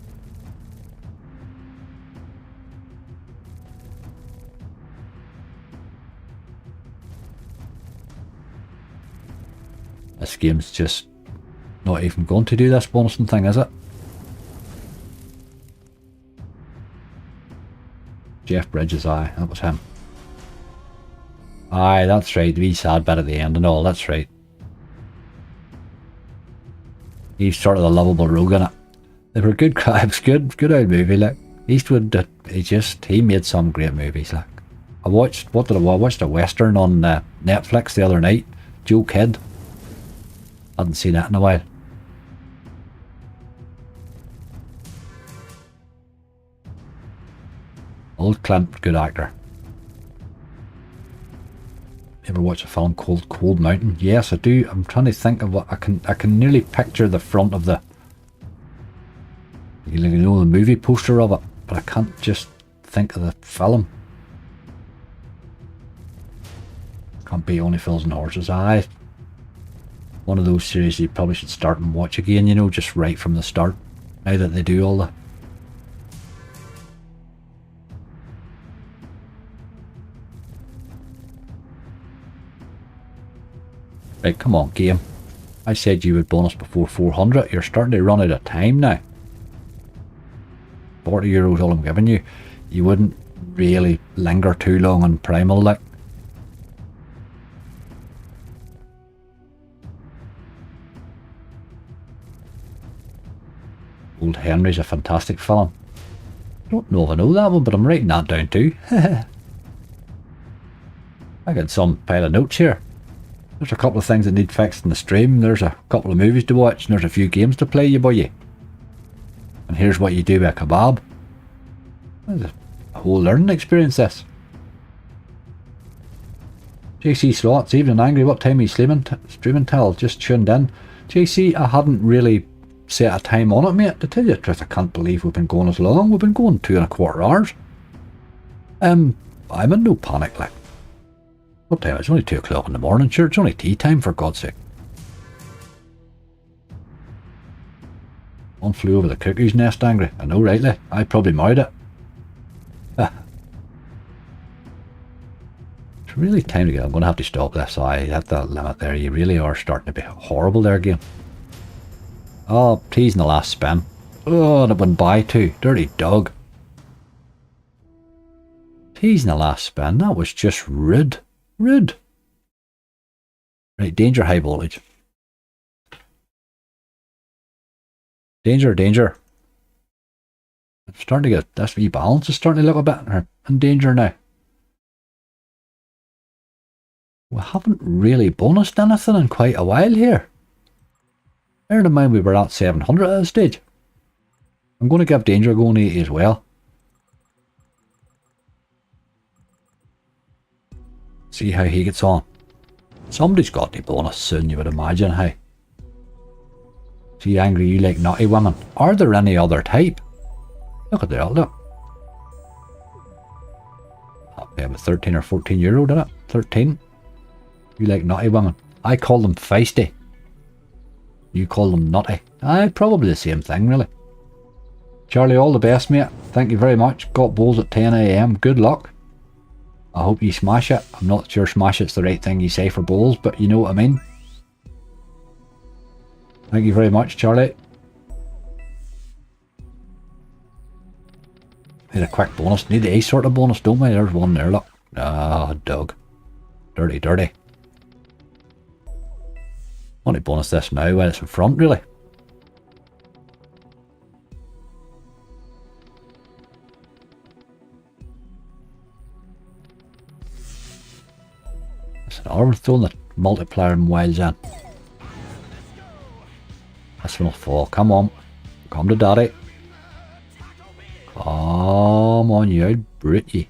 This game's just not even going to do this bonusing thing, is it? Jeff Bridges, aye, that was him. Aye, that's right, the wee sad bit at the end and all, that's right. He's sort of the lovable rogue in it. They were good crabs, good old movie, like. Eastwood, he made some great movies, like. I watched a western on Netflix the other night, Joe Kidd. Hadn't seen that in a while. Old Clint, good actor. Ever watch a film called Cold Mountain? Yes, I do. I'm trying to think of what I can nearly picture the front of the, you know, the movie poster of it, but I can't just think of the film. Can't be Only Fools and Horses. Aye. One of those series you probably should start and watch again, you know, just right from the start. Now that they do all the... Right, come on, game. I said you would bonus before 400. You're starting to run out of time now. €40 all I'm giving you. You wouldn't really linger too long on Primal, like. Old Henry's a fantastic film. I don't know if I know that one, but I'm writing that down too. I got some pile of notes here. There's a couple of things that need fixed in the stream. There's a couple of movies to watch, and there's a few games to play, you boy. And here's what you do with a kebab. It's a whole learning experience, this. JC Slots, Evening Angry, what time are you streaming till? Just tuned in. JC, I hadn't really set a time on it, mate. To tell you the truth, I can't believe we've been going as long. We've been going 2.25 hours. I'm in no panic, like. What time? It's only 2 o'clock in the morning, sure. It's only tea time, for God's sake. One flew over the cuckoo's nest, Angry. I know, rightly. I probably married it. It's really time to get. I'm going to have to stop this. I at that limit there. You really are starting to be horrible there, game. Oh, teasing the last spin. Oh, and it went by too. Dirty dog. Teasing the last spin. That was just rude. Rude. Right, danger, high voltage. Danger, danger. It's starting to get, this wee balance is starting to look a bit in danger now. We haven't really bonused anything in quite a while here. Bear in mind we were at 700 at this stage. I'm going to give danger going 80 as well. See how he gets on. Somebody's got the bonus soon, you would imagine, hey. See, angry, you like naughty women. Are there any other type? Look at that, look. I'll pay him a 13 or 14 euro, didn't it? 13. You like naughty women. I call them feisty. You call them nutty. Aye, probably the same thing, really. Charlie, all the best, mate. Thank you very much. Got bowls at 10 AM. Good luck. I hope you smash it. I'm not sure smash it's the right thing you say for bowls, but you know what I mean. Thank you very much, Charlie. Need a quick bonus. Need the A sort of bonus, don't we? There's one there, look. Ah, dog. Dirty, dirty. Only bonus this now when it's in front, really. Listen, I'm throwing the multiplier and wilds in. This one will fall. Come on. Come to daddy. Come on, you out brute ye.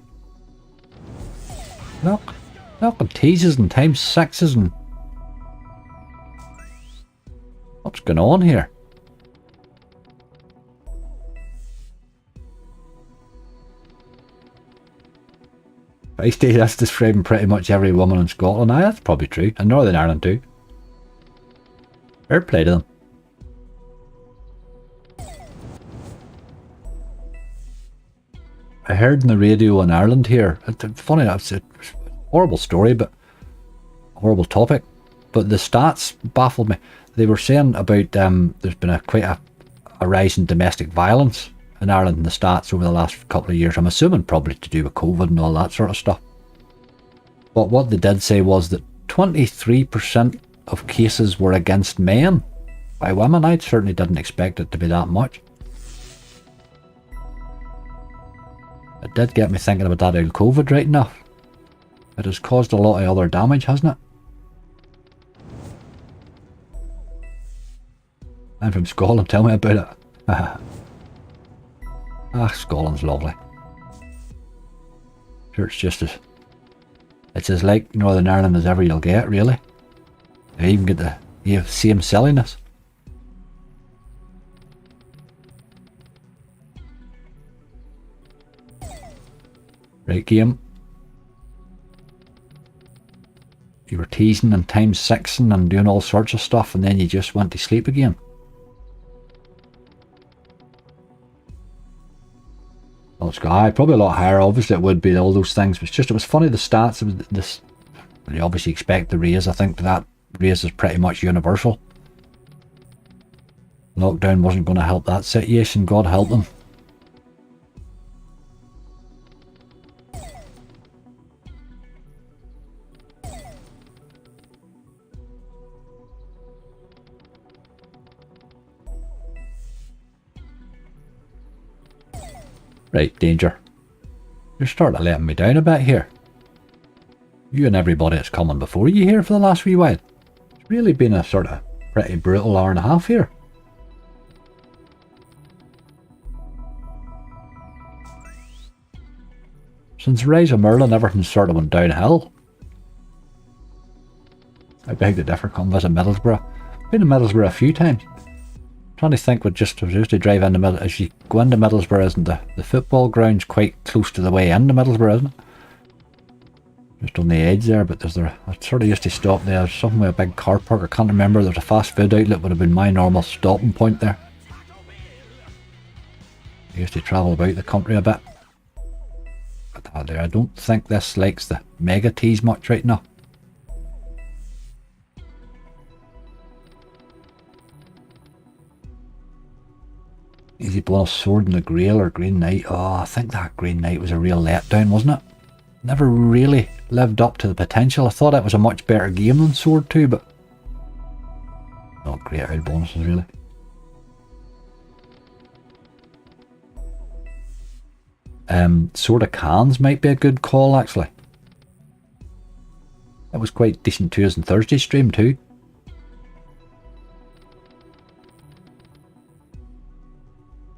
Look. Look at teases and times sixes and... What's going on here? Feisty, that's describing pretty much every woman in Scotland. Aye, that's probably true. And Northern Ireland too. Fair play to them. I heard in the radio in Ireland here, it's funny, it's a horrible story, but horrible topic, but the stats baffled me. They were saying about there's been quite a rise in domestic violence in Ireland in the stats over the last couple of years. I'm assuming probably to do with COVID and all that sort of stuff. But what they did say was that 23% of cases were against men by women. I certainly didn't expect it to be that much. It did get me thinking about that old COVID right enough. It has caused a lot of other damage, hasn't it? I'm from Scotland, tell me about it. Ah, Scotland's lovely. Sure, it's just as... It's as like Northern Ireland as ever you'll get, really. You even get the same silliness. Right, game. You were teasing and times sixing and doing all sorts of stuff, and then you just went to sleep again. Well, it's got probably a lot higher. Obviously, it would be all those things. But it's just, it was funny, the stats. It was this. Well, you obviously expect the raise. I think that raise is pretty much universal. Lockdown wasn't going to help that situation. God help them. Right, danger. You're starting to letting me down a bit here. You and everybody that's coming before you here for the last wee while. It's really been a sort of pretty brutal hour and a half here. Since Rise of Merlin, everything sort of went downhill. I beg to differ, come visit Middlesbrough. Been in Middlesbrough a few times. Trying to think what just to drive into Middlesbrough. As you go into Middlesbrough, isn't the football ground's quite close to the way into Middlesbrough, isn't it? Just on the edge there, but I sort of used to stop there. There's something with a big car park. I can't remember. There's a fast food outlet would have been my normal stopping point there. I used to travel about the country a bit. But I don't think this likes the mega teas much right now. Easy bonus Sword in the Grail or Green Knight. Oh, I think that Green Knight was a real letdown, wasn't it? Never really lived up to the potential. I thought it was a much better game than Sword 2, but not great out bonuses really. Sword of Cans might be a good call actually. That was quite decent to us in Thursday's stream too.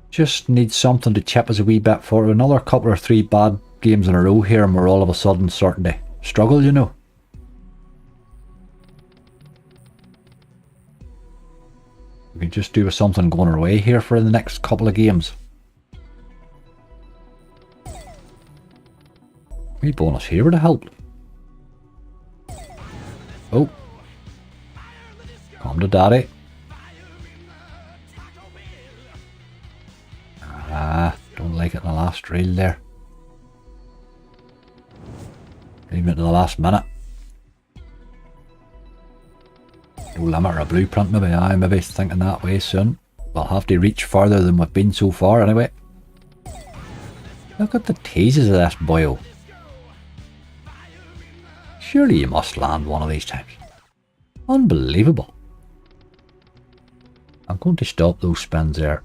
Just need something to chip us a wee bit for another couple or 3 bad games in a row here and we're all of a sudden starting to struggle, you know. We can just do with something going our way here for the next couple of games. Wee bonus here would have helped. Oh. Come to daddy. Don't like it in the last reel there. Leaving it to the last minute. No limit or a blueprint maybe. Maybe thinking that way soon. We'll have to reach further than we've been so far anyway. Look at the teases of this boyo. Surely you must land one of these times. Unbelievable. I'm going to stop those spins there.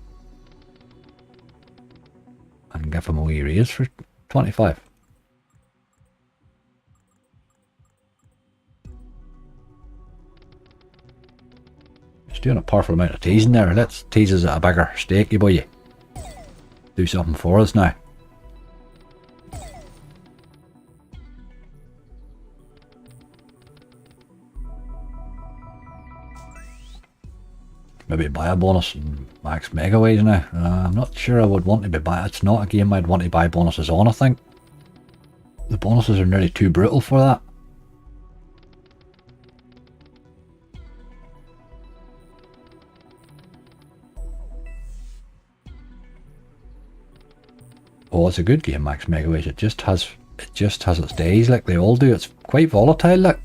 And give him a wee raise for 25. Just doing a powerful amount of teasing there. Let's tease us at a bigger stake, you boy. Do something for us now. Maybe buy a bonus and max megaways now. I'm not sure I would want to be buy. It's not a game I'd want to buy bonuses on, I think. The bonuses are nearly too brutal for that. Oh, it's a good game, max megaways. It just has its days like they all do. It's quite volatile, like.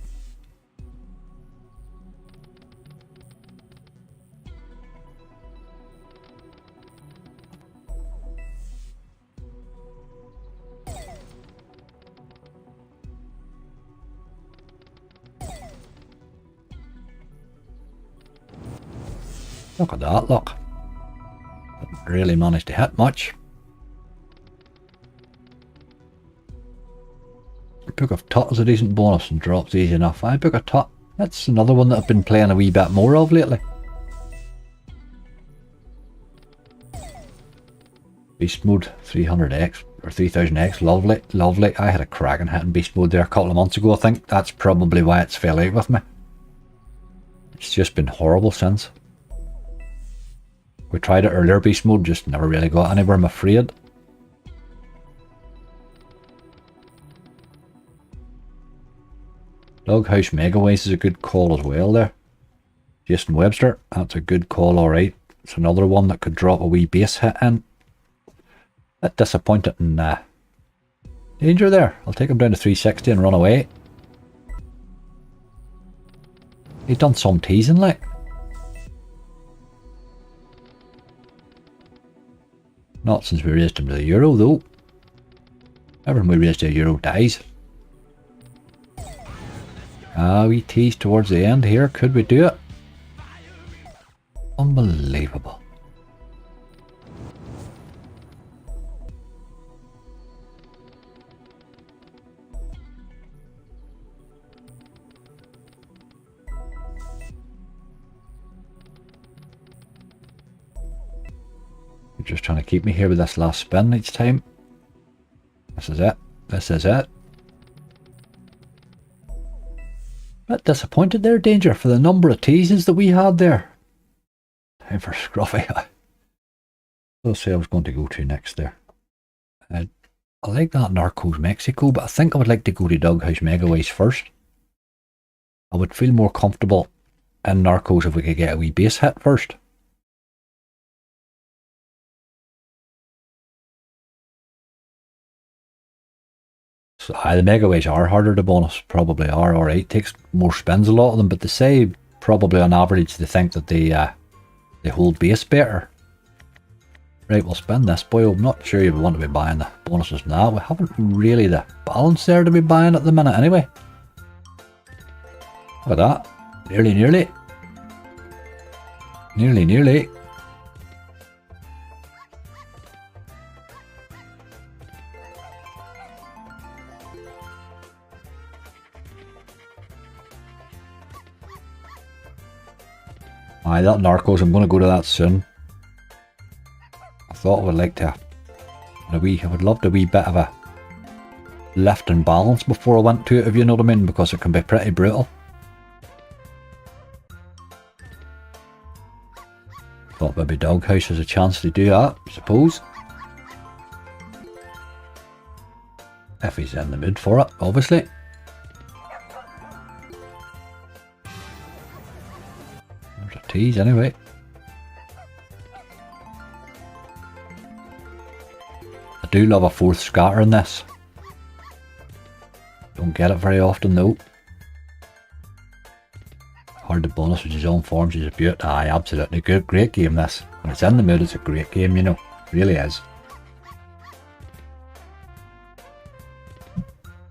Look at that, look. Didn't really manage to hit much. Book of Tut is a decent bonus and drops easy enough. Book of Tut. That's another one that I've been playing a wee bit more of lately. Beast mode 300x or 3000x. Lovely, lovely. I had a cracking hit in beast mode there a couple of months ago. I think that's probably why it's fell out with me. It's just been horrible since. We tried it earlier, beast mode, just never really got anywhere, I'm afraid. Doghouse Megaways is a good call as well there. Jason Webster, that's a good call, alright. It's another one that could drop a wee base hit in. Bit disappointed in danger there. I'll take him down to 360 and run away. He's done some teasing like. Not since we raised him to the Euro though. Everyone we raised to a Euro dies. We teased towards the end here. Could we do it? Unbelievable. You're just trying to keep me here with this last spin each time. This is it. This is it. Bit disappointed there, Danger, for the number of teases that we had there. Time for Scruffy. I'll say I was going to go to next there. I like that Narcos Mexico, but I think I would like to go to Doghouse Megaways first. I would feel more comfortable in Narcos if we could get a wee base hit first. So the Megaways are harder to bonus, probably are alright. Takes more spins, a lot of them, but they say probably on average they think that they hold base better. Right, we'll spend this, boy. I'm not sure you want to be buying the bonuses now. We haven't really the balance there to be buying at the minute anyway. Look at that. Nearly. Nearly. Aye, that Narcos, I'm going to go to that soon. I thought I would like to, I would love a wee bit of a lift and balance before I went to it, if you know what I mean, because it can be pretty brutal. Thought maybe Doghouse has a chance to do that, I suppose. If he's in the mood for it, obviously. There's a tease anyway. I do love a fourth scatter in this. Don't get it very often though. Hard to bonus with his own forms is a beaut. Aye, absolutely good, great game this. When it's in the mood, it's a great game, you know. It really is.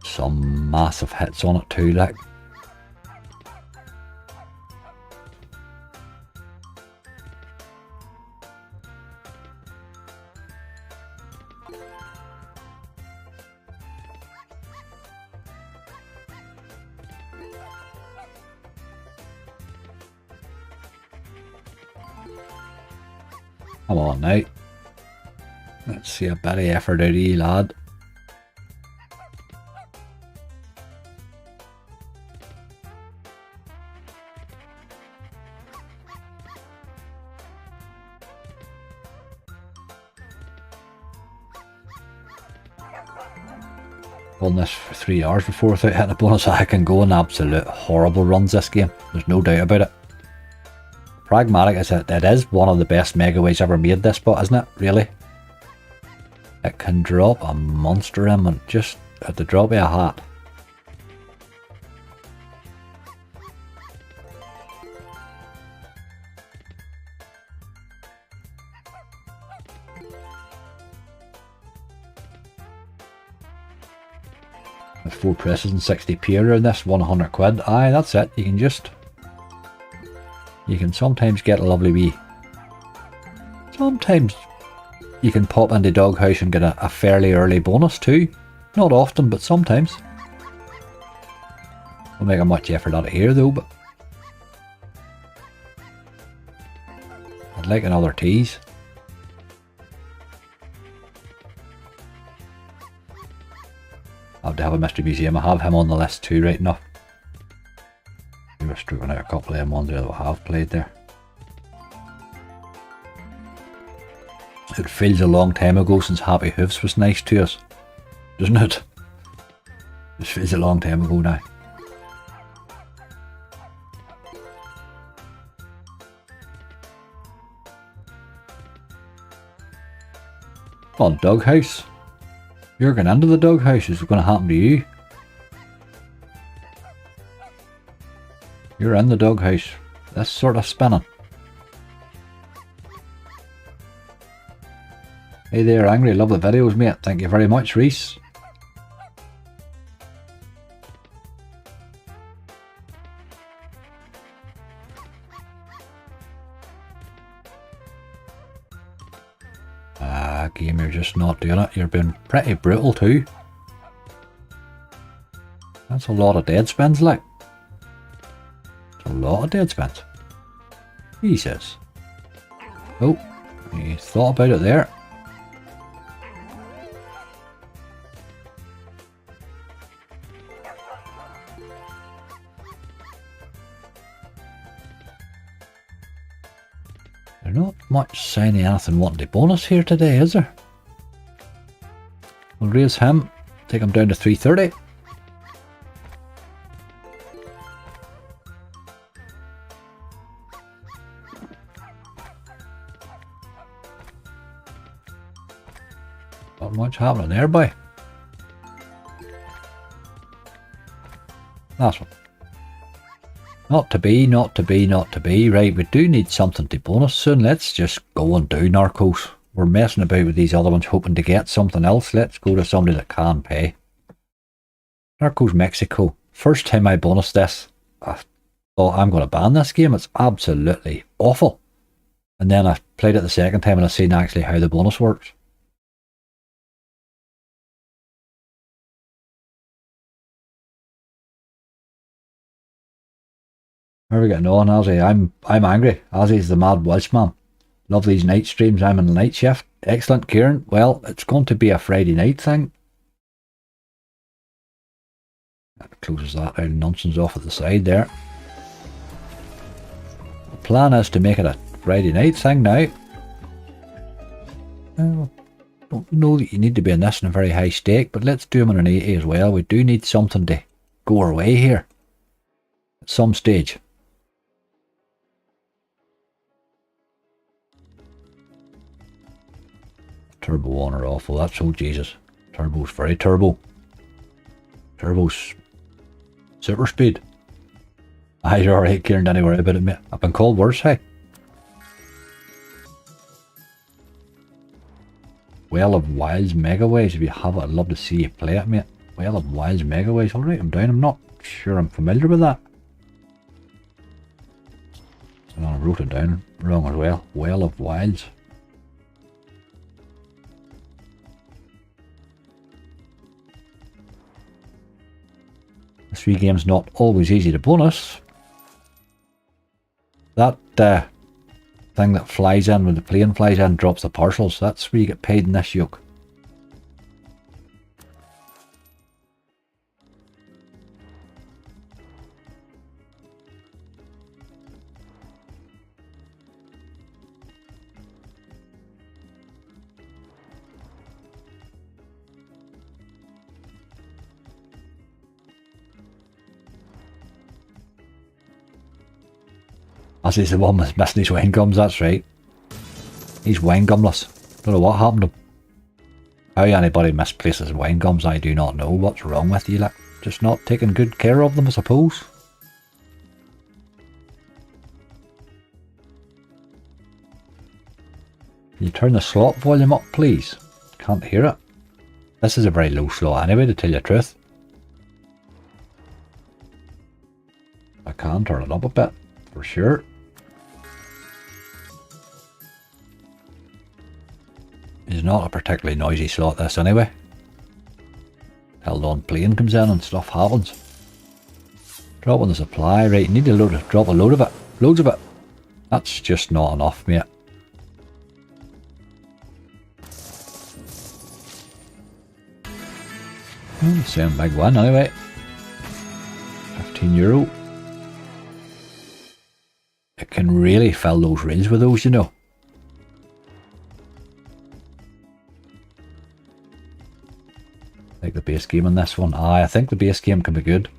Some massive hits on it too, like. Come on now. Let's see a bit of effort out of you, lad. Done this for 3 hours before without hitting a bonus. I can go on absolute horrible runs this game. There's no doubt about it. Pragmatic is it is one of the best megaways ever made, this spot, isn't it? Really? It can drop a monster in and just at the drop of a hat. With 4 presses and 60p around this, 100 quid. Aye, that's it. You can sometimes get a lovely wee. Sometimes you can pop into Doghouse and get a fairly early bonus too. Not often, but sometimes. We'll make a much effort out of here though, but I'd like another tease. I have to have a Mystery Museum. I have him on the list too, right enough. We're stripping out a couple of them ones there that we have played there. It feels a long time ago since Happy Hoofs was nice to us, doesn't it? It feels a long time ago now. Come on, Doghouse. You're going into the Doghouse. Is it going to happen to you? You're in the Doghouse. This sort of spinning. Hey there, Angry. Love the videos, mate. Thank you very much, Reese. Game, you're just not doing it. You're being pretty brutal too. That's a lot of dead spins, like. A lot of dead spins. Jesus. Oh, you thought about it there. There's not much sign of anything wanting to bonus here today, is there? We'll raise him, take him down to 330. Not much happening there, boy. Last one. Not to be, not to be, not to be. Right, we do need something to bonus soon. Let's just go and do Narcos. we're messing about with these other ones hoping to get something else. Let's go to somebody that can pay. There goes Mexico. First time I bonus this, I thought I'm going to ban this game. It's absolutely awful. And then I played it the second time and I seen actually how the bonus works. How are we getting on, Ozzy? I'm angry. Ozzy's the mad Welshman. Love these night streams. I'm in the night shift. Excellent, Kieran. Well, it's going to be a Friday night thing. That closes that out nonsense off at the side there. The plan is to make it a Friday night thing now. Well, don't know that you need to be in this in a very high stake, but let's do them in an 80 as well. We do need something to go our way here at some stage. Turbo on or off. Well, that's, oh Jesus. Turbo's very turbo. Turbo's super speed. You're alright, Kieran, don't worry about it, mate. I've been called worse, hey. Well of Wilds Megaways. If you have it, I'd love to see you play it, mate. Well of Wilds Megaways. Alright, I'm down. I'm not sure I'm familiar with that. So I wrote it down wrong as well. Well of Wilds. This wee game's not always easy to bonus. That thing that flies in when the plane flies in drops the parcels. That's where you get paid in this yoke. As he's the one that's missing his wine gums, that's right. He's wine gumless. Don't know what happened to him. How anybody misplaces wine gums, I do not know. What's wrong with you, like? Just not taking good care of them, I suppose. Can you turn the slot volume up, please? Can't hear it. This is a very low slot anyway, to tell you the truth. I can turn it up a bit, for sure. It's not a particularly noisy slot, this anyway. Held on plane comes in and stuff happens. Dropping the supply, right, you need to drop a load of it. Loads of it. That's just not enough, mate. Same big one anyway. €15. It can really fill those reels with those, you know. Like the base game on this one. I think the base game can be good.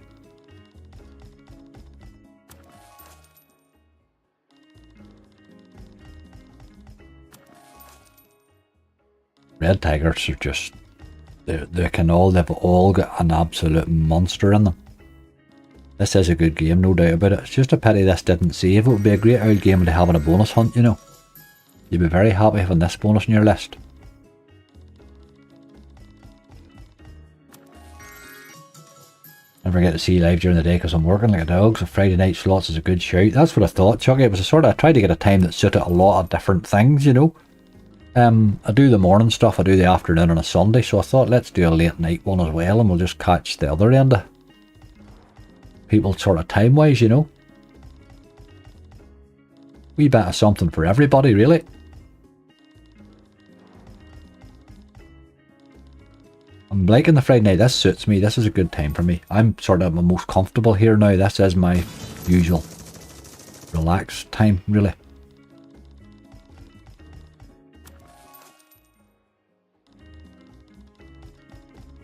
Red Tigers are just, they've all got an absolute monster in them. This is a good game, no doubt about it. It's just a pity this didn't save. It would be a great old game to have in a bonus hunt, you know. You'd be very happy having this bonus on your list. Never get to see you live during the day because I'm working like a dog, so Friday night slots is a good shout. That's what I thought, Chucky. It was a sort of, I tried to get a time that suited a lot of different things, you know. I do the morning stuff, I do the afternoon on a Sunday, so I thought let's do a late night one as well and we'll just catch the other end of people sort of time wise, you know. Wee bit of something for everybody, really. I'm liking the Friday night. This suits me. This is a good time for me. I'm sort of most comfortable here now. This is my usual relaxed time, really.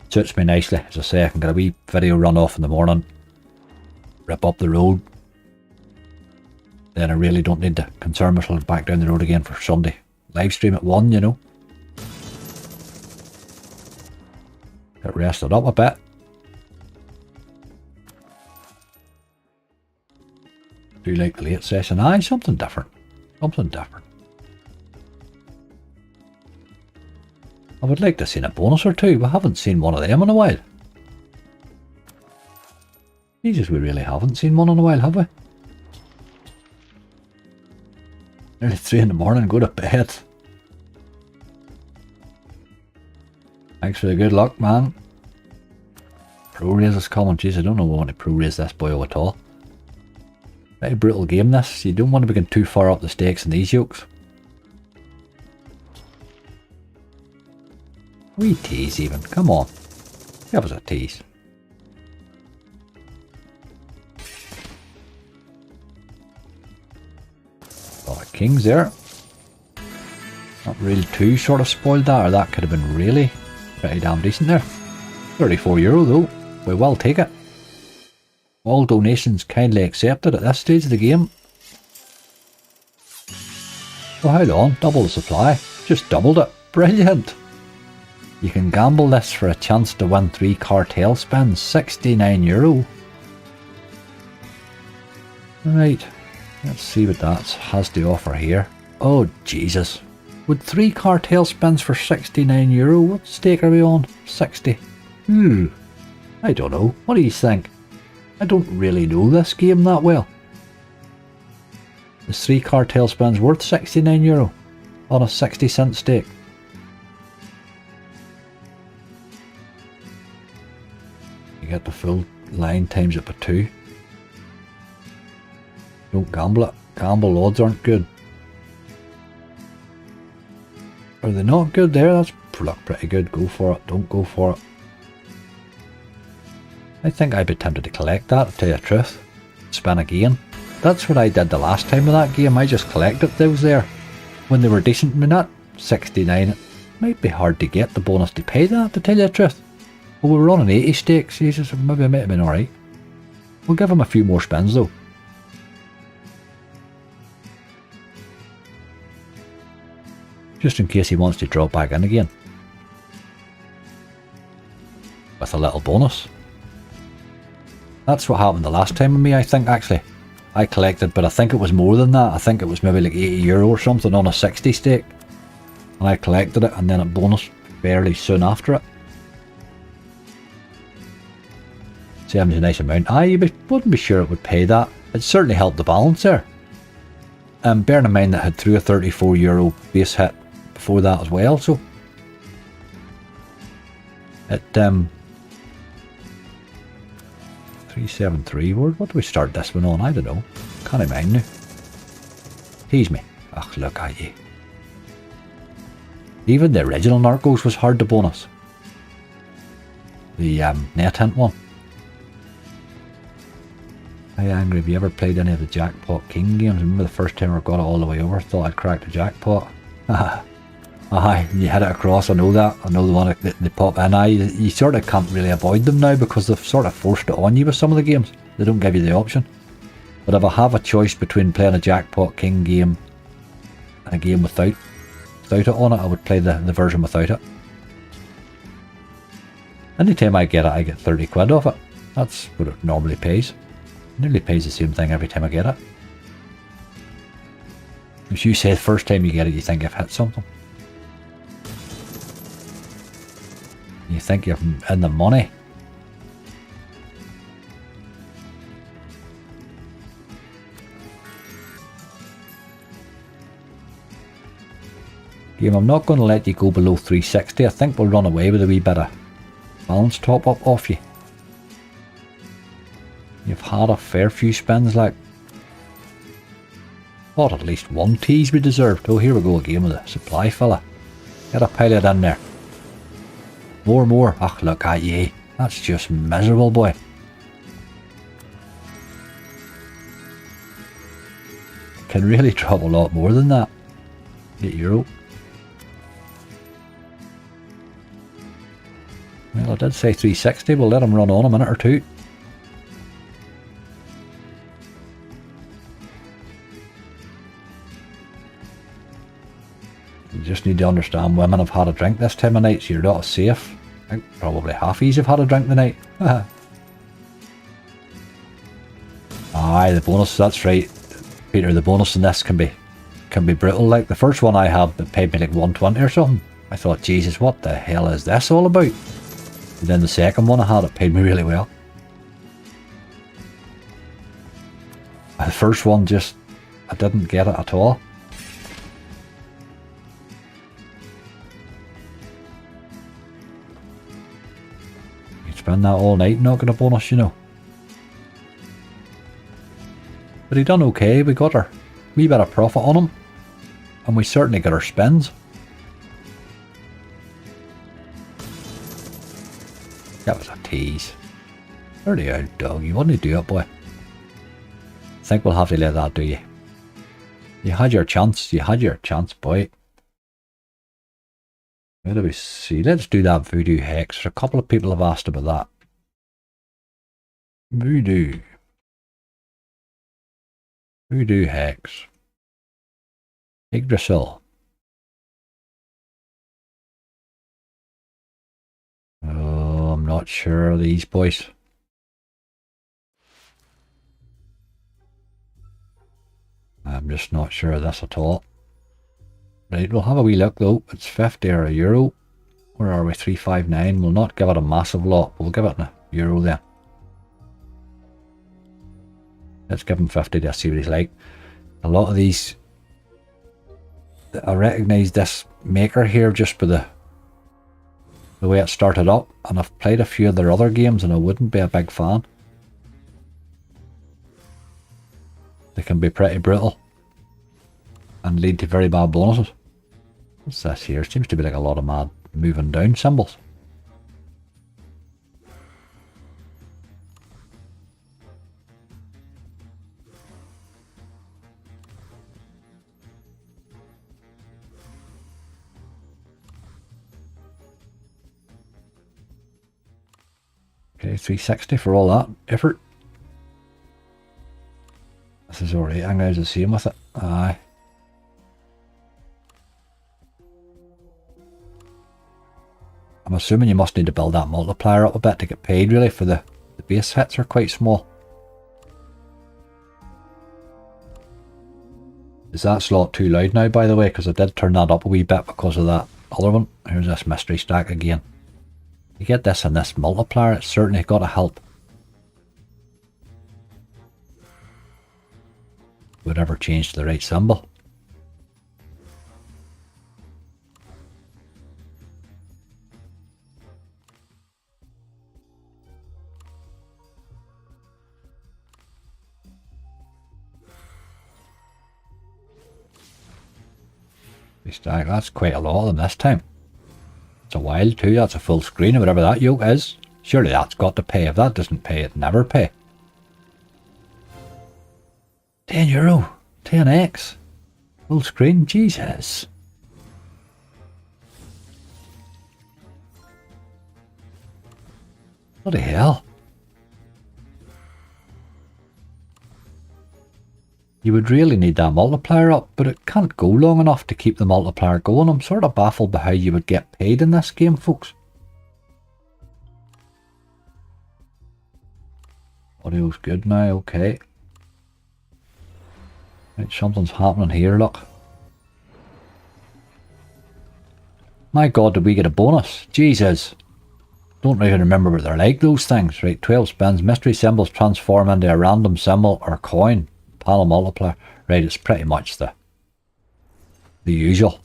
Suits me nicely. As I say, I can get a wee video run off in the morning, rip up the road. Then I really don't need to concern myself back down the road again for Sunday. Live stream at 1, you know. Get rested up a bit. Do like the late session? Aye, something different. Something different. I would like to see a bonus or two. We haven't seen one of them in a while. Jesus, we really haven't seen one in a while, have we? Nearly 3 in the morning, go to bed. Thanks for the good luck, man. Pro race is coming. Jeez, I don't know if I want to pro race this boy at all. Very brutal game this. You don't want to be getting too far up the stakes in these yokes. Wee tease even. Come on. Give us a tease. Got a kings there. Not really too sort of spoiled that, or that could have been really pretty damn decent there. €34 though. We will take it. All donations kindly accepted at this stage of the game. Well, how long? Double the supply. Just doubled it. Brilliant. You can gamble this for a chance to win 3 cartel spins. €69. Right. Let's see what that has to offer here. Oh, Jesus. Would 3 cartel spins for €69? What stake are we on? 60. I don't know. What do you think? I don't really know this game that well. Is 3 cartel spins worth €69 on a 60-cent stake? You get the full line, times it by 2. Don't gamble it. Gamble odds aren't good. Are they not good there? That's pretty good. Go for it. Don't go for it. I think I'd be tempted to collect that, to tell you the truth. Spin again. That's what I did the last time with that game. I just collected those there. When they were decent. I mean, that 69, it might be hard to get the bonus to pay that, to tell you the truth. Well, we were on an 80 stakes. Jesus, maybe it might have been alright. We'll give him a few more spins though. Just in case he wants to drop back in again. With a little bonus. That's what happened the last time with me, I think, actually. I collected, but I think it was more than that. I think it was maybe like €80 or something on a 60 stake. And I collected it, and then it bonused fairly soon after it. 70's a nice amount. You wouldn't be sure it would pay that. It certainly helped the balance there. Bearing in mind that I had through a €34 base hit before that as well, so it 373. What do we start this one on? I don't know. Can't mind now. Tease me. Ugh, look at you. Even the original Narcos was hard to bonus. The net hint one. Hey Angry, have you ever played any of the Jackpot King games? I remember the first time I got it all the way over, thought I'd cracked the jackpot. Aye, you hit it across, I know that. I know the one that they pop in. You sort of can't really avoid them now because they've sort of forced it on you with some of the games. They don't give you the option. But if I have a choice between playing a Jackpot King game and a game without it on it, I would play the version without it. Anytime I get it, I get 30 quid off it. That's what it normally pays. It nearly pays the same thing every time I get it. As you say, the first time you get it, you think you've hit something. You think you're in the money. Game, I'm not going to let you go below 360. I think we'll run away with a wee bit of balance top up off you. You've had a fair few spins, like. Thought at least one tease we deserved. Oh, here we go again with the supply fella. Get a pilot in there. More. Ach, look at ye. That's just miserable, boy. Can really drop a lot more than that. €8. Well, I did say 360. We'll let him run on a minute or two. You just need to understand women have had a drink this time of night, so you're not safe. I think probably half easy have had a drink tonight. Aye, the bonus, that's right. Peter, the bonus in this can be brutal. Like the first one I had, it paid me like 120 or something. I thought, Jesus, what the hell is this all about? And then the second one I had, it paid me really well. The first one just, I didn't get it at all. You spend that all night not get a bonus, you know. But he done okay, we got our wee bit of profit on him. And we certainly got our spins. That was a tease. Dirty old dog, you wouldn't do it, boy. I think we'll have to let that do you. You had your chance, boy. Where do we see? Let's do that voodoo hex. A couple of people have asked about that. Voodoo. Voodoo hex. Yggdrasil. Oh, I'm not sure of these boys. I'm just not sure of this at all. Right, we'll have a wee look though. It's 50 or a euro. Where are we? 359. We'll not give it a massive lot. We'll give it a euro then. Let's give him 50 to see what he's like. A lot of these, I recognise this maker here just by the way it started up, and I've played a few of their other games and I wouldn't be a big fan. They can be pretty brutal and lead to very bad bonuses. What's this here? Seems to be like a lot of mad moving down symbols. Okay, 360 for all that effort. This is alright, I'm going to the same with it. Aye. I'm assuming you must need to build that multiplier up a bit to get paid really, for the base hits are quite small. Is that slot too loud now, by the way? Because I did turn that up a wee bit because of that other one. Here's this mystery stack again. You get this and this multiplier, it's certainly got to help. Would ever change to the right symbol. Stack, that's quite a lot of them this time. It's a while too, that's a full screen or whatever that yoke is. Surely that's got to pay. If that doesn't pay, it never pay. 10 euro, 10x, full screen, Jesus. Bloody hell. You would really need that multiplier up, but it can't go long enough to keep the multiplier going. I'm sort of baffled by how you would get paid in this game, folks. Audio's good now, okay. Right, something's happening here, look. My God, did we get a bonus? Jesus. Don't even remember what they're like, those things. Right, 12 spins, mystery symbols transform into a random symbol or coin. Panel multiplier. Right, it's pretty much the usual.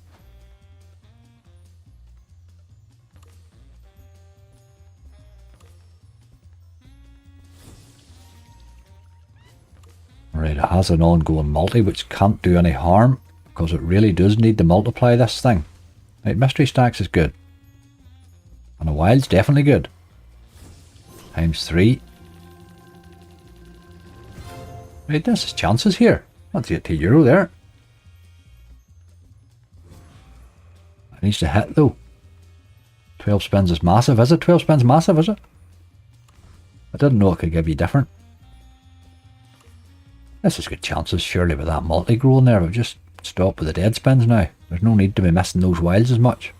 Right, it has an ongoing multi which can't do any harm because it really does need to multiply this thing. Right, mystery stacks is good. And a wild's definitely good. Times 3. Right, this is chances here. That's 80 euro there. It needs to hit though. 12 spins is massive, is it? 12 spins massive, is it? I didn't know it could give you different. This is good chances, surely, with that multi growing there. But just stop with the dead spins now. There's no need to be missing those wilds as much.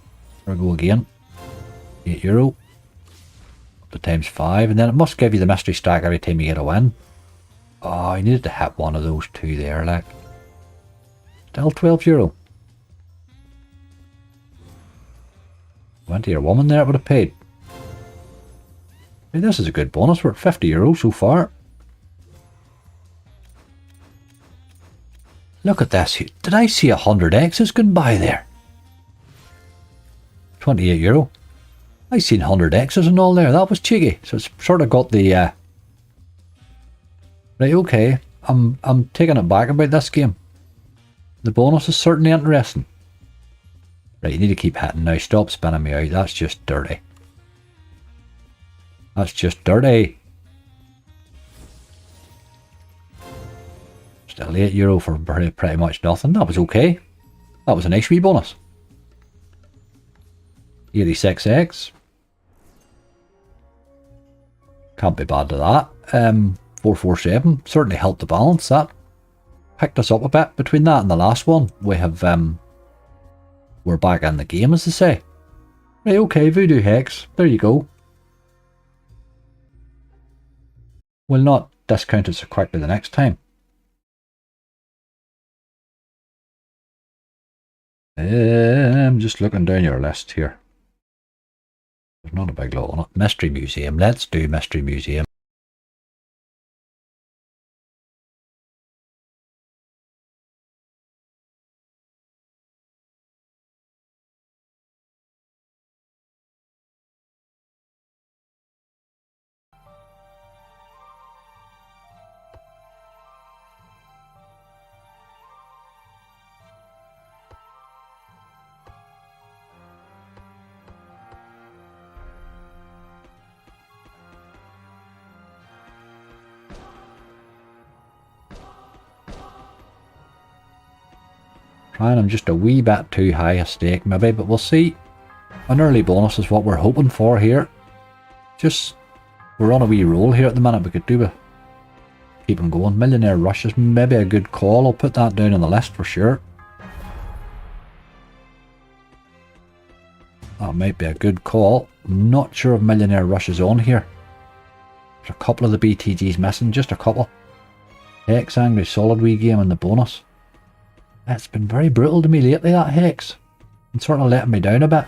There we go again. 8 euro. Up to times 5. And then it must give you the mystery stack every time you get a win. Oh, you needed to hit one of those two there, like. Still 12 euro. went to your woman there, it would have paid. Hey, this is a good bonus. We're at €50 so far. Look at this. Did I see 100 X's going by there? €28. I seen 100 X's and all there. That was cheeky. So it's sort of got the right, okay. I'm taking it back about this game. The bonus is certainly interesting. Right, you need to keep hitting now. Stop spinning me out. That's just dirty. That's just dirty. Still €8 for pretty much nothing. That was okay. That was a nice wee bonus. 86X. Can't be bad to that. 447 certainly helped the balance. That picked us up a bit between that and the last one. We have we're back in the game, as they say. Right, okay, Voodoo Hex. There you go. We'll not discount it so quickly the next time. I'm just looking down your list here. There's not a big lot on it. Mystery Museum. Let's do Mystery Museum. Trying them just a wee bit too high a stake maybe, but we'll see. An early bonus is what we're hoping for here. Just, we're on a wee roll here at the minute. We could do a keep them going. Millionaire Rush is maybe a good call. I'll put that down on the list for sure. That might be a good call. I'm not sure if Millionaire Rush is on here. There's a couple of the BTGs missing, just a couple. Hex Angry, solid wee game in the bonus. It's been very brutal to me lately, that Hex. It's sort of letting me down a bit.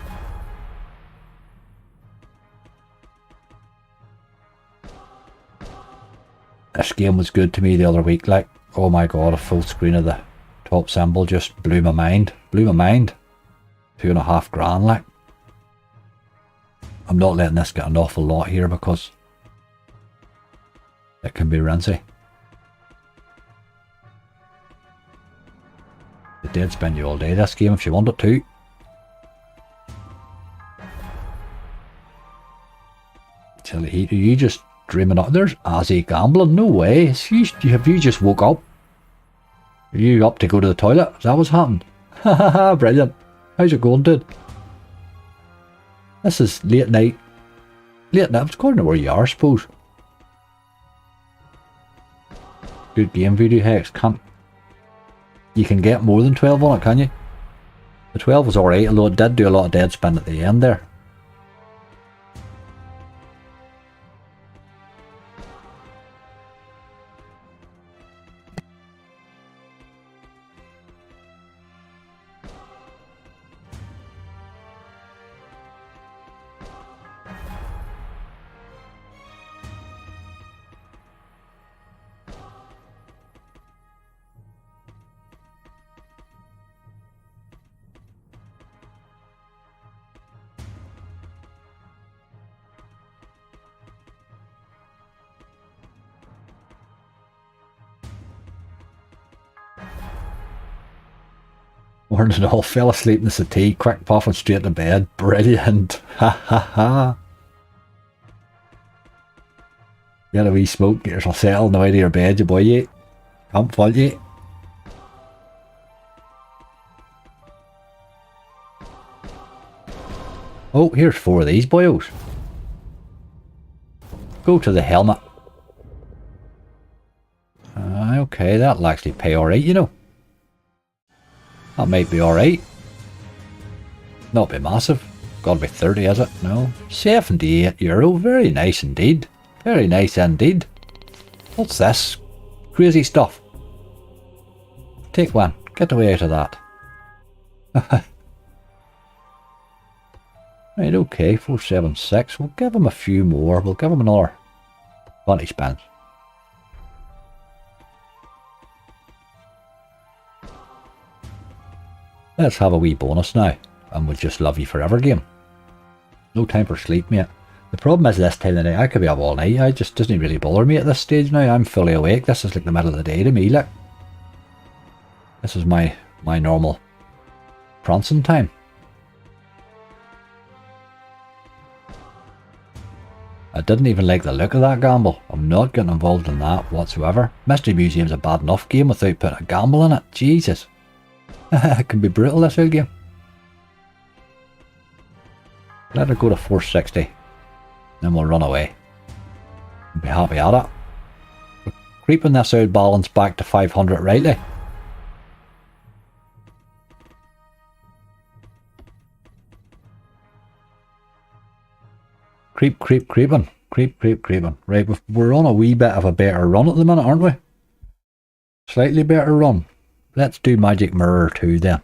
This game was good to me the other week, like, oh my god, a full screen of the top symbol just blew my mind. Blew my mind. $2.5 grand, like. I'm not letting this get an awful lot here because it can be rinsy. It did spend you all day this game if you want it to. Tell the heat, are you just dreaming up? There's Azzy gambling, no way. Have you just woke up? Are you up to go to the toilet? Is that what's happened? Haha, brilliant. How's it going, dude? This is late night. Late night, according to where you are, I suppose. Good game, Voodoo Hex. You can get more than 12 on it, can you? The 12 was alright, although it did do a lot of dead spin at the end there. Morning all, fell asleep in the settee, quick puff and straight to bed. Brilliant. Ha ha ha. Get a wee smoke, get yourself settled now to your bed, you boy, you. Can't fault you. Oh, here's 4 of these boyos. Go to the helmet. Okay, that'll actually pay alright, you know. That might be alright. Not be massive. Gotta be 30, is it? No. €78. Very nice indeed. Very nice indeed. What's this? Crazy stuff. Take one. Get away out of that. Right, okay, 476. We'll give him a few more. We'll give him another 20 spins. Let's have a wee bonus now, and we'll just love you forever game. No time for sleep, mate. The problem is this time of the night, I could be up all night. It just doesn't really bother me at this stage now. I'm fully awake. This is like the middle of the day to me, look. This is my normal prancing time. I didn't even like the look of that gamble. I'm not getting involved in that whatsoever. Mystery Museum's a bad enough game without putting a gamble in it. Jesus. It can be brutal, this old game. Let it go to 460. Then we'll run away. We'll be happy at it. We're creeping this old balance back to 500 rightly. Creeping. Creeping. Right, we're on a wee bit of a better run at the minute, aren't we? Slightly better run. Let's do Magic Mirror 2 then.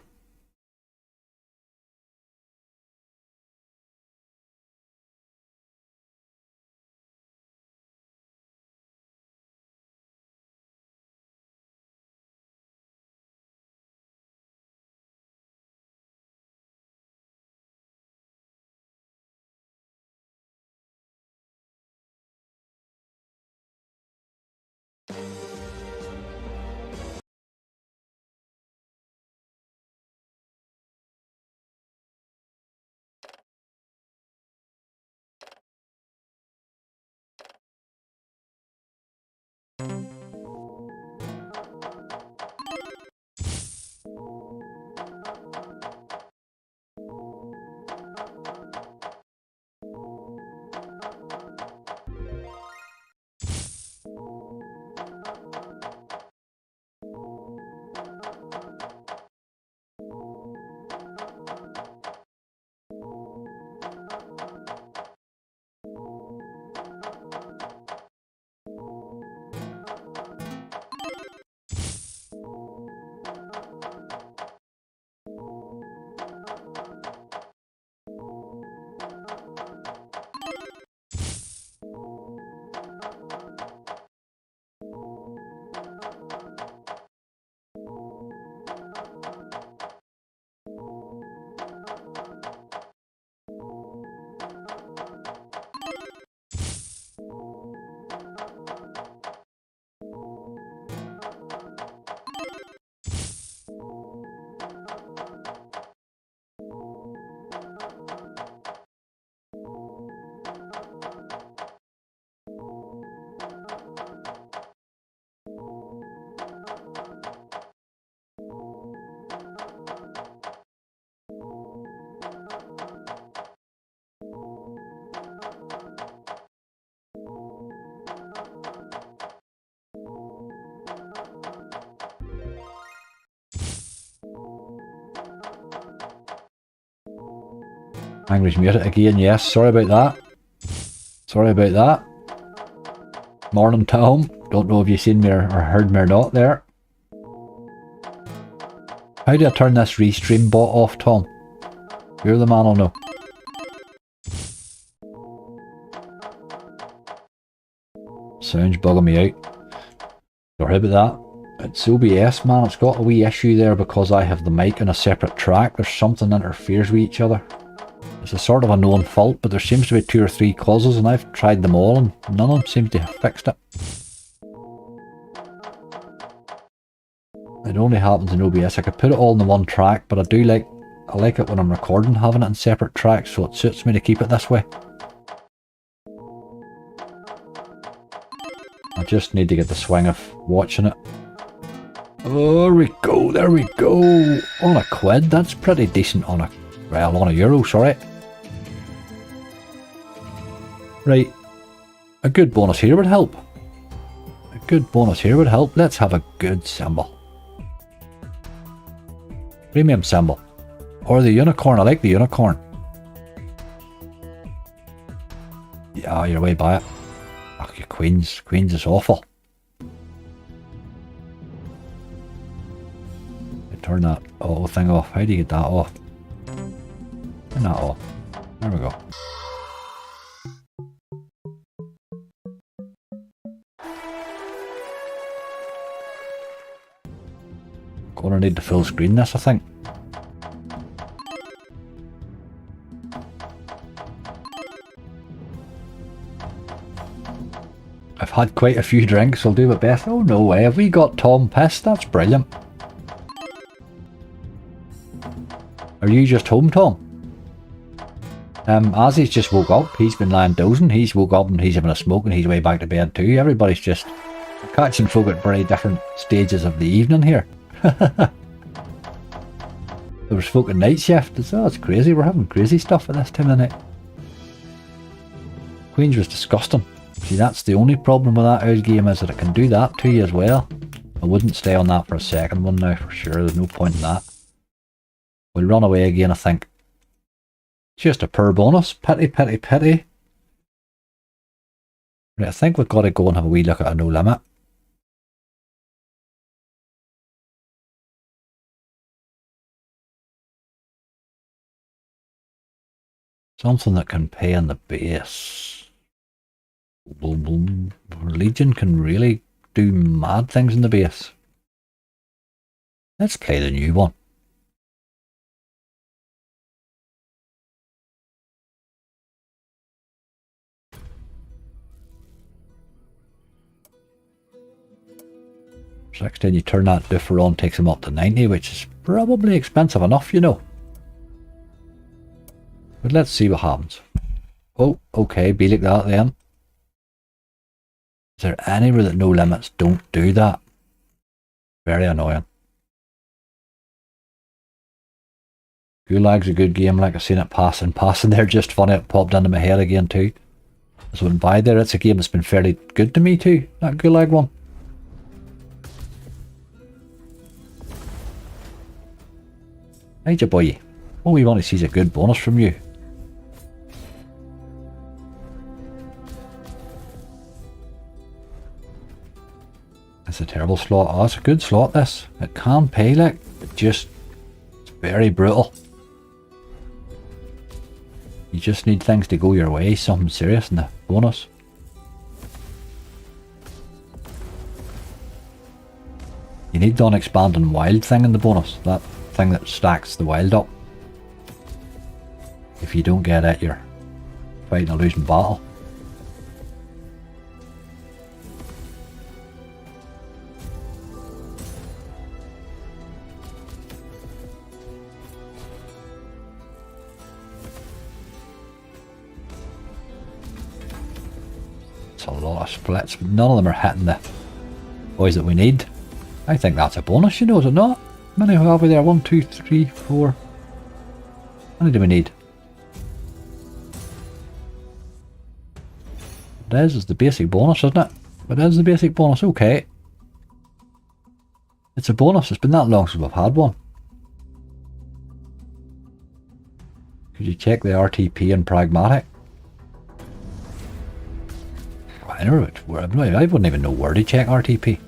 Angry's muted again, yes, sorry about that. Morning Tom, don't know if you've seen me or heard me or not there. How do I turn this restream bot off, Tom? You're the man I'll know. Sounds bugging me out. Sorry about that. It's OBS, man, it's got a wee issue there because I have the mic on a separate track. There's something that interferes with each other. It's a sort of a known fault, but there seems to be 2 or 3 causes, and I've tried them all, and none of them seem to have fixed it. It only happens in OBS. I could put it all in the one track, but I like it when I'm recording, having it in separate tracks, so it suits me to keep it this way. I just need to get the swing of watching it. Oh, there we go. On a quid, that's pretty decent on a euro, sorry. Right, a good bonus here would help. Let's have a good symbol. Premium symbol. Or the unicorn, I like the unicorn. Yeah, you're way by it. Oh, your queens is awful. Turn that auto thing off. How do you get that off? Turn that off. There we go. Gonna need to full screen this, I think. I've had quite a few drinks, I'll do my best. Oh no way, have we got Tom pissed? That's brilliant. Are you just home, Tom? Ozzy's just woke up, he's been lying dozing, he's woke up and he's having a smoke and he's way back to bed too. Everybody's just catching folk at very different stages of the evening here. There was folk at night shift, oh, it's crazy, we're having crazy stuff at this time of the night. Queens was disgusting. See, that's the only problem with that old game, is that it can do that to you as well. I wouldn't stay on that for a second one now, for sure, there's no point in that. We'll run away again, I think. Just a poor bonus. Pity, pity, pity. Right, I think we've got to go and have a wee look at a no limit. Something that can pay in the base. Legion can really do mad things in the base. Let's play the new one. So next time you turn that differ on, takes them up to 90, which is probably expensive enough, you know. But let's see what happens. Oh, okay, be like that then. Is there anywhere that no limits don't do that? Very annoying. Gulag's a good game, like I've seen it passing there, just funny, it popped into my head again too. As I went by there, it's a game that's been fairly good to me too, that Gulag one. Right, ya boy. All we want to see is a good bonus from you. It's a terrible slot. Oh, it's a good slot this. It can pay, like, but just, it's very brutal. You just need things to go your way, something serious in the bonus. You need the unexpanding wild thing in the bonus, that thing that stacks the wild up. If you don't get it, you're fighting a losing battle. It's a lot of splits, but none of them are hitting the boys that we need. I think that's a bonus, you know, is it not? How many have we there? 1, 2, 3, 4. How many do we need? It is the basic bonus, isn't it? It is the basic bonus, okay. It's a bonus, it's been that long since we've had one. Could you check the RTP and pragmatic? I wouldn't even know where to check RTP.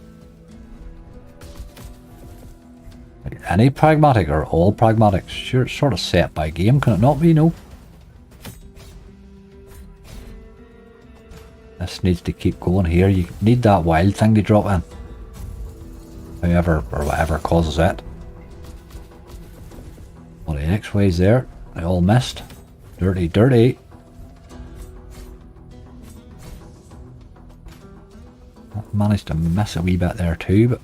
Like any pragmatic or all pragmatics? Sure, it's sort of set by game, can it not be? No. This needs to keep going here. You need that wild thing to drop in. However, or whatever causes it. All the X-ways there. They all missed. Dirty, dirty. I managed to miss a wee bit there too, but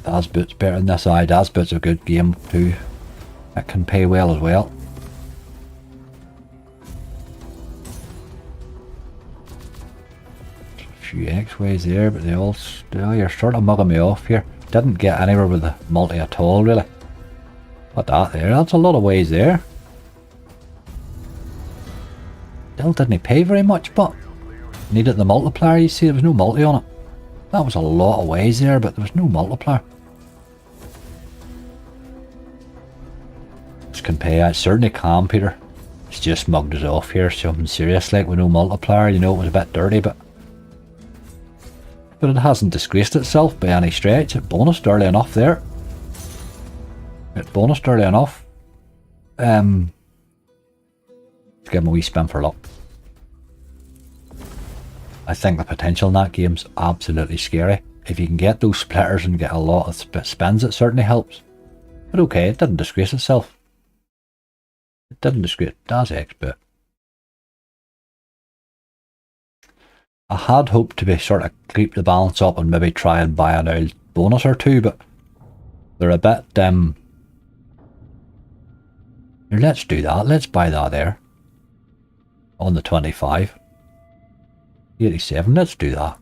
Dazboot's better than this. Dazboot's a good game too. It can pay well as well. A few X-ways there, but they all still, you're sort of mugging me off here. Didn't get anywhere with the multi at all, really. But that there, that's a lot of ways there. Still didn't pay very much, but needed the multiplier. You see, there was no multi on it. That was a lot of ways there, but there was no multiplier. This can pay. It certainly can, Peter. It's just mugged us off here. Something serious like with no multiplier. You know, it was a bit dirty, but it hasn't disgraced itself by any stretch. It bonused early enough there. Get bonused early enough. Let's give him a wee spin for luck. I think the potential in that game's absolutely scary. If you can get those splitters and get a lot of spins, it certainly helps. But okay, it didn't disgrace itself. It didn't disgrace. That's expert. I had hoped to be sort of keep the balance up and maybe try and buy an old bonus or two, but they're a bit here, let's do that. Let's buy that there. On the 25. 87, let's do that.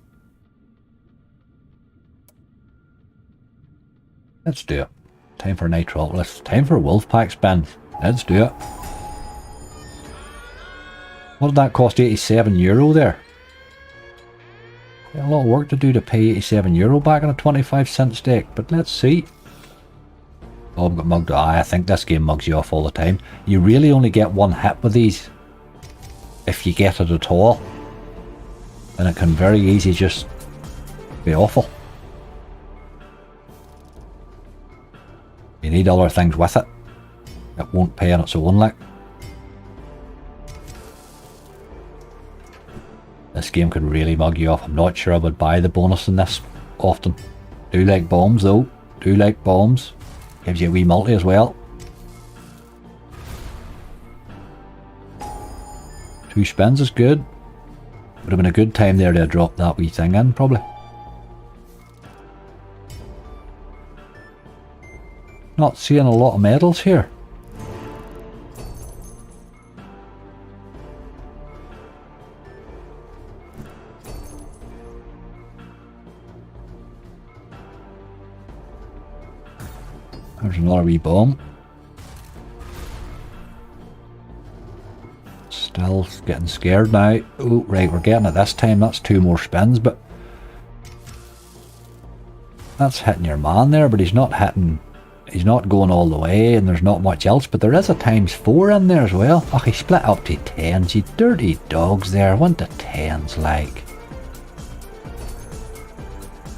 Let's do it. Time for Nitropolis. Time for Wolfpack spins. Let's do it. What did that cost? €87 there. A lot of work to do to pay €87 back on a 25-cent stake, but let's see. Oh, I've got mugged. I think this game mugs you off all the time. You really only get one hit with these, if you get it at all. And it can very easily just be awful. You need other things with it. It won't pay on its own, like. This game could really mug you off. I'm not sure I would buy the bonus in this often. Do like bombs though. Do like bombs. Gives you a wee multi as well. 2 spins is good. Would have been a good time there to drop that wee thing in, probably. Not seeing a lot of medals here. There's another wee bomb. Still getting scared now. Oh, right, we're getting it this time. That's 2 more spins, but that's hitting your man there, but he's not hitting. He's not going all the way, and there's not much else, but there is a ×4 in there as well. Oh, he split up to 10s. You dirty dogs there. Went to 10s, like.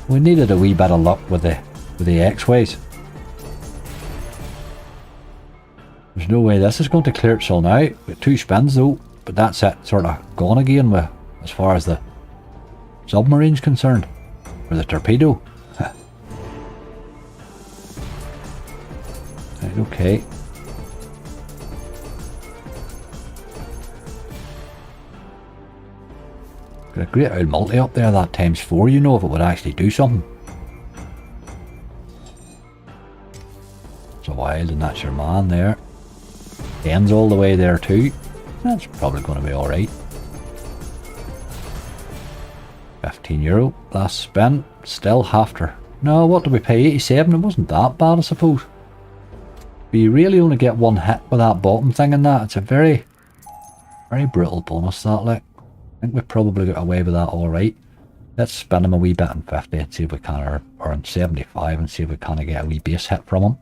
We needed a wee bit of luck with the X-Ways. There's no way this is going to clear it all now. We've got 2 spins though, but that's it. Sort of gone again with as far as the submarine's concerned. Or the torpedo. Right, okay. Got a great old multi up there, that ×4, you know, if it would actually do something. It's a wild, and that's your man there. Ends all the way there too. That's probably going to be alright. €15. Last spin. Still after. No, what did we pay? 87? It wasn't that bad, I suppose. But you really only get one hit with that bottom thing in that. It's a very, very brutal bonus, that, like. I think we probably got away with that alright. Let's spin him a wee bit in 50 and see if we can, or in 75 and see if we can get a wee base hit from him.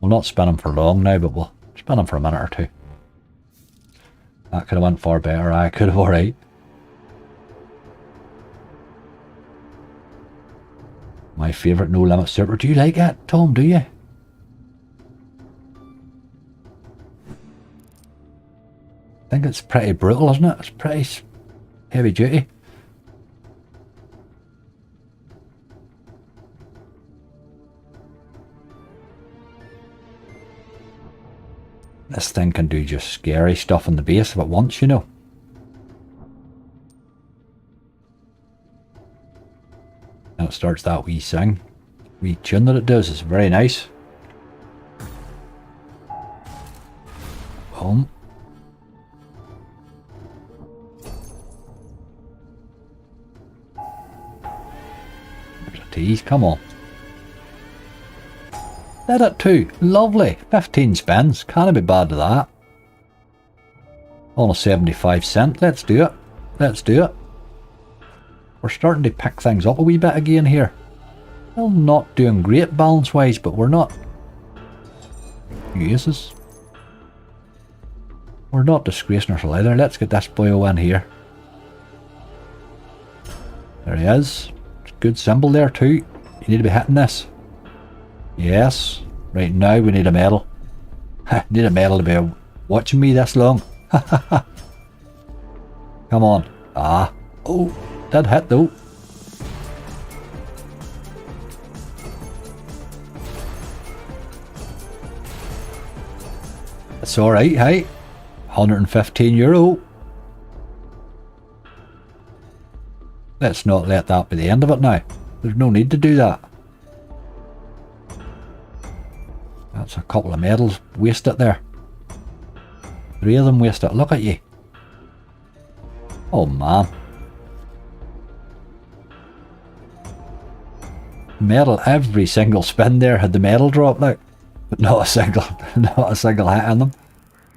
We'll not spin him for long now, but we'll spin him for a minute or two. That could have went far better. I could have alright. My favourite no limit super. Do you like it, Tom? Do you? I think it's pretty brutal, isn't it? It's pretty heavy duty. This thing can do just scary stuff in the base if it wants, you know. And it starts that wee sing. Wee tune that it does. It's very nice. Boom. There's a tease. Come on. Did it too. Lovely. 15 spins. Can't be bad to that. On a 75¢. Let's do it. Let's do it. We're starting to pick things up a wee bit again here. Still not doing great balance wise, but we're not. Aces. We're not disgracing ourselves either. Let's get this boyo in here. There he is. Good symbol there too. You need to be hitting this. Yes. Right, now we need a medal. Need a medal to be watching me this long. Come on. Ah. Oh, that hit though. It's alright, hey. €115. Let's not let that be the end of it now. There's no need to do that. That's a couple of medals wasted there. 3 of them wasted. Look at you. Oh man. Medal, every single spin there had the medal drop like, but not a single hit in them.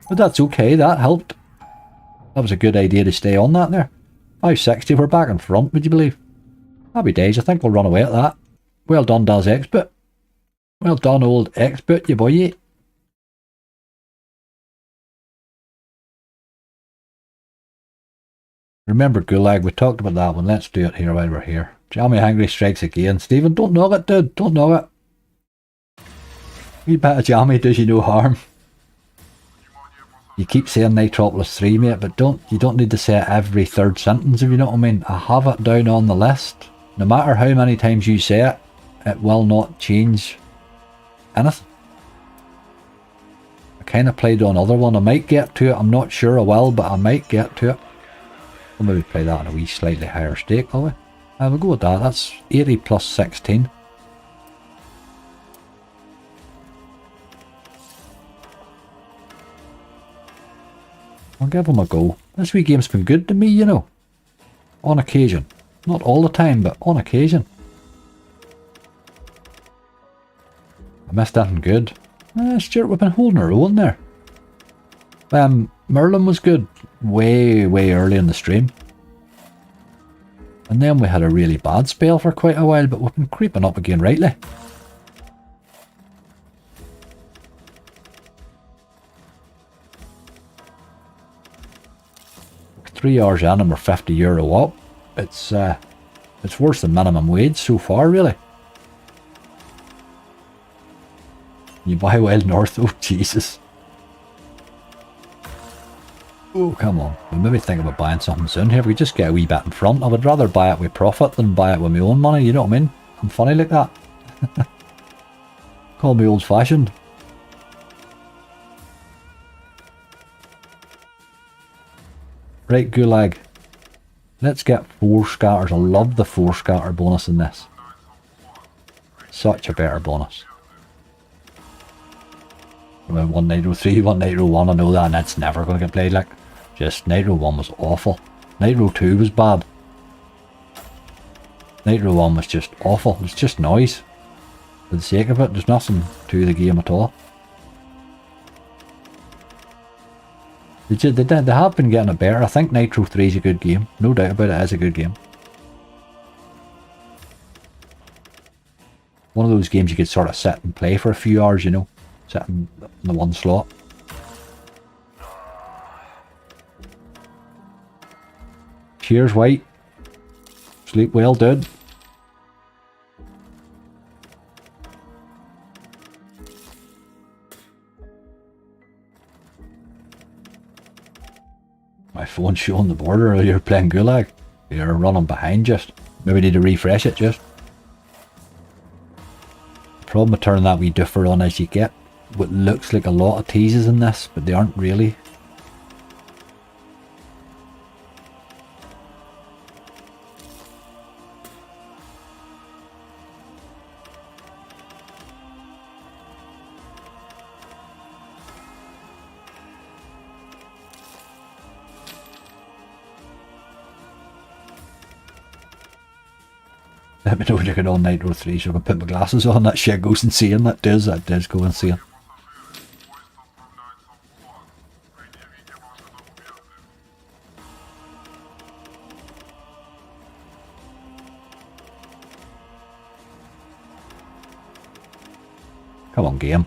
But that's okay, that helped. That was a good idea to stay on that there. 560, we're back in front, would you believe? Happy days, I think we'll run away at that. Well done, Daz Expert. Well done, old Expert, you boy. Remember Gulag, we talked about that one. Let's do it here while we're here. Jammy Hungry strikes again. Stephen, don't knock it, dude. Don't knock it. Wee bit of jammy does you no harm. You keep saying Nitropolis 3, mate, but you don't need to say it every third sentence, if you know what I mean. I have it down on the list. No matter how many times you say it, it will not change anything. I kind of played on another one. I might get to it. I'm not sure I will, but I might get to it. We'll maybe play that on a wee slightly higher stake, will we? We'll go with that. That's 80 plus 16. I'll give them a go. This wee game's been good to me, you know. On occasion. Not all the time, but on occasion. I missed anything good. Stuart, we've been holding our own there. Merlin was good. Way early in the stream. And then we had a really bad spell for quite a while, but we've been creeping up again rightly. €3 in and we're €50 up. It's worse than minimum wage so far, really. You buy Wild North, oh Jesus. Oh, come on. We'll maybe think about buying something soon here. If we just get a wee bit in front, I would rather buy it with profit than buy it with my own money, you know what I mean? I'm funny like that. Call me old fashioned. Right, Gulag. Let's get 4 scatters. I love the 4 scatter bonus in this. Such a better bonus. 1 Nitro 3, 1 Nitro 1, I know that, and that's never going to get played like. Just Nitro 1 was awful. Nitro 2 was bad. Nitro 1 was just awful. It's just noise. For the sake of it, there's nothing to the game at all. They have been getting it better. I think Nitro 3 is a good game. No doubt about it, it is a good game. One of those games you could sort of sit and play for a few hours, you know. Sit in the one slot. Cheers, White. Sleep well, dude. My phone's showing the border, or you're playing Gulag. You're running behind just. Maybe need to refresh it just. The problem with turning that wee doofer on is you get what looks like a lot of teases in this, but they aren't really. Let me know when you get on Nitro 3 so I can put my glasses on. That shit goes insane. That does go insane. Come on, game.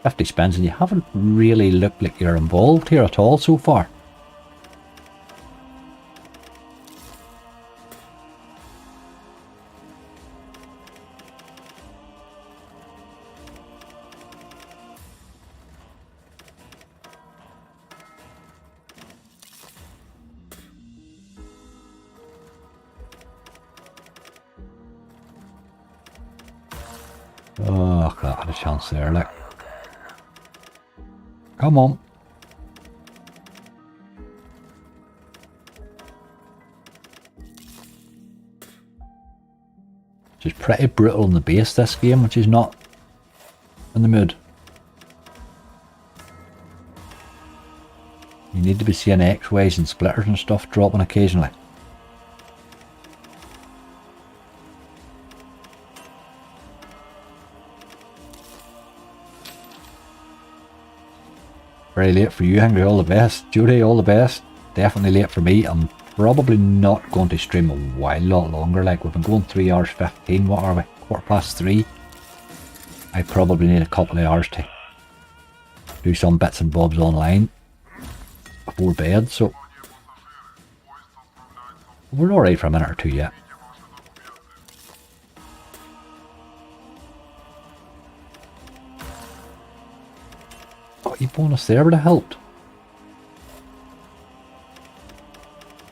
50 spins and you haven't really looked like you're involved here at all so far. Oh, I had a chance there, like. Come on. Which is pretty brutal in the base, this game, which is not in the mood. You need to be seeing X-ways and splitters and stuff dropping occasionally. Very late for you, Angry, all the best. Judy, all the best. Definitely late for me. I'm probably not going to stream a lot longer. Like, we've been going 3 hours 15. What are we? 3:15. I probably need a couple of hours to do some bits and bobs online before bed, so we're alright for a minute or two yet. Oh, you bonus there would have helped.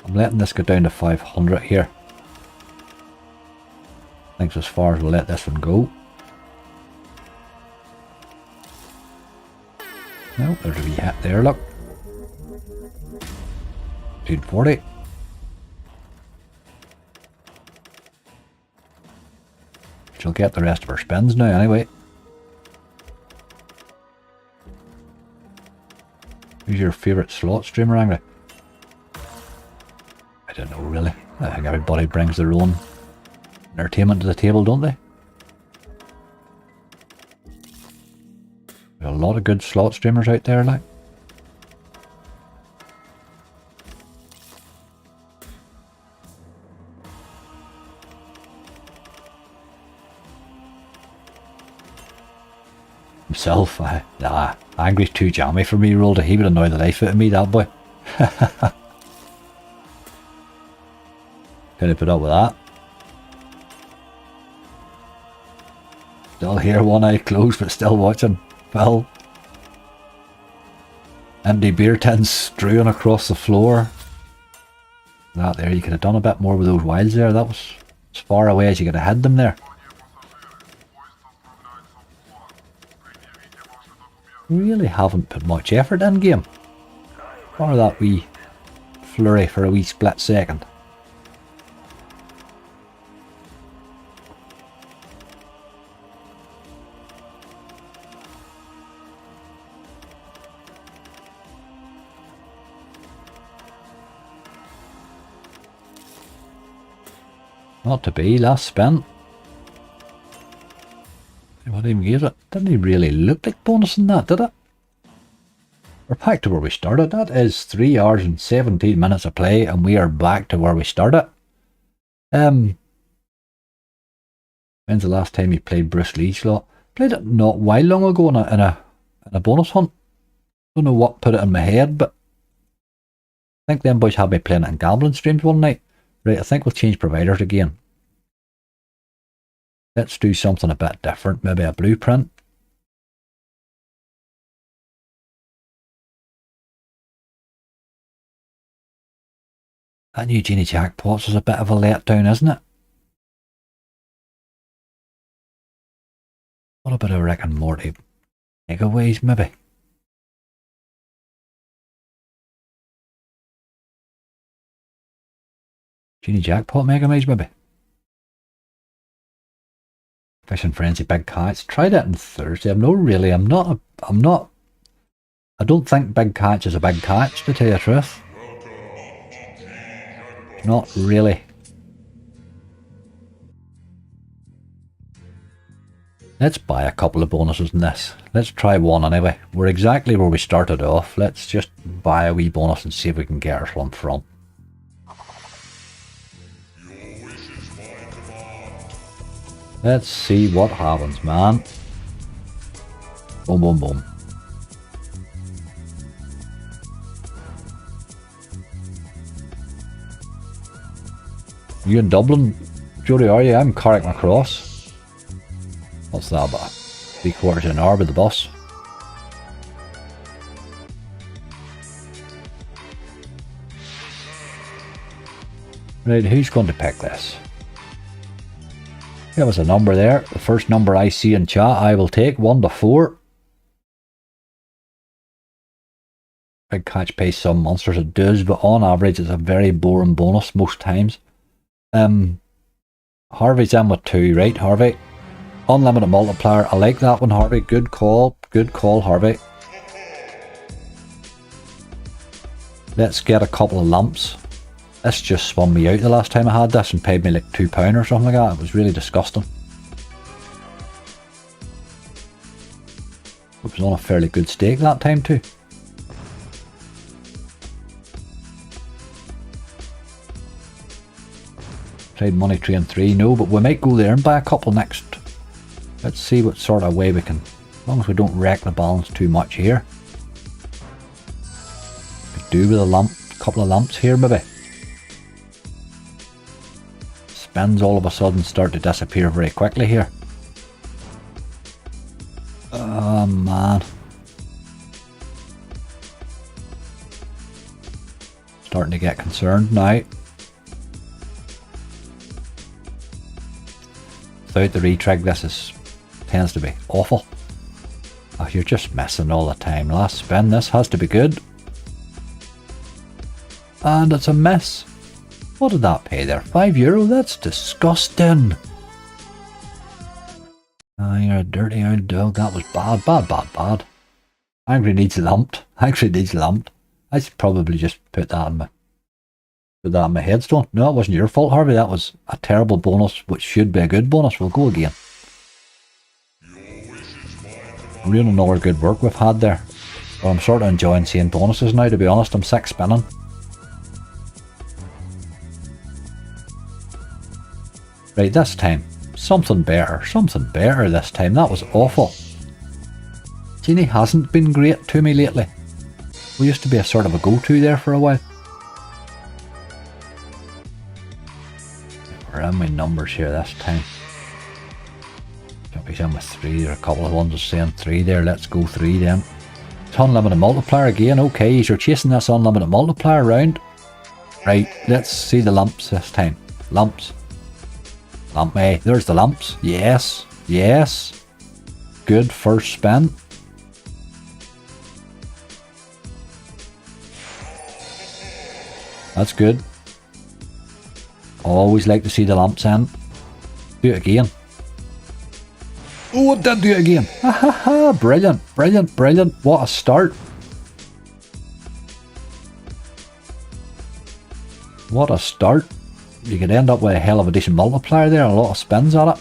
I'm letting this go down to 500 here. I think as far as we'll let this one go. No, there's a wee hit there, look. 240. She'll get the rest of her spins now anyway. Who's your favourite slot streamer, Angry? I don't know really. I think everybody brings their own entertainment to the table, don't they? There's a lot of good slot streamers out there, like. Himself, nah, Angry's too jammy for me, rolled. He would annoy the life out of me, that boy. Couldn't put up with that. Still here, one eye closed, but still watching. Well, empty beer tins strewing across the floor. That there, you could have done a bit more with those wilds there. That was as far away as you could have had them there. Really haven't put much effort in game. Or that wee flurry for a wee split second. Not to be, last spin. What even gave it? Didn't he really look like bonusing that, did it? We're back to where we started. That is 3 hours and 17 minutes of play, and we are back to where we started. When's the last time you played Bruce Lee slot? Played it not while long ago in a bonus hunt. Don't know what put it in my head, but I think them boys had me playing it in gambling streams one night. Right, I think we'll change providers again. Let's do something a bit different, maybe a blueprint. That new Genie Jackpots is a bit of a letdown, isn't it? What about a Rick and Morty giveaways, maybe? Genie Jackpot Mega Maze, maybe? Fishing Frenzy Big Catch. Tried it on Thursday. I don't think Big Catch is a big catch, to tell you the truth. Not really. Let's buy a couple of bonuses in this. Let's try one anyway. We're exactly where we started off. Let's just buy a wee bonus and see if we can get our slump from. Let's see what happens, man. Boom, boom, boom. You in Dublin, Jody, are you? I'm Carrickmacross. What's that about? 3/4 of an hour with the bus. Right, who's going to pick this? Give us a number there. The first number I see in chat I will take. 1 to 4. Big Catch pays some monsters, it does, but on average it's a very boring bonus most times. Harvey's in with 2, right, Harvey? Unlimited multiplier. I like that one, Harvey. Good call. Good call, Harvey. Let's get a couple of lumps. This just spun me out the last time I had this and paid me like £2 or something like that. It was really disgusting. It was on a fairly good stake that time too. Tried Money Train 3, no, but we might go there and buy a couple next. Let's see what sort of way we can, as long as we don't wreck the balance too much here. Could do with a couple of lumps here maybe. Spins all of a sudden start to disappear very quickly here. Oh man. Starting to get concerned now. Without the retrig, this tends to be awful. Oh, you're just missing all the time. Last spin, this has to be good. And it's a miss. What did that pay there? €5? That's disgusting. Ah, you're a dirty old dog. That was bad, bad, bad, bad. Angry needs lumped. Angry needs lumped. I should probably just put that in my headstone. No, it wasn't your fault, Harvey. That was a terrible bonus, which should be a good bonus. We'll go again. Really another good work we've had there. Well, I'm sort of enjoying seeing bonuses now, to be honest. I'm sick spinning. Right, this time. Something better this time. That was awful. Genie hasn't been great to me lately. We used to be a sort of a go-to there for a while. We're in my numbers here this time. He's in with 3. There are a couple of ones that saying 3 there. Let's go 3 then. It's unlimited multiplier again. Okay, you're chasing this unlimited multiplier round. Right, let's see the lumps this time. Lumps. Lump A. There's the lumps. Yes. Yes. Good first spin. That's good. Always like to see the lumps in. Do it again. Oh, it did do it again. Ha ha ha. Brilliant. Brilliant. Brilliant. What a start. What a start. You could end up with a hell of a decent multiplier there. A lot of spins at it.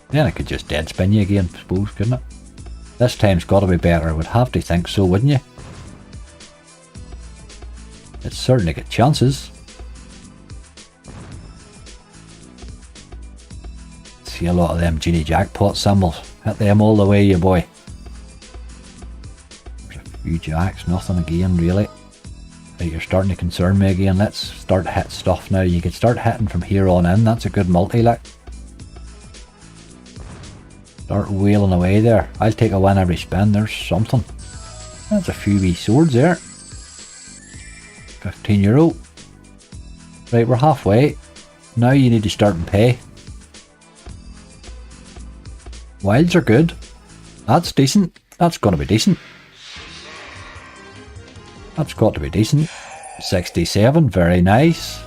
Then it could just dead spin you again, I suppose, couldn't it? This time's got to be better. I would have to think so, wouldn't you? It's certainly got chances. See a lot of them Genie jackpot symbols. Hit them all the way, you boy. There's a few jacks, nothing again, really. Right, you're starting to concern me again. Let's start to hit stuff now. You could start hitting from here on in. That's a good multi, like. Start wheeling away there. I'll take a win every spin. There's something. That's a few wee swords there. €15. Right, we're halfway. Now you need to start and pay. Wilds are good. That's decent. That's going to be decent. That's got to be decent. 67, very nice.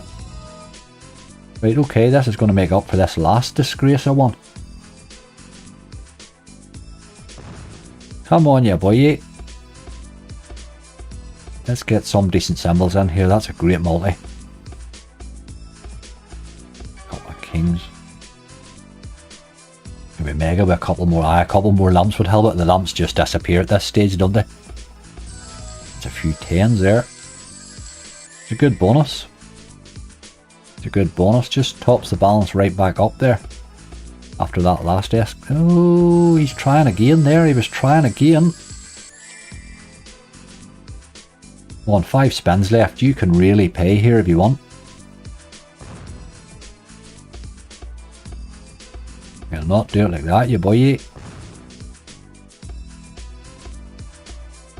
Right, okay, this is going to make up for this last disgrace I won. Come on, you boy. Let's get some decent symbols in here. That's a great multi. Couple of kings. Maybe mega with a couple more lumps would help it. The lumps just disappear at this stage, don't they? There's a few 10s there. It's a good bonus. It's a good bonus. Just tops the balance right back up there. After that last desk. Oh, he's trying again there. He was trying again. One, 5 spins left. You can really pay here if you want. You'll not do it like that, you boy.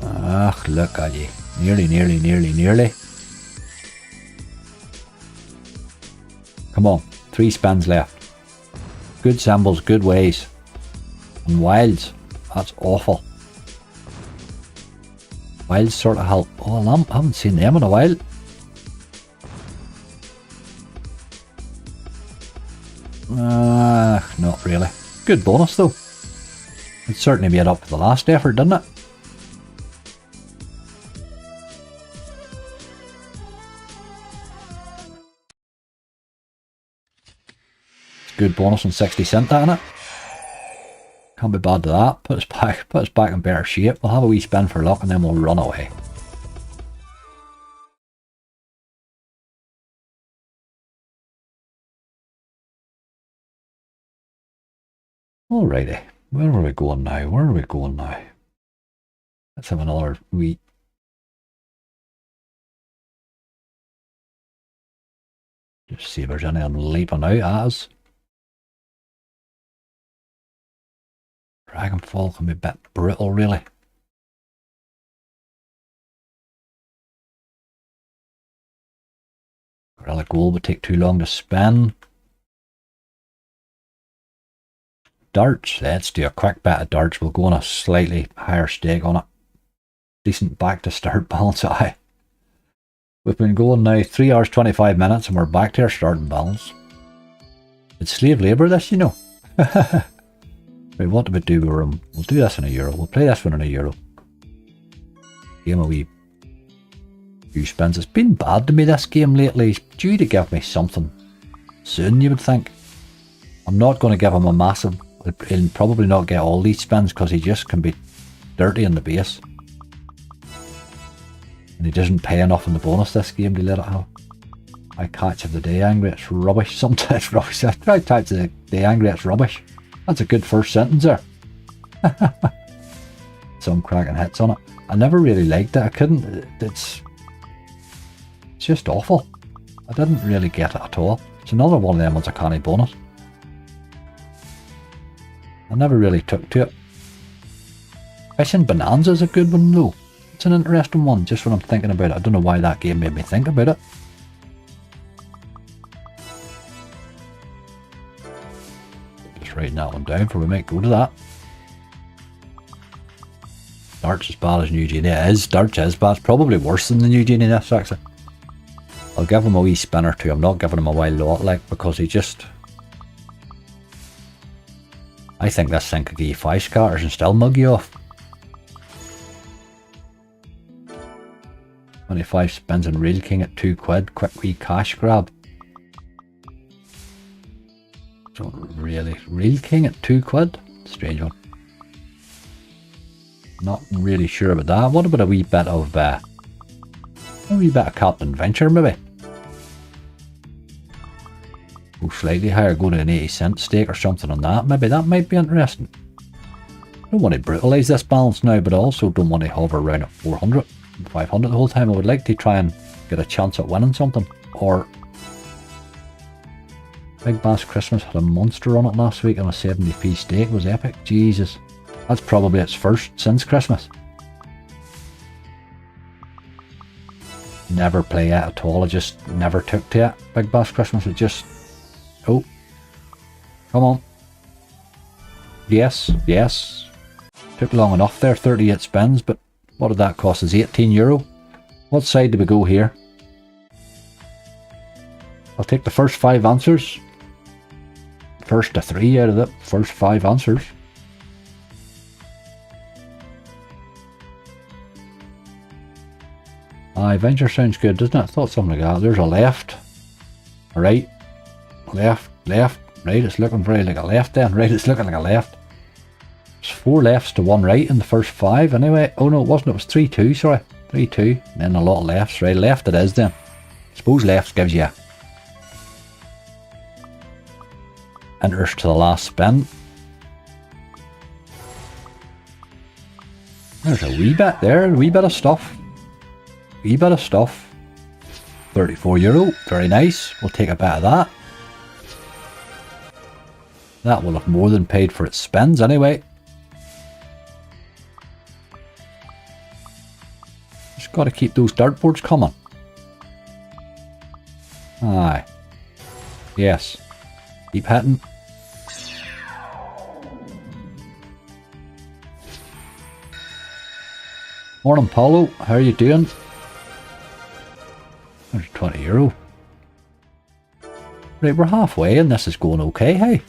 Ach, look at you. Nearly. Come on, 3 spins left. Good symbols, good ways. And wilds, that's awful. Wilds sort of help. Oh, I haven't seen them in a while. Not really. Good bonus though. It certainly made up for the last effort, didn't it? Good bonus and 60 cent that in it. Can't be bad to that. Put us back in better shape. We'll have a wee spin for luck and then we'll run away. Alrighty. Where are we going now? Where are we going now? Let's have another wee. Just see if there's anything leaping out at us. Dragonfall can be a bit brutal, really. Gorilla Gold would take too long to spin. Darts. Let's do a quick bet of darts. We'll go on a slightly higher stake on it. Decent back to start balance. Aye. We've been going now 3 hours 25 minutes and we're back to our starting balance. It's slave labour this, you know. Right, what do we do? We'll do this in €1. We'll play this one in €1. Game a wee few spins. It's been bad to me, this game lately. It's due to give me something soon, you would think. I'm not going to give him a massive. He'll probably not get all these spins because he just can be dirty in the base. And he doesn't pay enough in the bonus this game to let it have. I catch of the day angry, it's rubbish. Sometimes it's rubbish. I catch of the day angry, it's rubbish. That's a good first sentence there. Some cracking hits on it. I never really liked it. I couldn't. It's just awful. I didn't really get it at all. It's another one of them ones I can't bonus. I never really took to it. Fishing Bonanza is a good one though. It's an interesting one, just when I'm thinking about it. I don't know why that game made me think about it. Just writing that one down for we might go to that. Darts as bad as New Genie. It is. Darts is bad. It's probably worse than the New Genie this actually. I'll give him a wee spin or two. I'm not giving him a wild lot like because he just... I think this thing could give you 5 scatters and still mug you off. 25 spins and Real King at £2. Quick wee cash grab. Don't really. Real King at £2? Strange one. Not really sure about that. What about a wee bit of Captain Venture maybe? Go slightly higher, go to an 80 cent stake or something on that. Maybe that might be interesting. I don't want to brutalise this balance now, but I also don't want to hover around at 400, 500 the whole time. I would like to try and get a chance at winning something. Or Big Bass Christmas had a monster on it last week on a 70p stake. It was epic. Jesus. That's probably its first since Christmas. Never play it at all. I just never took to it. Big Bass Christmas, it just... Oh. Come on. Yes, yes. Took long enough there, 38 spins, but what did that cost us? €18. What side do we go here? I'll take the first 5 answers. First to 3 out of the first 5 answers. Aye, Venture sounds good, doesn't it? I thought something like that. There's a left. A right. Left, left, right. It's looking very like a left then. Right, it's looking like a left. There's 4 lefts to 1 right in the first 5 anyway. Oh no, it wasn't. It was 3-2, sorry. 3-2. And then a lot of lefts. Right, left it is then. Suppose left gives you enters to the last spin. There's a wee bit there. A wee bit of stuff. Wee bit of stuff. €34. Very nice. We'll take a bit of that. That will have more than paid for its spins anyway. Just got to keep those dartboards coming. Aye. Yes. Keep hitting. Morning, Paulo. How are you doing? There's €20. Right, we're halfway and this is going okay, hey?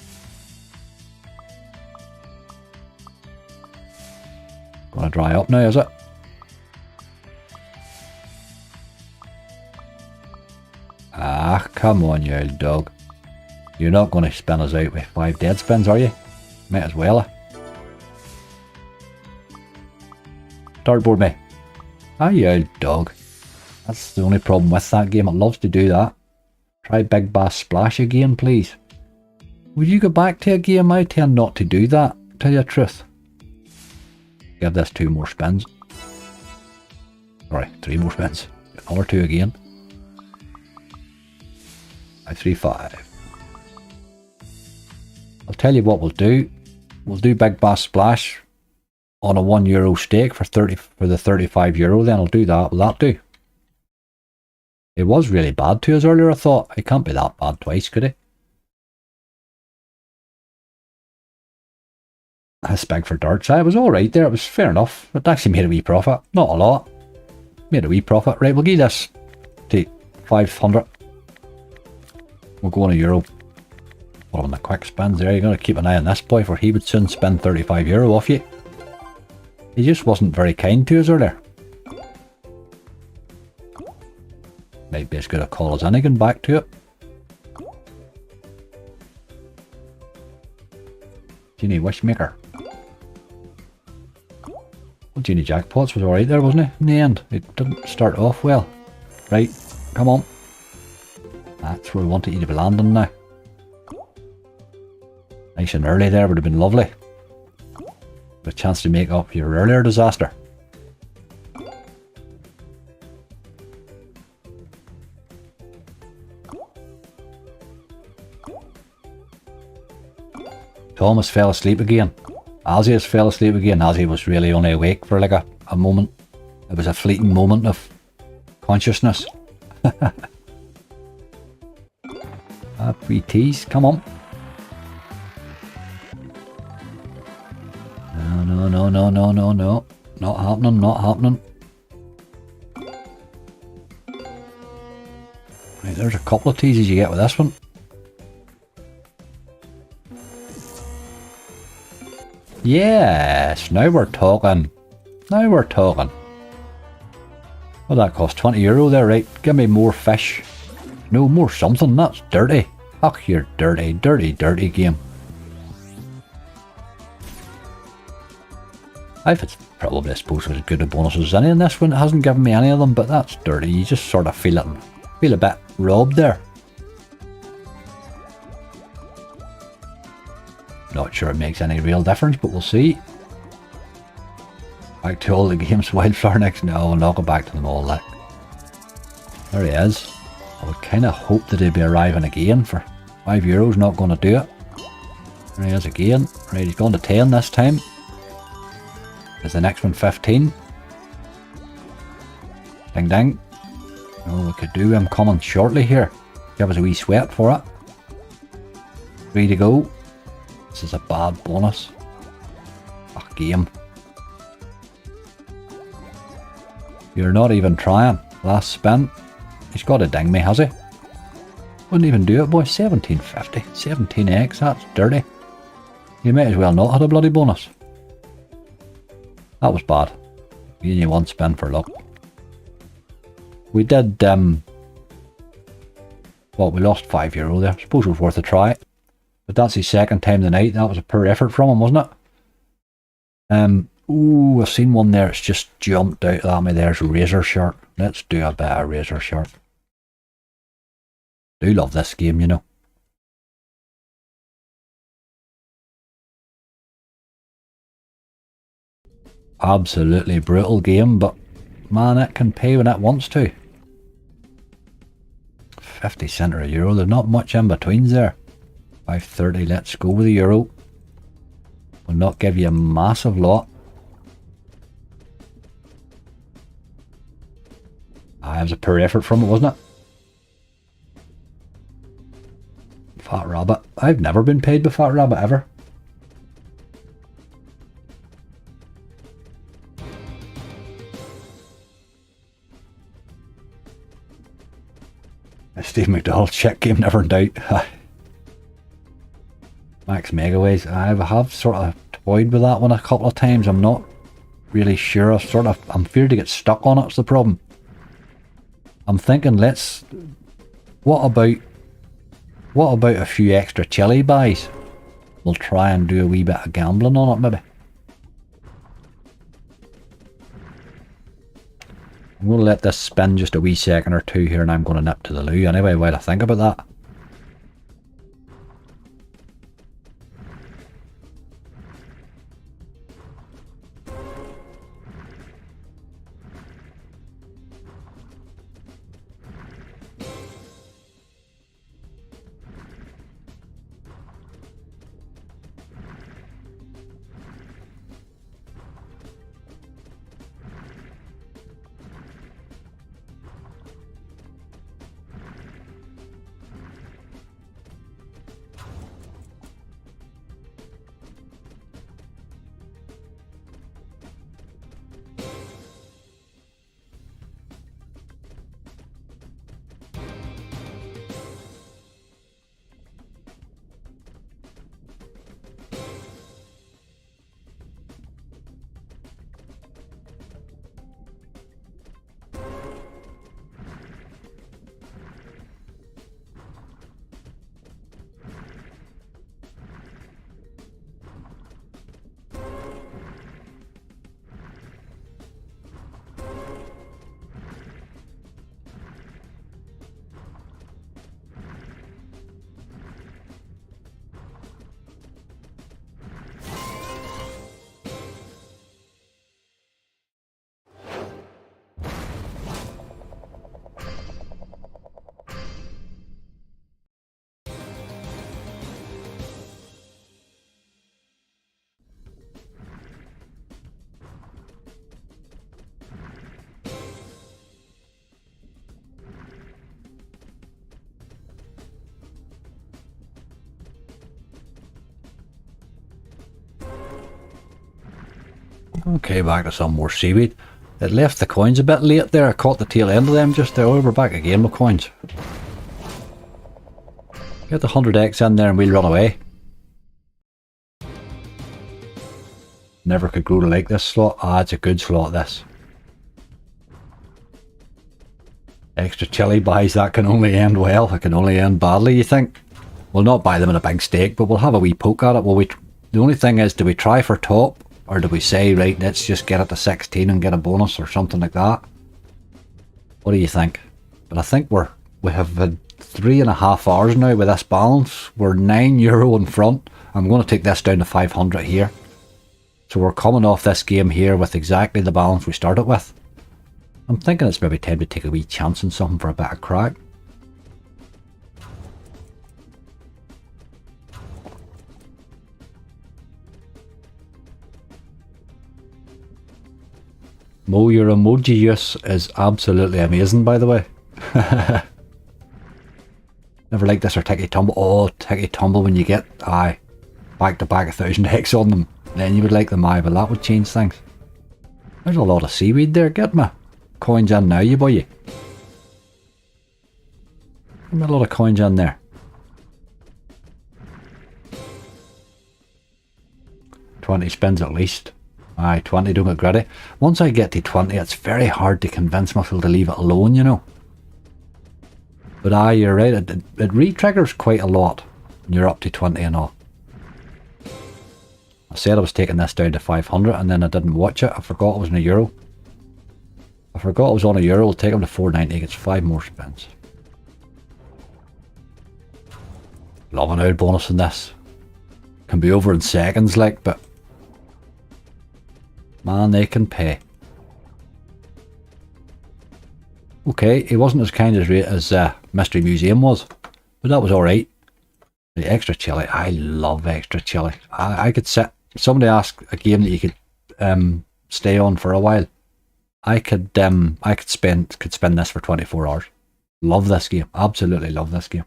Gonna dry up now, is it? Ah, come on, you old dog. You're not going to spin us out with 5 dead spins, are you? Might as well. Dartboard me. Ah, you old dog. That's the only problem with that game. It loves to do that. Try Big Bass Splash again, please. Would you go back to a game? I tend not to do that, tell you the truth. Give this 2 more spins. Sorry, 3 more spins. Another 2 again. 535. I'll tell you what we'll do. We'll do Big Bass Splash on a €1 stake for the €35. Then I'll do that. Will that do? It was really bad to us earlier, I thought. It can't be that bad twice, could it? I spec for darts. I was alright there. It was fair enough. It actually made a wee profit. Not a lot. Made a wee profit. Right, we'll give this to 500. We'll go on €1. Put on the quick spins there. You're going to keep an eye on this boy, for he would soon spend €35 off you. He just wasn't very kind to us earlier. Might be as good a call as anything back to it. Genie Wishmaker. Well, Genie Jackpots was alright there, wasn't it? In the end, it didn't start off well. Right, come on. That's where we wanted you to be landing now. Nice and early there would have been lovely. With a chance to make up your earlier disaster. Thomas fell asleep again. Ozzy has fell asleep again. Ozzy was really only awake for like a moment. It was a fleeting moment of consciousness. 3 T's, come on. No. Not happening, not happening. Right, there's a couple of teases you get with this one. Yes, now we're talking. Now we're talking. Well, that cost €20 there, right? Give me more fish. No, more something. That's dirty. Ach, you're dirty, dirty game. It's probably, I suppose, as good a bonus as any in this one. It hasn't given me any of them, but that's dirty. You just sort of feel it. Feel a bit robbed there. Not sure it makes any real difference, but we'll see. Back to all the games. Wildflower next. No, I'll not go back to them all. Like, there he is. I would kind of hope that he'd be arriving again for €5. Not going to do it. There he is again. Right, he's gone to 10 this time. Is the next one 15? Ding ding. Oh, we could do him coming shortly here. Give us a wee sweat for it. 3 to go. This is a bad bonus. Game. You're not even trying. Last spin. He's got to ding me, has he? Wouldn't even do it, boy. 1750. 17x. That's dirty. You might as well not have a bloody bonus. That was bad. Giving you 1 spin for luck. We did, well, we lost €5 there. Suppose it was worth a try. But that's his second time tonight. That was a poor effort from him, wasn't it? Ooh, I've seen one there. It's just jumped out at me. There's Razor Shark. Let's do a bit of Razor Shark. Do love this game, you know. Absolutely brutal game, but man, it can pay when it wants to. 50 cent or €1. There's not much in betweens there. 530. Let's go with the €1. Will not give you a massive lot. It was a poor effort from it, wasn't it? Fat Rabbit. I've never been paid by Fat Rabbit ever. Steve McDowell, check game never in doubt. Max Megaways. I have sort of toyed with that one a couple of times. I'm not really sure. I'm feared to get stuck on it. It's the problem. I'm thinking, what about a few extra chili buys? We'll try and do a wee bit of gambling on it, maybe. I'm going to let this spin just a wee second or two here, and I'm going to nip to the loo anyway while I think about that. Okay, back to some more seaweed. It left the coins a bit late there. I caught the tail end of them just there. We're back again with coins. Get the 100x in there and we'll run away. Never could grow to like this slot. Ah, it's a good slot, this. Extra chili buys, that can only end well. It can only end badly, you think? We'll not buy them in a big stake, but we'll have a wee poke at it. The only thing is, do we try for top? Or do we say, right, let's just get it to 16 and get a bonus or something like that? What do you think? But I think we have had 3.5 hours now with this balance. We're €9 in front. I'm going to take this down to 500 here. So we're coming off this game here with exactly the balance we started with. I'm thinking it's maybe time to take a wee chance on something for a bit of crack. Mo, your emoji use is absolutely amazing, by the way. Never liked this or Ticky Tumble. Oh, Ticky Tumble when you get, back to back 1000x on them. Then you would like them, but that would change things. There's a lot of seaweed there. Get me coins in now, you boy. Give me a lot of coins in there. 20 spins at least. 20, don't get greedy. Once I get to 20, it's very hard to convince myself to leave it alone, you know. But you're right, it re-triggers quite a lot when you're up to 20 and all. I said I was taking this down to 500 and then I didn't watch it. I forgot it was on €1. I forgot it was on €1. I'll take him to 490, gets 5 more spins. Loving out bonus in this. Can be over in seconds, like, but man, they can pay. Okay, he wasn't as kind as Mystery Museum was, but that was alright. The extra chili, I love extra chili. I could sit, somebody asked a game that you could stay on for a while. I could spend this for 24 hours. Love this game, absolutely love this game.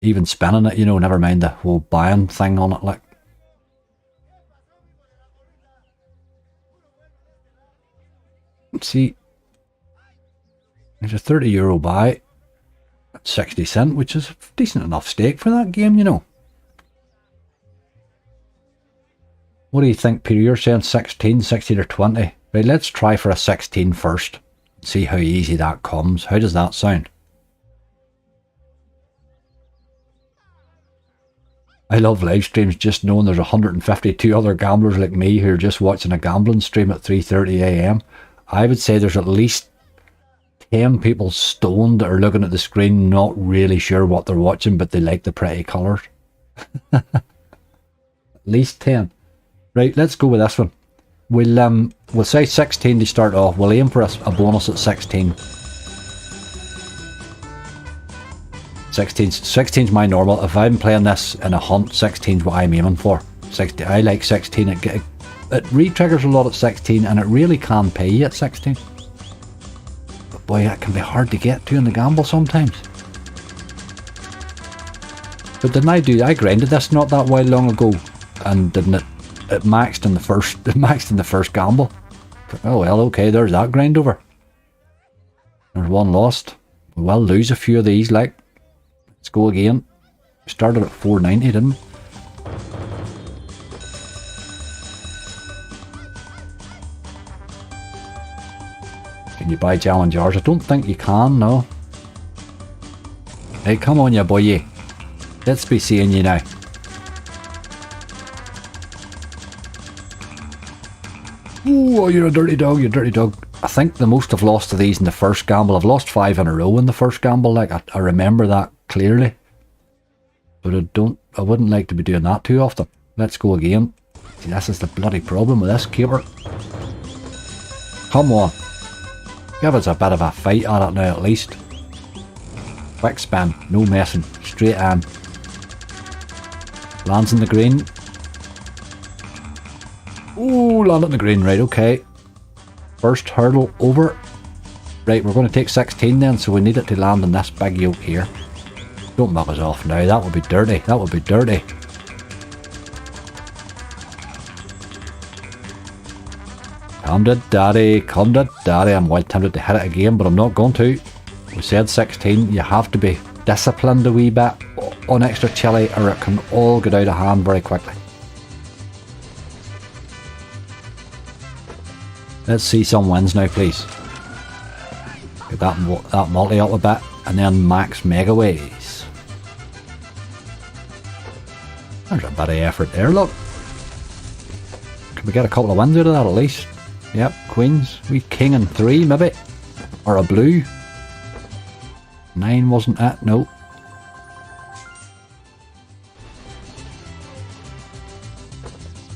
Even spinning it, you know, never mind the whole buying thing on it, like. Let's see. There's a €30 buy at 60 cents, which is a decent enough stake for that game, you know. What do you think, Peter? You're saying 16, 16 or 20. Right, let's try for a 16 first. See how easy that comes. How does that sound? I love live streams, just knowing there's 152 other gamblers like me who are just watching a gambling stream at 3:30 AM. I would say there's at least 10 people stoned that are looking at the screen, not really sure what they're watching, but they like the pretty colours. At least 10. Right, let's go with this one. We'll say 16 to start off. We'll aim for a bonus at 16. 16's my normal. If I'm playing this in a hunt, 16's what I'm aiming for. 16, I like 16. It re-triggers a lot at 16, and it really can pay you at 16. But boy, that can be hard to get to in the gamble sometimes. But didn't I grinded this not that while long ago, and didn't it maxed in the first gamble. Oh well, okay, there's that grind over. There's one lost. We will lose a few of these, like. Let's go again. We started at 490, didn't we? Can you buy challengers? I don't think you can, no. Hey, come on, you boy. Let's be seeing you now. Oh, you're a dirty dog, you dirty dog. I think the most I've lost of these in the first gamble. I've lost 5 in a row in the first gamble, like I remember that clearly. But I wouldn't like to be doing that too often. Let's go again. See, this is the bloody problem with this keeper. Come on. Give us a bit of a fight at it now at least. Quick spin, no messing, straight in. Lands in the green. Oh, land in the green, right, okay. First hurdle over. Right, we're going to take 16 then, so we need it to land in this big yoke here. Don't mug us off now, that would be dirty, that would be dirty. Come to daddy, I'm well tempted to hit it again, but I'm not going to. We said 16, you have to be disciplined a wee bit on extra chili, or it can all get out of hand very quickly. Let's see some wins now, please. Get that multi up a bit, and then max mega ways. There's a bit of effort there, look. Can we get a couple of wins out of that at least? Yep, queens. We king and 3 maybe. Or a blue. 9 wasn't it? No.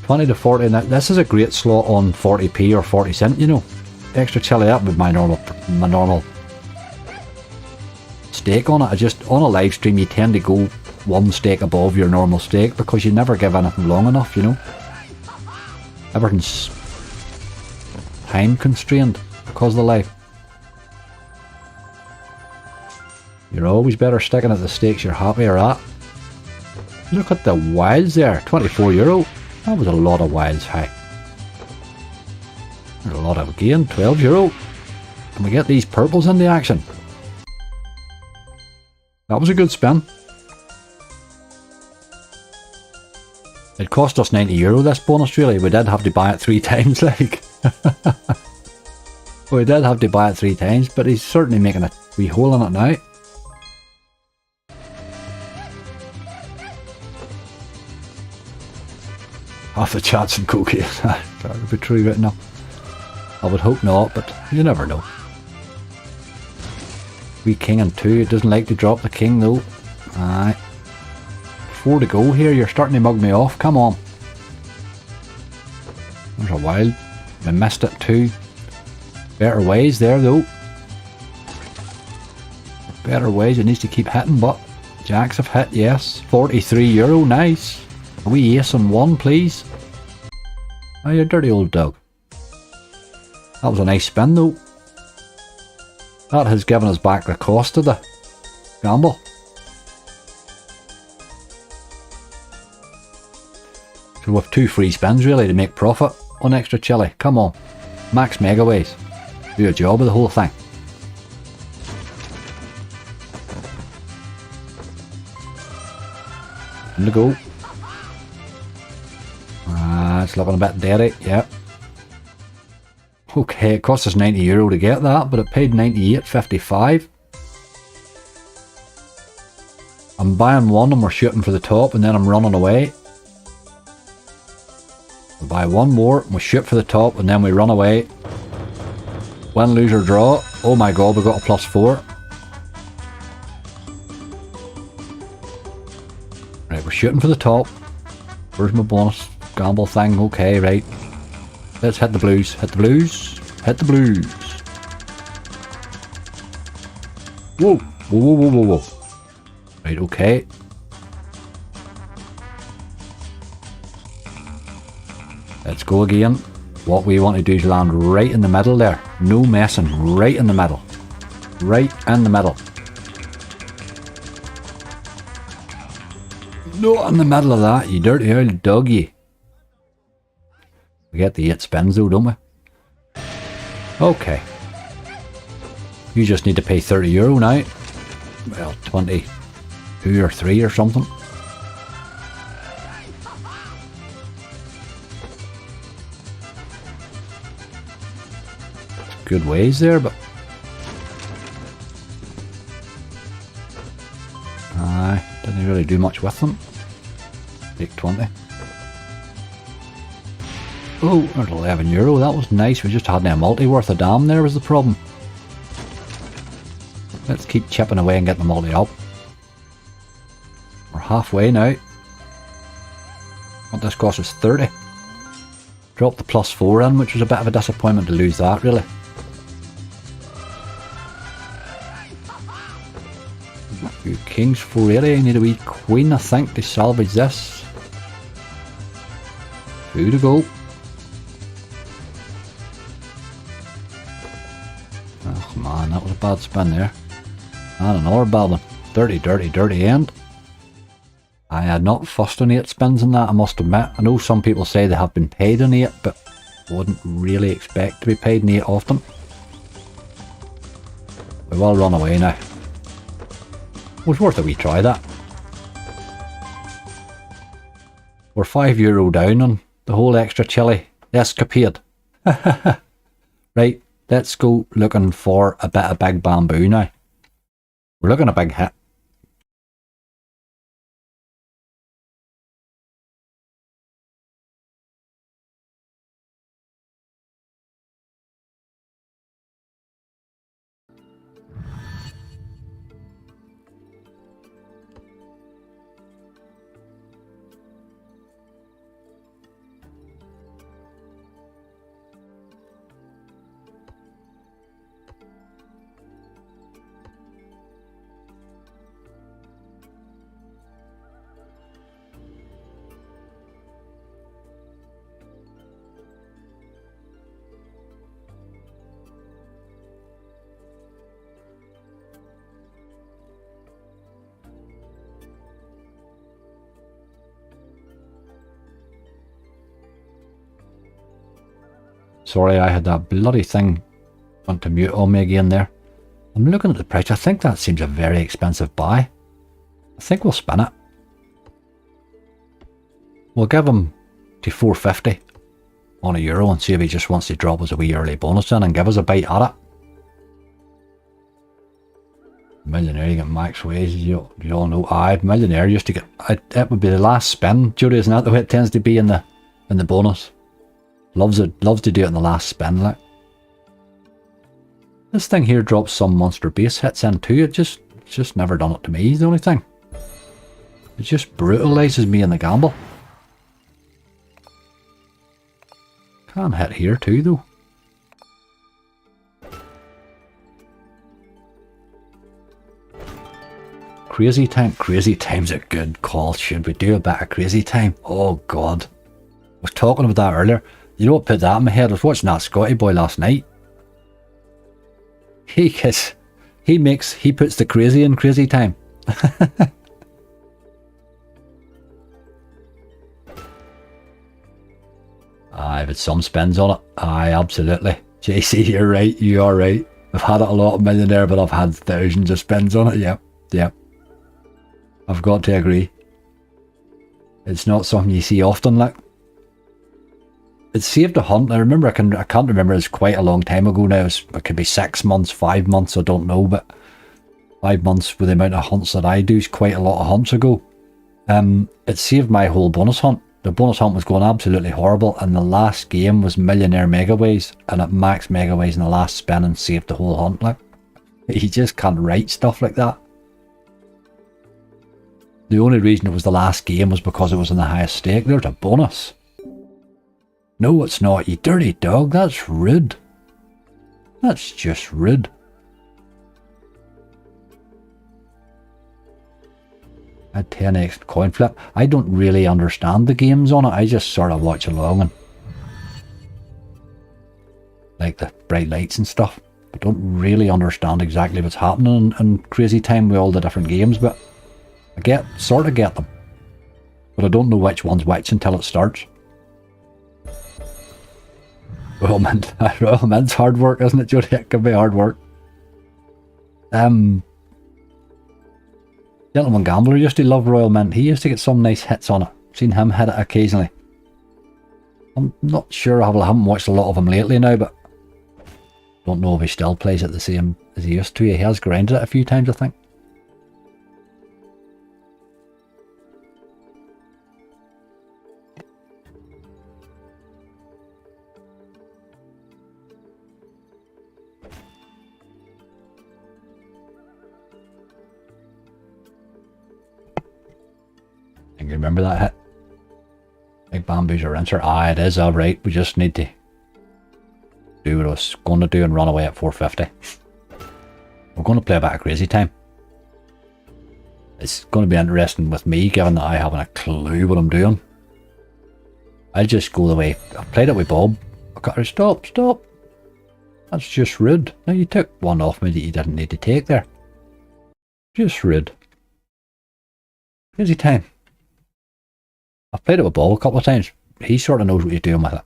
$20 to 40, now this is a great slot on 40p or 40 cent, you know. Extra chili up with my normal stake on it. On a live stream you tend to go one stake above your normal stake because you never give anything long enough, you know. Everything's time constrained because of the live. You're always better sticking at the stakes you're happier at. Look at the wilds there, €24. That was a lot of wilds high. There's a lot of gain, €12. Can we get these purples in the action? That was a good spin. It cost us €90 this bonus really. We did have to buy it 3 times like. We did have to buy it 3 times, but he's certainly making a wee hole in it now. Half the chat's in cocaine. That would be true right now. I would hope not, but you never know. We king and 2. It doesn't like to drop the king though. Aye. 4 to go here. You're starting to mug me off. Come on. There's a wild. We missed it too. Better ways there though. Better ways. It needs to keep hitting, but jacks have hit. Yes. €43. Nice. A wee ace on 1, please. Oh, you dirty old dog. That was a nice spin though. That has given us back the cost of the gamble. So with 2 free spins really to make profit on extra chili. Come on. Max megaways. Do a job of the whole thing. In the go. It's looking a bit dirty, yeah. Okay, it cost us €90 to get that, but it paid 98.55. I'm buying one and we're shooting for the top and then I'm running away. We buy one more and we shoot for the top and then we run away. Win, lose or draw. Oh my god, we got a +4. Right, we're shooting for the top. Where's my bonus gamble thing? Okay, right. Let's hit the blues. Hit the blues. Hit the blues. Whoa. Whoa, whoa, whoa, whoa, whoa. Right, okay. Let's go again. What we want to do is land right in the middle there. No messing. Right in the middle. Right in the middle. Not in the middle of that, you dirty old doggy. We get the 8 spins though, don't we? Okay. You just need to pay €30 now. Well, 22 or 3 or something. Good ways there, but aye, didn't really do much with them. Take 20. Oh, there's €11. That was nice. We just had a multi worth a damn there was the problem. Let's keep chipping away and getting the multi up. We're halfway now. What this cost us 30. Dropped the +4 in, which was a bit of a disappointment to lose that really. Few kings, 480. Need a wee queen, I think, to salvage this. 2 to go. Oh man, that was a bad spin there. And another bad one. Dirty, dirty, dirty end. I had not fussed on 8 spins in that, I must admit. I know some people say they have been paid on 8, but wouldn't really expect to be paid in 8 often. We will run away now. It was worth a wee try, that. We're €5 down on the whole extra chili escapade. Right, let's go looking for a bit of big bamboo now. We're looking at a big hit. Sorry, I had that bloody thing went to mute on me again there. I'm looking at the price. I think that seems a very expensive buy. I think we'll spin it. We'll give him to 450 on €1 and see if he just wants to drop us a wee early bonus in and give us a bite at it. Millionaire, you get max wages, you all know. Aye, millionaire used to get, it would be the last spin, Judy, isn't that the way it tends to be in the bonus? Loves to do it in the last spin, like. This thing here drops some monster base hits in too. It's just never done it to me, is the only thing. It just brutalises me in the gamble. Can hit here too though. Crazy time. Crazy time's a good call. Should we do a bit of crazy time? Oh god. I was talking about that earlier. You know what put that in my head? I was watching that Scotty boy last night. He puts the crazy in crazy time. I've had some spins on it. Aye, absolutely. JC, you're right. You are right. I've had it a lot of Millionaire, but I've had thousands of spins on it. Yep. Yep. I've got to agree. It's not something you see often, like. It saved a hunt. I remember, I can't remember, it's quite a long time ago now. It could be 6 months, 5 months, I don't know, but 5 months with the amount of hunts that I do is quite a lot of hunts ago. It saved my whole bonus hunt. The bonus hunt was going absolutely horrible, and the last game was Millionaire Megaways, and it maxed Megaways in the last spin and saved the whole hunt. Like, you just can't write stuff like that. The only reason it was the last game was because it was in the highest stake. There's a bonus. No, it's not, you dirty dog. That's rude. That's just rude. I had 10x coin flip. I don't really understand the games on it. I just sort of watch along and like the bright lights and stuff. I don't really understand exactly what's happening in Crazy Time with all the different games, but I sort of get them. But I don't know which one's which until it starts. Royal Mint's hard work, isn't it, Jody? It can be hard work. Gentleman Gambler used to love Royal Mint. He used to get some nice hits on it. Seen him hit it occasionally. I'm not sure. I haven't watched a lot of him lately now, but don't know if he still plays it the same as he used to. He has grinded it a few times, I think. Can you remember that hit? Big bamboozle rinser. Ah, it is alright. We just need to do what I was going to do and run away at 450. We're going to play a bit of Crazy Time. It's going to be interesting with me, given that I haven't a clue what I'm doing. I'll just go the way I played it with Bob. I got her. Stop. That's just rude. Now you took one off me that you didn't need to take there. Just rude. Crazy Time. I've played it with Bob a couple of times. He sort of knows what he's doing with it.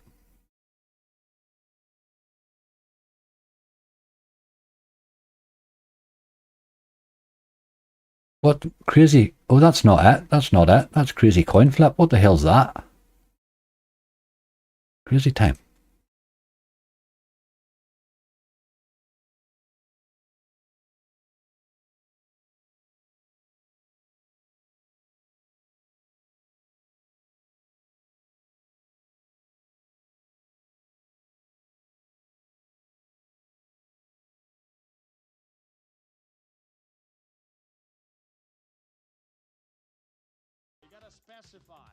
What? Crazy? Oh, that's not it. That's not it. That's Crazy Coin Flip. What the hell's that? Crazy Time. Specify.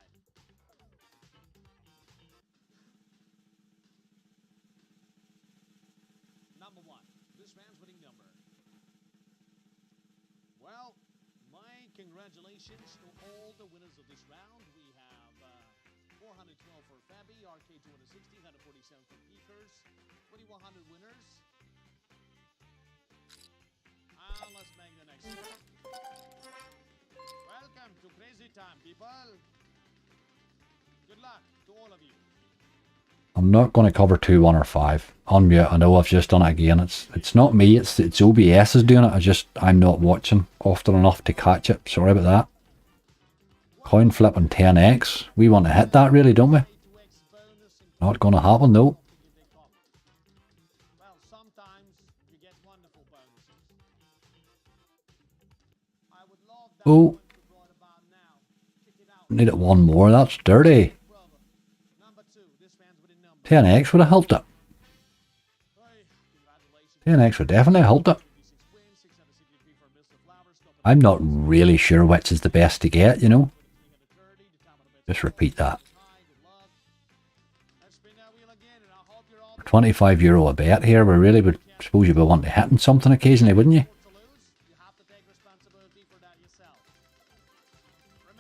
Number one, this man's winning number. Well, my congratulations to all the winners of this round. We have 412 for Fabi, RK 260, 147 for Geekers, 2100 winners. Let's make the next one. Welcome to Crazy Time, people. Good luck to all of you. I'm not going to cover 2, 1 or 5. Unmute. I know I've just done it again. It's not me. It's OBS is doing it. I'm not watching often enough to catch it. Sorry about that. Coin flip and 10x. We want to hit that really, don't we? Not going to happen though. Well, sometimes you get wonderful bonuses. I would love that. Oh. Need it one more. That's dirty. 10x would have helped it. 10x would definitely have helped it. I'm not really sure which is the best to get, you know. Just repeat that. For €25 a bet here, we really would suppose you'd be wanting to hit something occasionally, wouldn't you?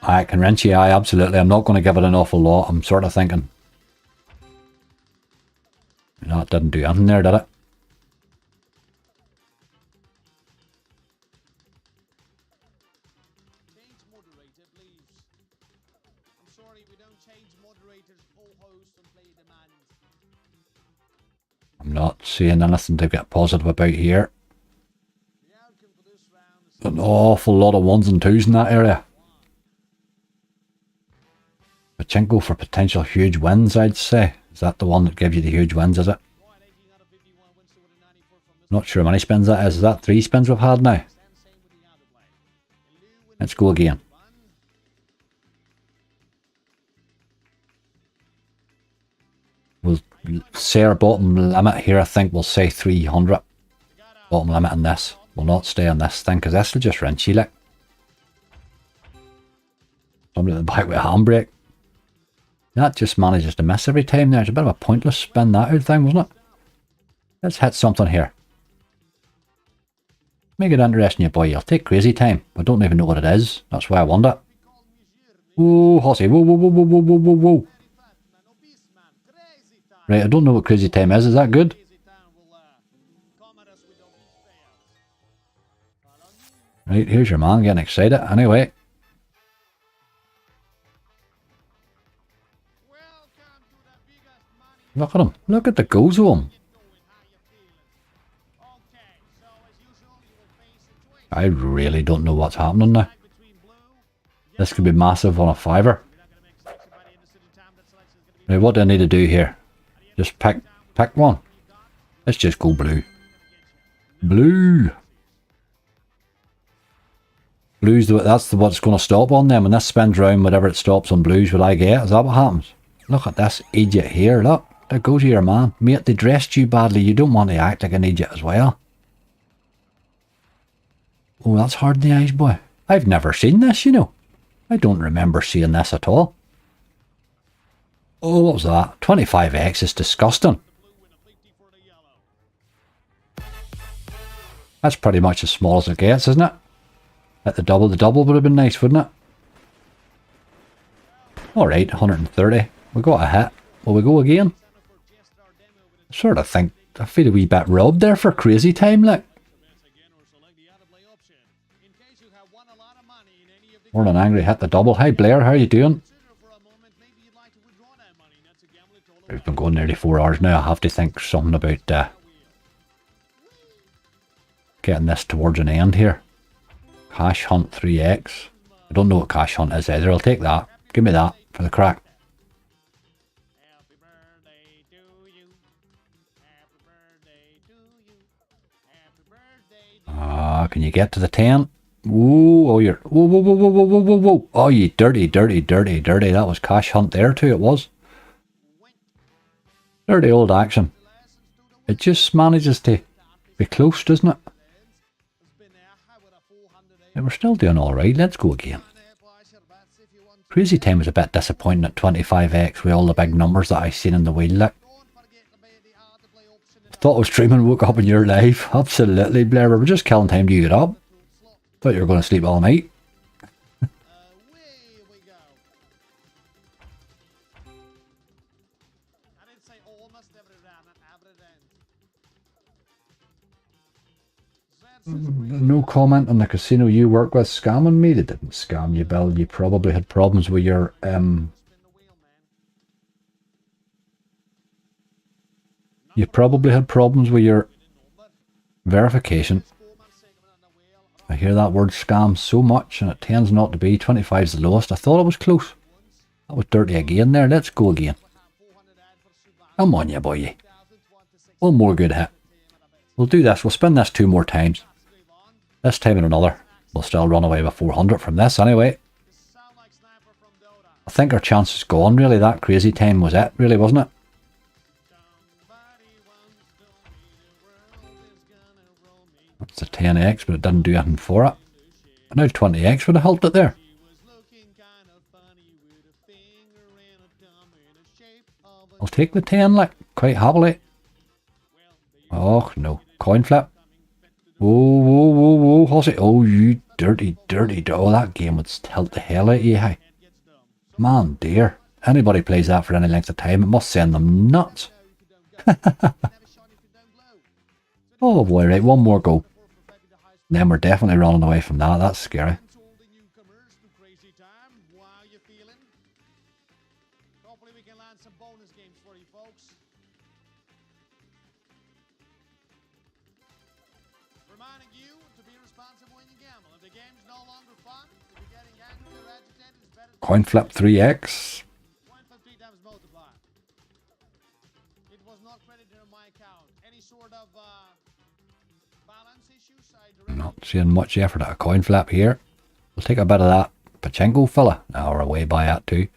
I can wrench you, aye, absolutely. I'm not going to give it an awful lot. I'm sort of thinking. No, it didn't do anything there, did it? sorry, we don't change moderators, co-hosts, and play demands. I'm not seeing anything to get positive about here. The outcome for this round is An awful lot of 1s and 2s in that area. Pachinko for potential huge wins, I'd say. Is that the one that gives you the huge wins, is it? right. 18 out of 51 wins to 94 from Mr. Not sure how many spins that is. Is that 3 spins we've had now? And same with the other play. And Lou winning Let's go again. run. We'll say our bottom limit here, I think we'll say 300. Bottom limit on this. We'll not stay on this thing, because this will just rinse you like. Somebody at the back with a handbrake. That just manages to miss every time there. It's a bit of a pointless spin, that old thing, wasn't it? Let's hit something here. Make it interesting, you boy. You'll take crazy time. I don't even know what it is. That's why I want it. Whoa, Hossy. Whoa, whoa, whoa, whoa, whoa, whoa, whoa, whoa. Right, I don't know what crazy time is. Is that good? Right, here's your man getting excited. Anyway. Look at him. Look at the goals of him. I really don't know what's happening now. This could be massive on a fiver. Now, what do I need to do here? Just pick one. Let's just go blue. Blue. Blue's that's what's going to stop on them. When this spins round, whatever it stops on blues, what I get. Is that what happens? Look at this idiot here. Look. There goes your man. Mate, they dressed you badly. You don't want to act like an idiot as well. Oh, that's hard in the eyes, boy. I've never seen this, you know. I don't remember seeing this at all. Oh, what was that? 25x is disgusting. That's pretty much as small as it gets, isn't it? At the double would have been nice, wouldn't it? Alright, 130. We got a hit. Will we go again? I sort of think, I feel a wee bit robbed there for crazy time, like. Morning Angry hit the double. Hi Blair, how are you doing? We've been going nearly 4 hours now. I have to think something about getting this towards an end here. Cash Hunt 3x. I don't know what Cash Hunt is either. I'll take that. Give me that for the crack. Can you get to the 10? Whoa, oh, you're... Whoa, whoa, whoa, whoa, whoa, whoa, whoa, whoa. Oh, you dirty, dirty, dirty, dirty. That was Cash Hunt there too, it was. Dirty old action. It just manages to be close, doesn't it? Yeah, we're still doing alright. Let's go again. Crazy Time was a bit disappointing at 25x with all the big numbers that I seen in the wheel. Like. Thought I was streaming, woke up and you're live. Absolutely, Blair. We're just killing time to get up. Thought you were going to sleep all night. No comment on the casino you work with scamming me. They didn't scam you, Bill. You probably had problems with your you probably had problems with your verification. I hear that word scam so much and it tends not to be. 25 is the lowest. I thought it was close. That was dirty again there. Let's go again. Come on, you boy. One more good hit. We'll do this. We'll spin this 2 more times. This time and another. We'll still run away with 400 from this anyway. I think our chance is gone really. That Crazy Time was it really, wasn't it? That's a 10x, but it didn't do anything for it. Now 20x would have helped it there. I'll take the 10, like, quite happily. Oh, no. Coin flip. Whoa, whoa, whoa, whoa, Hossy. Oh, you dirty, dirty, oh, that game would tilt the hell out of you, hey. Man, dear. Anybody plays that for any length of time, it must send them nuts. Oh boy, right, one more go. And then we're definitely running away from that. That's scary. Coin flip 3x. Coin flip 3 times multiplier. It was not credited on my account. Any sort of balance issues? Not seeing much effort at a coin flip here. We'll take a bit of that pachinko fella. Now we're away by that too.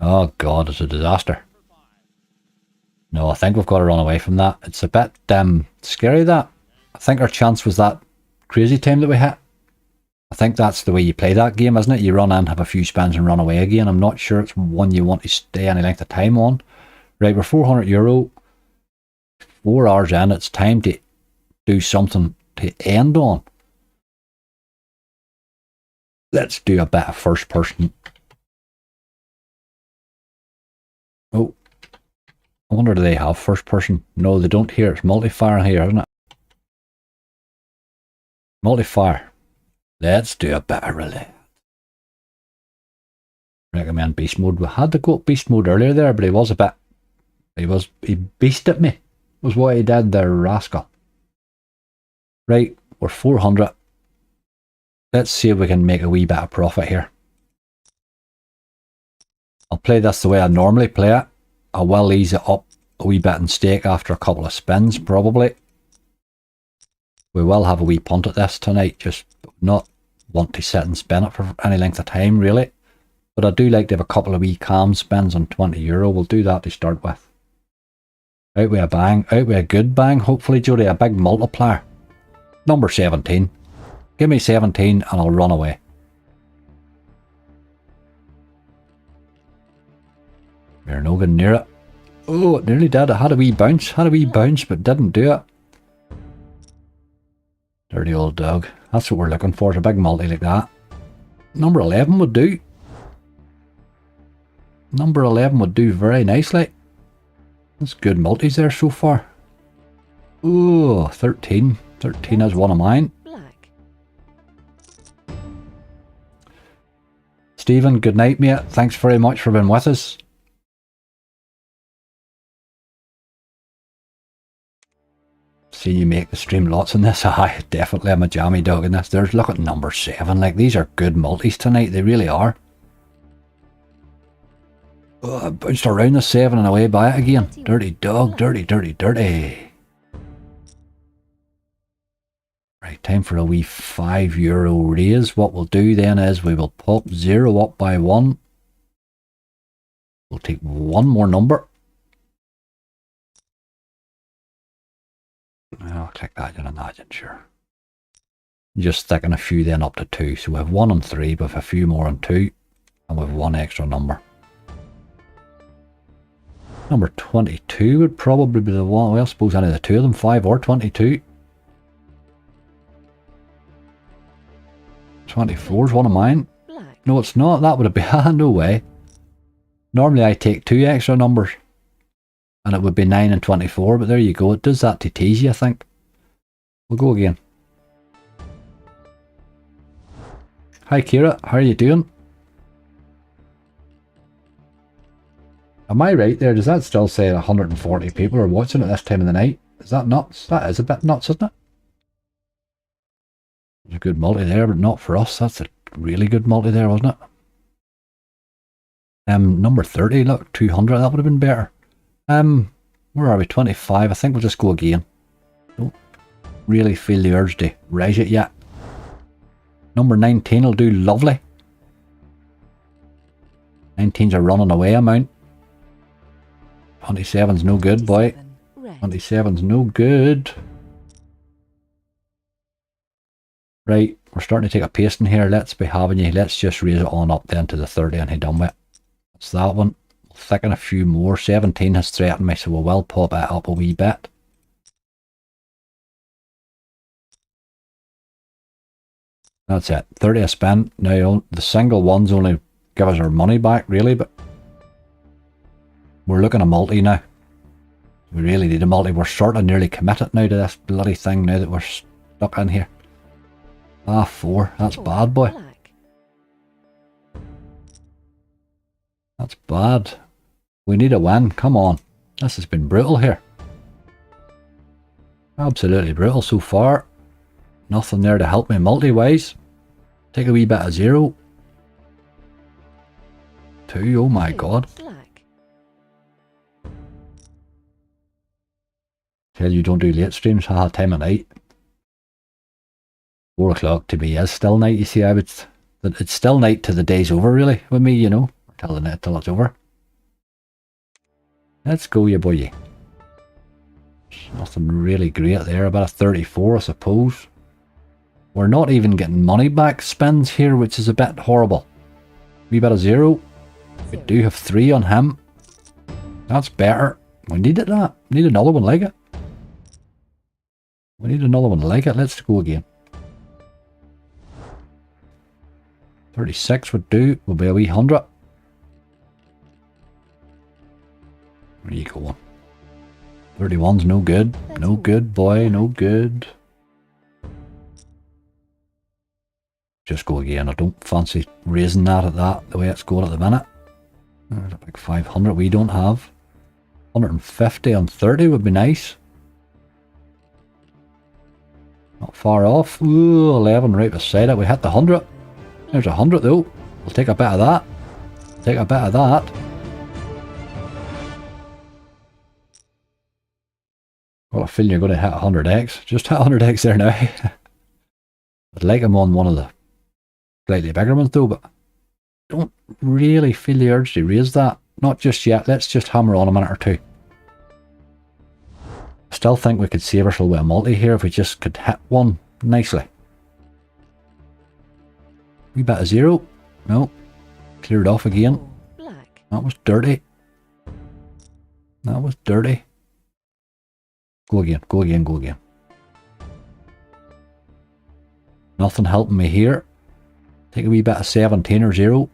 Oh god, it's a disaster. No, I think we've got to run away from that. It's a bit scary, that. I think our chance was that crazy time that we hit. I think that's the way you play that game, isn't it? You run in, have a few spins and run away again. I'm not sure it's one you want to stay any length of time on. Right, we're €400. 4 hours in, it's time to do something to end on. Let's do a bit of first person. Oh, I wonder, do they have first person? No, they don't here. It's multi-fire here, isn't it? Multi-fire. Let's do a bit of relay. Recommend beast mode. We had to go beast mode earlier there, but he was a bit... He beasted me, was what he did there, rascal. Right, we're 400. Let's see if we can make a wee bit of profit here. I'll play this the way I normally play it. I will ease it up a wee bit in stake after a couple of spins, probably. We will have a wee punt at this tonight, just not want to sit and spin it for any length of time, really. But I do like to have a couple of wee calm spins on €20. We'll do that to start with. Out with a bang, out with a good bang, hopefully, Jody, a big multiplier. Number 17. Give me 17 and I'll run away. We're no good near it. Oh, it nearly did. It had a wee bounce, but didn't do it. Dirty old dog. That's what we're looking for, is a big multi like that. Number 11 would do. Number 11 would do very nicely. That's good multis there so far. Oh, 13. 13 is one of mine. Black. Stephen, good night, mate. Thanks very much for being with us. Seen you make the stream lots in this. I definitely am a jammy dog in this. There's, look at number 7. Like, these are good multis tonight. They really are. Oh, I bounced around the 7 and away by it again. Dirty dog, dirty, dirty, dirty. Right, time for a wee €5 raise. What we'll do then is we will pop 0 up by 1. We'll take one more number. I'll click that in, imagine, sure. Just sticking a few then up to 2. So we have 1 and 3, with a few more on 2, and we have one extra number. Number 22 would probably be the one. Well, I suppose any of the two of them, 5 or 22. 24 is one of mine. Black. No, it's not. That would have been... no way. Normally I take 2 extra numbers. And it would be 9 and 24. But there you go. It does that to tease you, I think. We'll go again. Hi, Kira. How are you doing? Am I right there? Does that still say 140 people are watching at this time of the night? Is that nuts? That is a bit nuts, isn't it? There's a good multi there, but not for us. That's a really good multi there, wasn't it? Number 30, look, 200, that would have been better. Where are we? 25. I think we'll just go again. Don't really feel the urge to raise it yet. Number 19 will do lovely. 19's a running away amount. 27's no good, boy. 27's no good. Right, we're starting to take a pasting here. Let's be having you. Let's just raise it on up then to the 30 and he done with it. That's that one. We'll thicken a few more. 17 has threatened me, so we will pop it up a wee bit. That's it. 30 a spin. Now, the single ones only give us our money back, really, but we're looking at multi now. We really need a multi. We're sort of nearly committed now to this bloody thing now that we're stuck in here. Ah, 4. That's bad, boy. Black. That's bad. We need a win. Come on. This has been brutal here. Absolutely brutal so far. Nothing there to help me multi-wise. Take a wee bit of 0. 2, oh my god. Black. Tell you don't do late streams, haha, time of night. 4 o'clock to me is still night, you see. It's still night till the day's over, really, with me, you know, till it's over. Let's go, you boy. Nothing really great there, about a 34, I suppose. We're not even getting money back spins here, which is a bit horrible. Wee bit of 0. We do have 3 on him. That's better. We needed that. We need another one like it. We need another one like it. Let's go again. 36 would do. Will be a wee 100. Where are you going? 31's no good. No good, boy. No good. Just go again. I don't fancy raising that at that, the way it's going at the minute. Like 500 we don't have. 150 on 30 would be nice. Not far off. Ooh, 11 right beside it. We hit the 100. There's 100 though. We'll take a bit of that. Take a bit of that. Got a feeling you're going to hit 100x. Just hit 100x there now. I'd like him on one of the slightly bigger ones though, but don't really feel the urge to raise that. Not just yet. Let's just hammer on a minute or two. I still think we could save ourselves with a multi here if we just could hit one nicely. Wee bit of 0. No. Cleared off again. Black. That was dirty. That was dirty. Go again, go again, go again. Nothing helping me here. Take a wee bit of 17 or 0.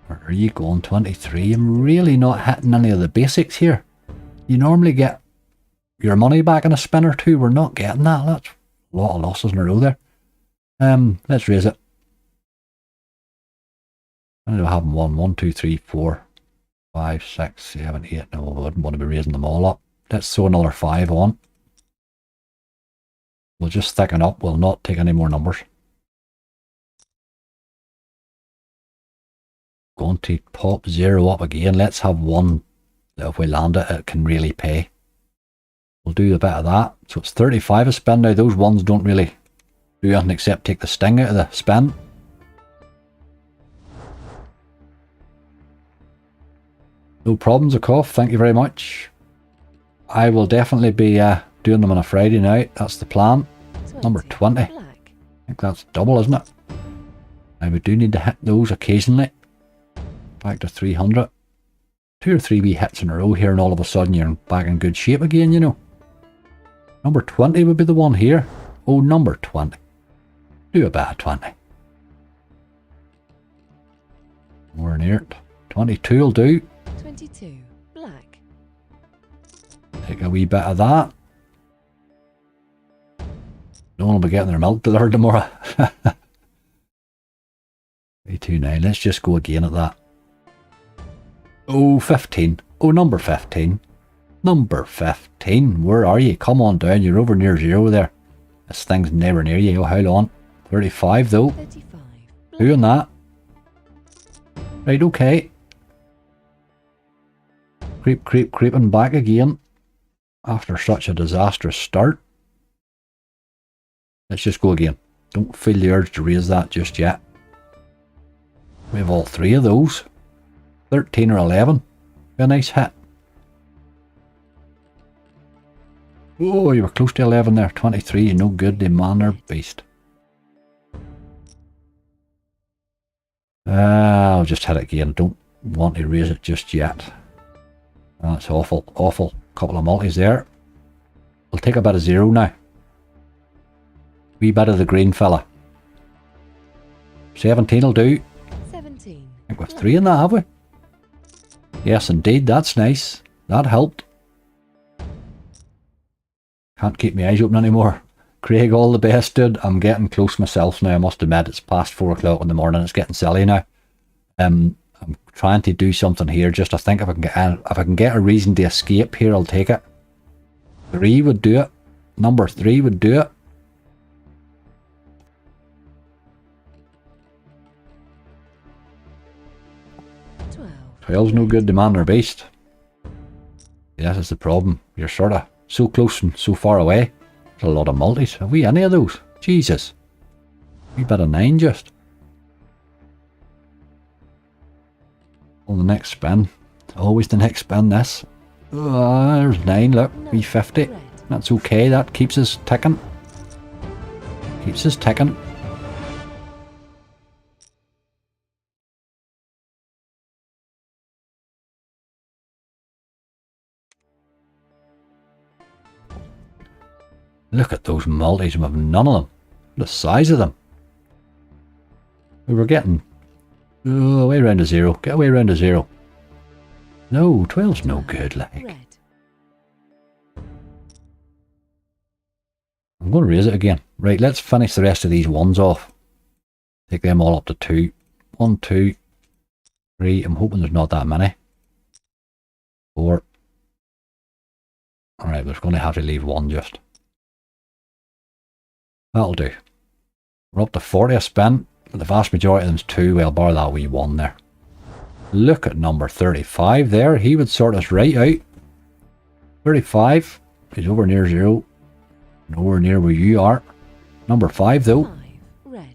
Where are you going? 23. I'm really not hitting any of the basics here. You normally get your money back in a spin or two. We're not getting that. That's a lot of losses in a row there. Let's raise it. I do have 1, 2, 3, 4, 5, 6, 7, 8. No, I wouldn't want to be raising them all up. Let's throw another 5 on. We'll just thicken up. We'll not take any more numbers. Going to pop 0 up again. Let's have one that if we land it, it can really pay. We'll do a bit of that. So it's 35 a spin now. Those ones don't really do anything except take the sting out of the spin. No problems, of course. Thank you very much. I will definitely be doing them on a Friday night. That's the plan. 20. Number 20. Black. I think that's double, isn't it? Now we do need to hit those occasionally. Back to 300. 2 or 3 wee hits in a row here and all of a sudden you're back in good shape again, you know. Number 20 would be the one here. Oh, number 20. Do a bit of 20. We're near it. 22 will do. 22. Black. Take a wee bit of that. No one will be getting their milk delivered tomorrow. 329. Let's just go again at that. Oh, 15. Oh, number 15. Number 15. Where are you? Come on down. You're over near 0 there. This thing's never near you. Oh, how long? 35 though. 35. Black. Doing that. Right, okay. Creeping back again. After such a disastrous start. Let's just go again. Don't feel the urge to raise that just yet. We have all 3 of those. 13 or 11. A nice hit. Oh, you were close to 11 there. 23, you're no good. The man or beast. I'll just hit it again. Don't want to raise it just yet. That's awful. Awful. Couple of multis there. We'll take a bit of 0 now. Wee bit of the green fella. 17 will do. 17. I think we've 3 in that, have we? Yes, indeed. That's nice. That helped. Can't keep my eyes open anymore. Craig, all the best, dude. I'm getting close myself now. I must admit, it's past 4 o'clock in the morning. It's getting silly now. I'm trying to do something here. Just I think if I can get a reason to escape here, I'll take it. 3 would do it. Number 3 would do it. 12's no good to man or beast. Yeah, that's the problem. You're sort of so close and so far away. There's a lot of multis. Have we any of those? Jesus. We bet a 9 just. On the next spin. Always the next spin, this. There's 9, look. We 50. Red. That's okay, that keeps us ticking. Keeps us ticking. Look at those multis, we have none of them. The size of them. We were getting... Oh, way round to 0. Get away round to 0. No, 12's no good, like. Red. I'm going to raise it again. Right, let's finish the rest of these ones off. Take them all up to 2. 1, 2, 3. I'm hoping there's not that many. 4. Alright, we're going to have to leave 1 just. That'll do. We're up to 40 a spin, but the vast majority of them's 2, well, bar that wee 1 there. Look at number 35 there. He would sort us right out. 35. He's over near 0. Nowhere near where you are. Number 5 though. 5. Red.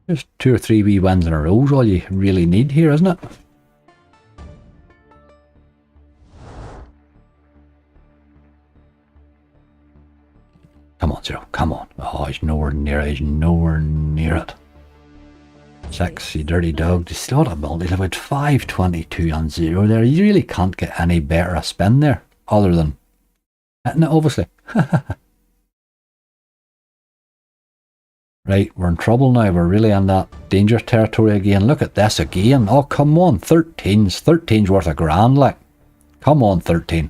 Just 2 or 3 wee wins in a row is all you really need here, isn't it? Come on, 0. Come on. Oh, he's nowhere near it. He's nowhere near it. 6, you dirty dog. Just a lot of multis. About 5, 22 and 0 there. You really can't get any better a spin there. Other than hitting it, obviously. Right, we're in trouble now. We're really in that danger territory again. Look at this again. Oh, come on. 13's. 13's worth a grand, like. Come on, 13.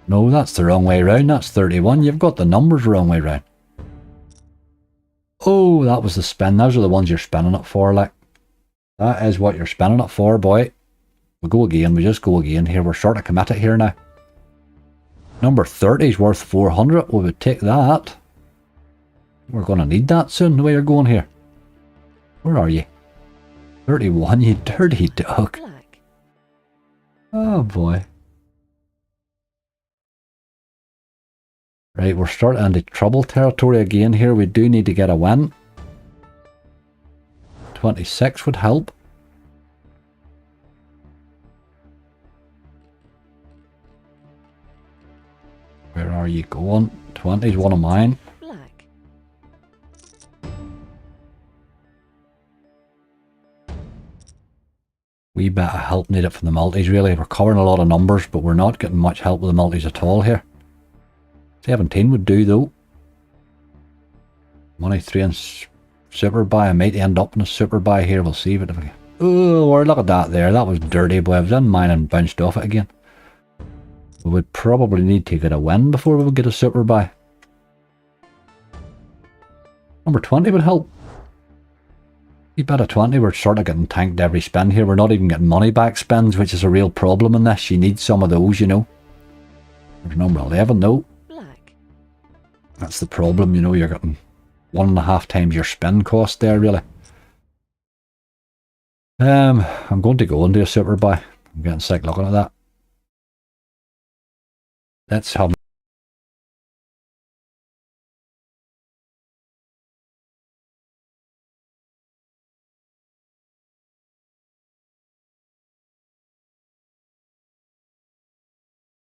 No, that's the wrong way round. That's 31. You've got the numbers the wrong way round. Oh, that was the spin. Those are the ones you're spinning it for, like. That is what you're spinning it for, boy. We go again. We just go again here. We're sort of committed here now. Number 30 is worth 400. We would take that. We're going to need that soon, the way you're going here. Where are you? 31, you dirty dog. Black. Oh, boy. Right, we're starting into trouble territory again here. We do need to get a win. 26 would help. Where are you going? 20 is one of mine. Black. Wee bit of help needed from the multis, really. We're covering a lot of numbers, but we're not getting much help with the multis at all here. 17 would do, though. Money 3 and super buy. I might end up in a super buy here. We'll see. But if I... Oh, look at that there. That was dirty, boy. I was in mine and bounced off it again. We would probably need to get a win before we would get a super buy. Number 20 would help. You bet a 20, we're sort of getting tanked every spin here. We're not even getting money back spins, which is a real problem in this. You need some of those, you know. There's number 11, though. Black. That's the problem, you know. You're getting 1.5 times your spin cost there, really. I'm going to go into a super buy. I'm getting sick looking at that. Let's have...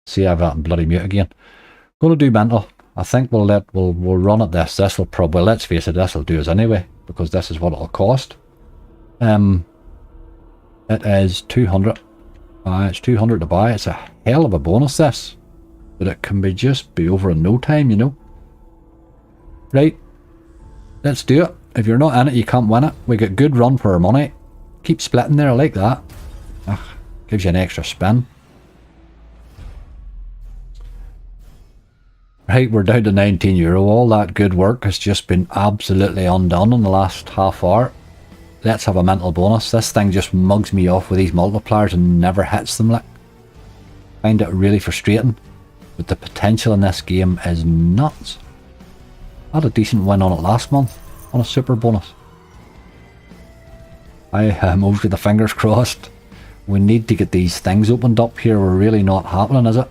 See, I've got bloody mute again. Going to do mental. I think we'll run at this. This will probably, let's face it, this will do us anyway, because this is what it'll cost. It is 200. It's 200 to buy. It's a hell of a bonus, this. But it can be just be over in no time, you know. Right. Let's do it. If you're not in it, you can't win it. We get good run for our money. Keep splitting there, I like that. Gives you an extra spin. Right, we're down to €19. All that good work has just been absolutely undone in the last half hour. Let's have a mental bonus. This thing just mugs me off with these multipliers and never hits them. Like, find it really frustrating. But the potential in this game is nuts. I had a decent win on it last month, on a super bonus. I moved with the fingers crossed. We need to get these things opened up here. We're really not happening, is it?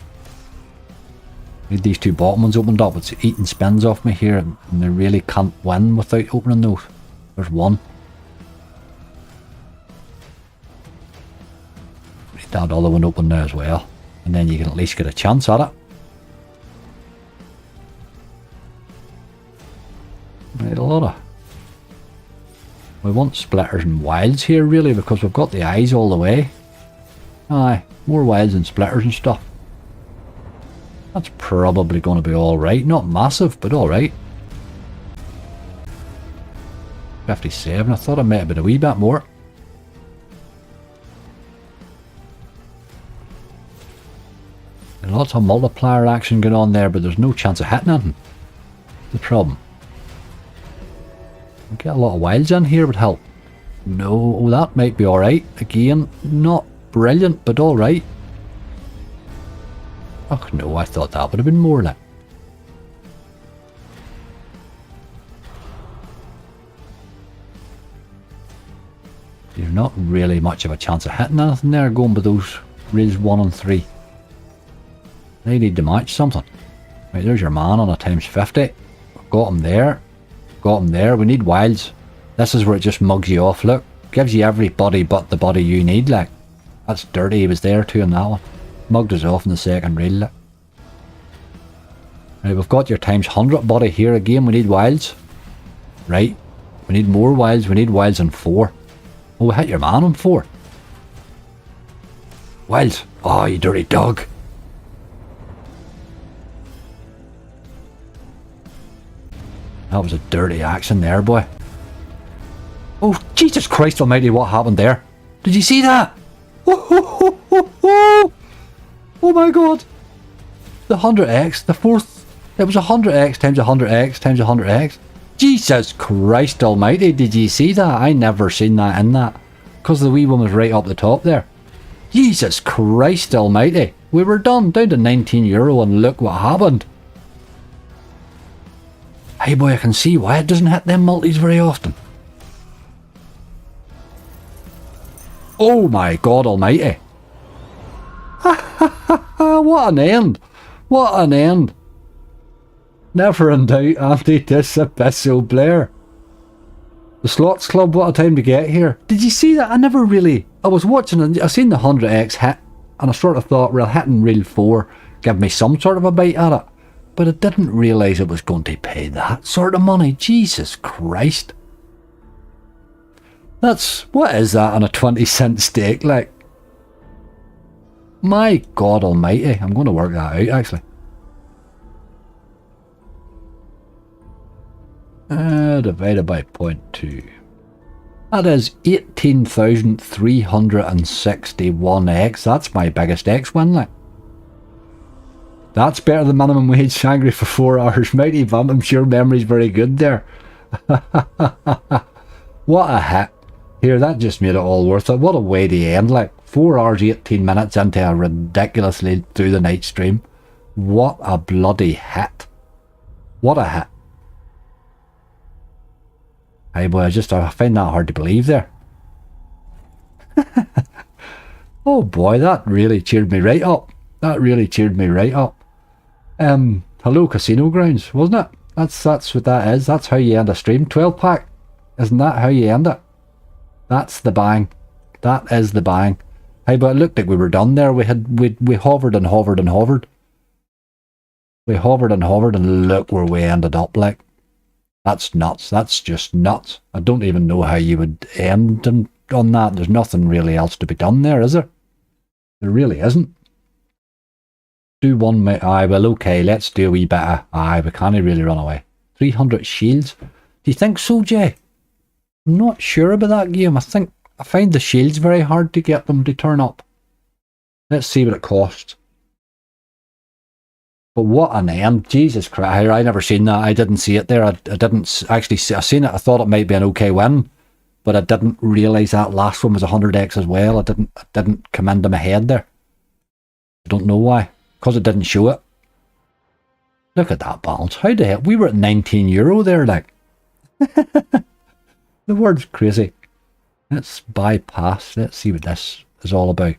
Need these two bottom ones opened up. It's eating spins off me here, and they really can't win without opening those. There's one. Need that other one open now as well, and then you can at least get a chance at it. Right, a lot of... We want splitters and wilds here really, because we've got the eyes all the way. Aye, more wilds and splitters and stuff. That's probably going to be alright. Not massive, but alright. 57, I thought it might have been a wee bit more. Lots of multiplier action going on there, but there's no chance of hitting anything. The problem. Get a lot of wilds in here would help. No, that might be alright. Again, not brilliant, but alright. Oh no, I thought that would have been more like. You're not really much of a chance of hitting anything there going with those rails 1 and 3. They need to match something. Right, there's your man on a times 50. Got him there. Got him there. We need wilds. This is where it just mugs you off. Look, gives you every body but the body you need. Like, that's dirty. He was there too on that one. Mugged us off in the second reel. Like. Right, we've got your times 100 body here again. We need wilds. Right. We need more wilds. We need wilds on 4. Oh, we hit your man on 4. Wilds. Oh, you dirty dog. That was a dirty action there, boy. Oh, Jesus Christ almighty, what happened there? Did you see that? Oh my God. The 100x, the fourth. It was 100x times 100x times 100x. Jesus Christ almighty, did you see that? I never seen that in that. Because the wee one was right up the top there. Jesus Christ almighty. We were done, down to €19 and look what happened. Hey boy, I can see why it doesn't hit them multis very often. Oh my God almighty. What an end. What an end. Never in doubt, Andy, this abyss so Blair. The Slots Club, what a time to get here. Did you see that? I was watching and I seen the 100x hit and I sort of thought, well, hitting reel 4 give me some sort of a bite at it. But I didn't realise it was going to pay that sort of money. Jesus Christ. What is that on a 20-cent stake, like? My God almighty. I'm going to work that out, actually. Divided by 0.2. That is 18,361x. That's my biggest X win, like. That's better than minimum wage. Angry for 4 hours. Mighty Vamp, I'm sure memory's very good there. What a hit. Here, that just made it all worth it. What a way to end. Like, 4 hours, 18 minutes into a ridiculously through the night stream. What a bloody hit. What a hit. Hey boy, I find that hard to believe there. Oh boy, that really cheered me right up. That really cheered me right up. Hello Casino Grounds, wasn't it? That's what that is. That's how you end a stream. 12 pack. Isn't that how you end it? That's the bang. That is the bang. Hey, but it looked like we were done there. We hovered and hovered and hovered. We hovered and hovered and look where we ended up like. That's nuts. That's just nuts. I don't even know how you would end on that. There's nothing really else to be done there, is there? There really isn't. Do one aye, well okay, let's do a wee bit of aye, we can't really run away. 300 shields. Do you think so, Jay? I'm not sure about that game. I find the shields very hard to get them to turn up. Let's see what it costs. But what an end. Jesus Christ, I never seen that. I didn't see it there. I didn't actually see, I seen it. I thought it might be an okay win, but I didn't realise that last one was 100x as well. It didn't come into my head there. I don't know why. Because it didn't show it. Look at that balance. How the hell? We were at €19 there, like. The word's crazy. Let's bypass. Let's see what this is all about.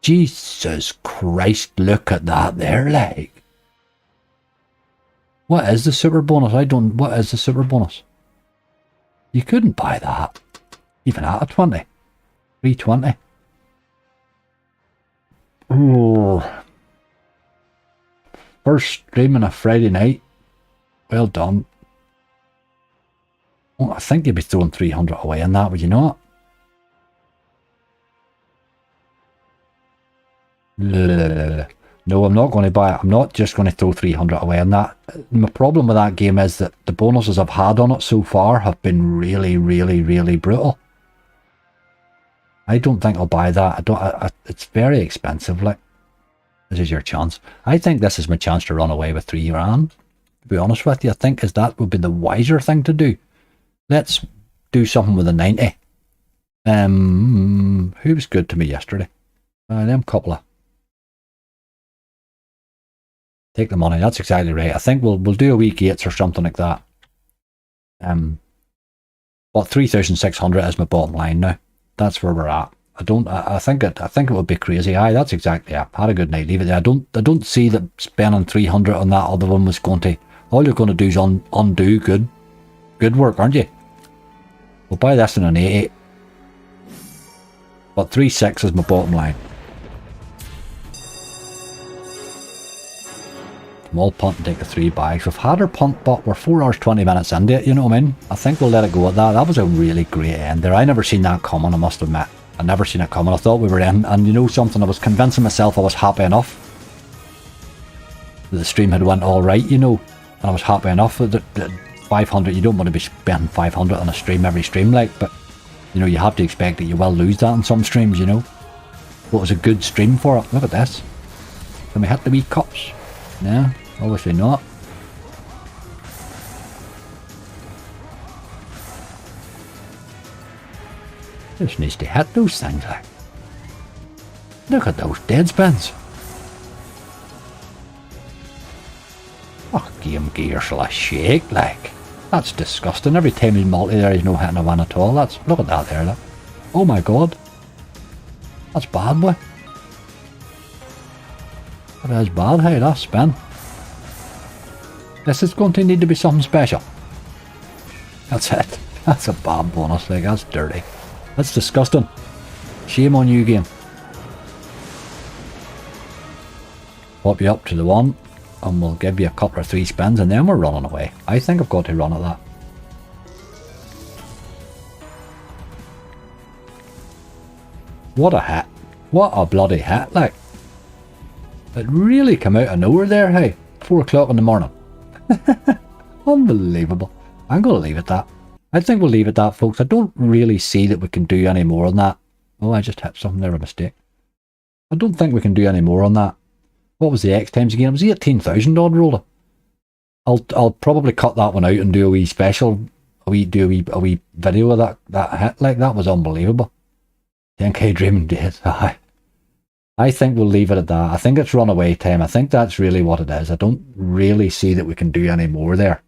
Jesus Christ, look at that there, like. What is the super bonus? What is the super bonus? You couldn't buy that. Even at a 20. 320. Oh. First stream on a Friday night. Well done. Oh, I think you'd be throwing 300 away on that, would you not? No, I'm not going to buy it. I'm not just going to throw 300 away on that. My problem with that game is that the bonuses I've had on it so far have been really, really, really brutal. I don't think I'll buy that. It's very expensive, like. This is your chance. I think this is my chance to run away with 3 grand. To be honest with you, I think that would be the wiser thing to do. Let's do something with a 90. Who was good to me yesterday? Them couple of. Take the money. That's exactly right. I think we'll do a week 8s or something like that. But 3,600 is my bottom line now. That's where we're at. I think it would be crazy. Aye, that's exactly it. Had a good night. Leave it there. I don't see that spending 300 on that other one was going to. All you're going to do is undo good work, aren't you? We'll buy this in an 80. But 3.6 is my bottom line. I'm all punt and take the 3 bags. We've had our punt, but we're 4 hours 20 minutes into it, you know what I mean? I think we'll let it go at that. That was a really great end there. I never seen that coming, I must admit. I never seen it coming. I thought we were in, and you know something, I was convincing myself I was happy enough. The stream had went alright, you know, and I was happy enough that 500, you don't want to be spending 500 on a stream every stream, like, but you know, you have to expect that you will lose that on some streams, you know. But it was a good stream for it. Look at this. Can we hit the wee cups? No, obviously not. Just needs to hit those things, like. Look at those dead spins. Oh, game gears a shake, like. That's disgusting. Every time he's multi there, he's no hitting a one at all. Look at that there, look. Oh my god. That's bad, boy. That is bad, hey, that spin. This is going to need to be something special. That's it. That's a bad bonus, like, that's dirty. That's disgusting. Shame on you, game. Pop you up to the 1, and we'll give you a couple of 3 spins, and then we're running away. I think I've got to run at that. What a hit. What a bloody hit, like. It really came out of nowhere there, hey. 4 o'clock in the morning. Unbelievable. I'm going to leave it that. I think we'll leave it that, folks. I don't really see that we can do any more on that. Oh, I just hit something there, a mistake. I don't think we can do any more on that. What was the X times again? It was 18,000 odd roller. I'll probably cut that one out and do a wee special, a wee video of that hit. Like, that was unbelievable. 10k dreaming days. I think we'll leave it at that. I think it's runaway time. I think that's really what it is. I don't really see that we can do any more there.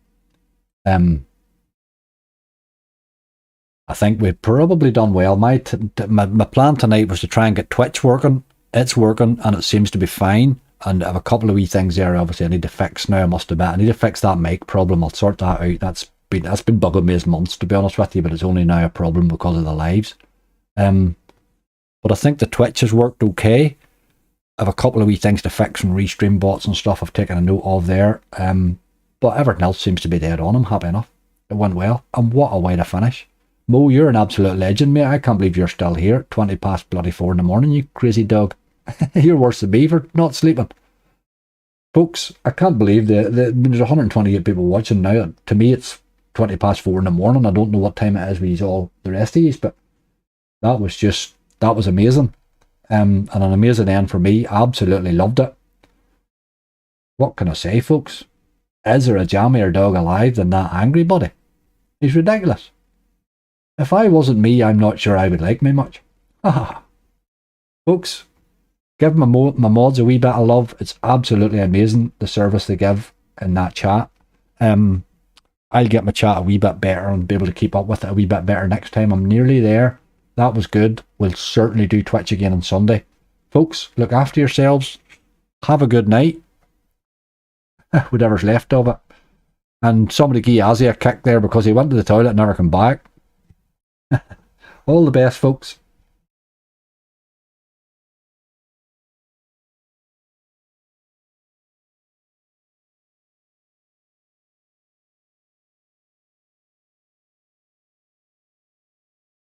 I think we've probably done well. My plan tonight was to try and get Twitch working. It's working and it seems to be fine. And I have a couple of wee things there obviously I need to fix now, I must admit. I need to fix that mic problem. I'll sort that out. That's been bugging me as months, to be honest with you, but it's only now a problem because of the lives. But I think the Twitch has worked okay. I have a couple of wee things to fix and restream bots and stuff I've taken a note of there. But everything else seems to be dead on. I'm happy enough. It went well. And what a way to finish. Mo, you're an absolute legend, mate. I can't believe you're still here. 20 past bloody 4 in the morning, you crazy dog. You're worse than me for not sleeping. Folks, I can't believe there's 128 people watching now. To me, it's 20 past 4 in the morning. I don't know what time it is with all the rest of you, but that was amazing. And an amazing end for me. Absolutely loved it. What can I say, folks? Is there a jammier dog alive than that angry buddy? He's ridiculous. If I wasn't me, I'm not sure I would like me much. Folks, give my mods a wee bit of love. It's absolutely amazing, the service they give. in that chat. I'll get my chat a wee bit better and be able to keep up with it a wee bit better next time. I'm nearly there. That was good. We'll certainly do Twitch again on Sunday. Folks, look after yourselves. Have a good night. Whatever's left of it. And somebody gave Ozzy a kick there because he went to the toilet and never come back. All the best, folks.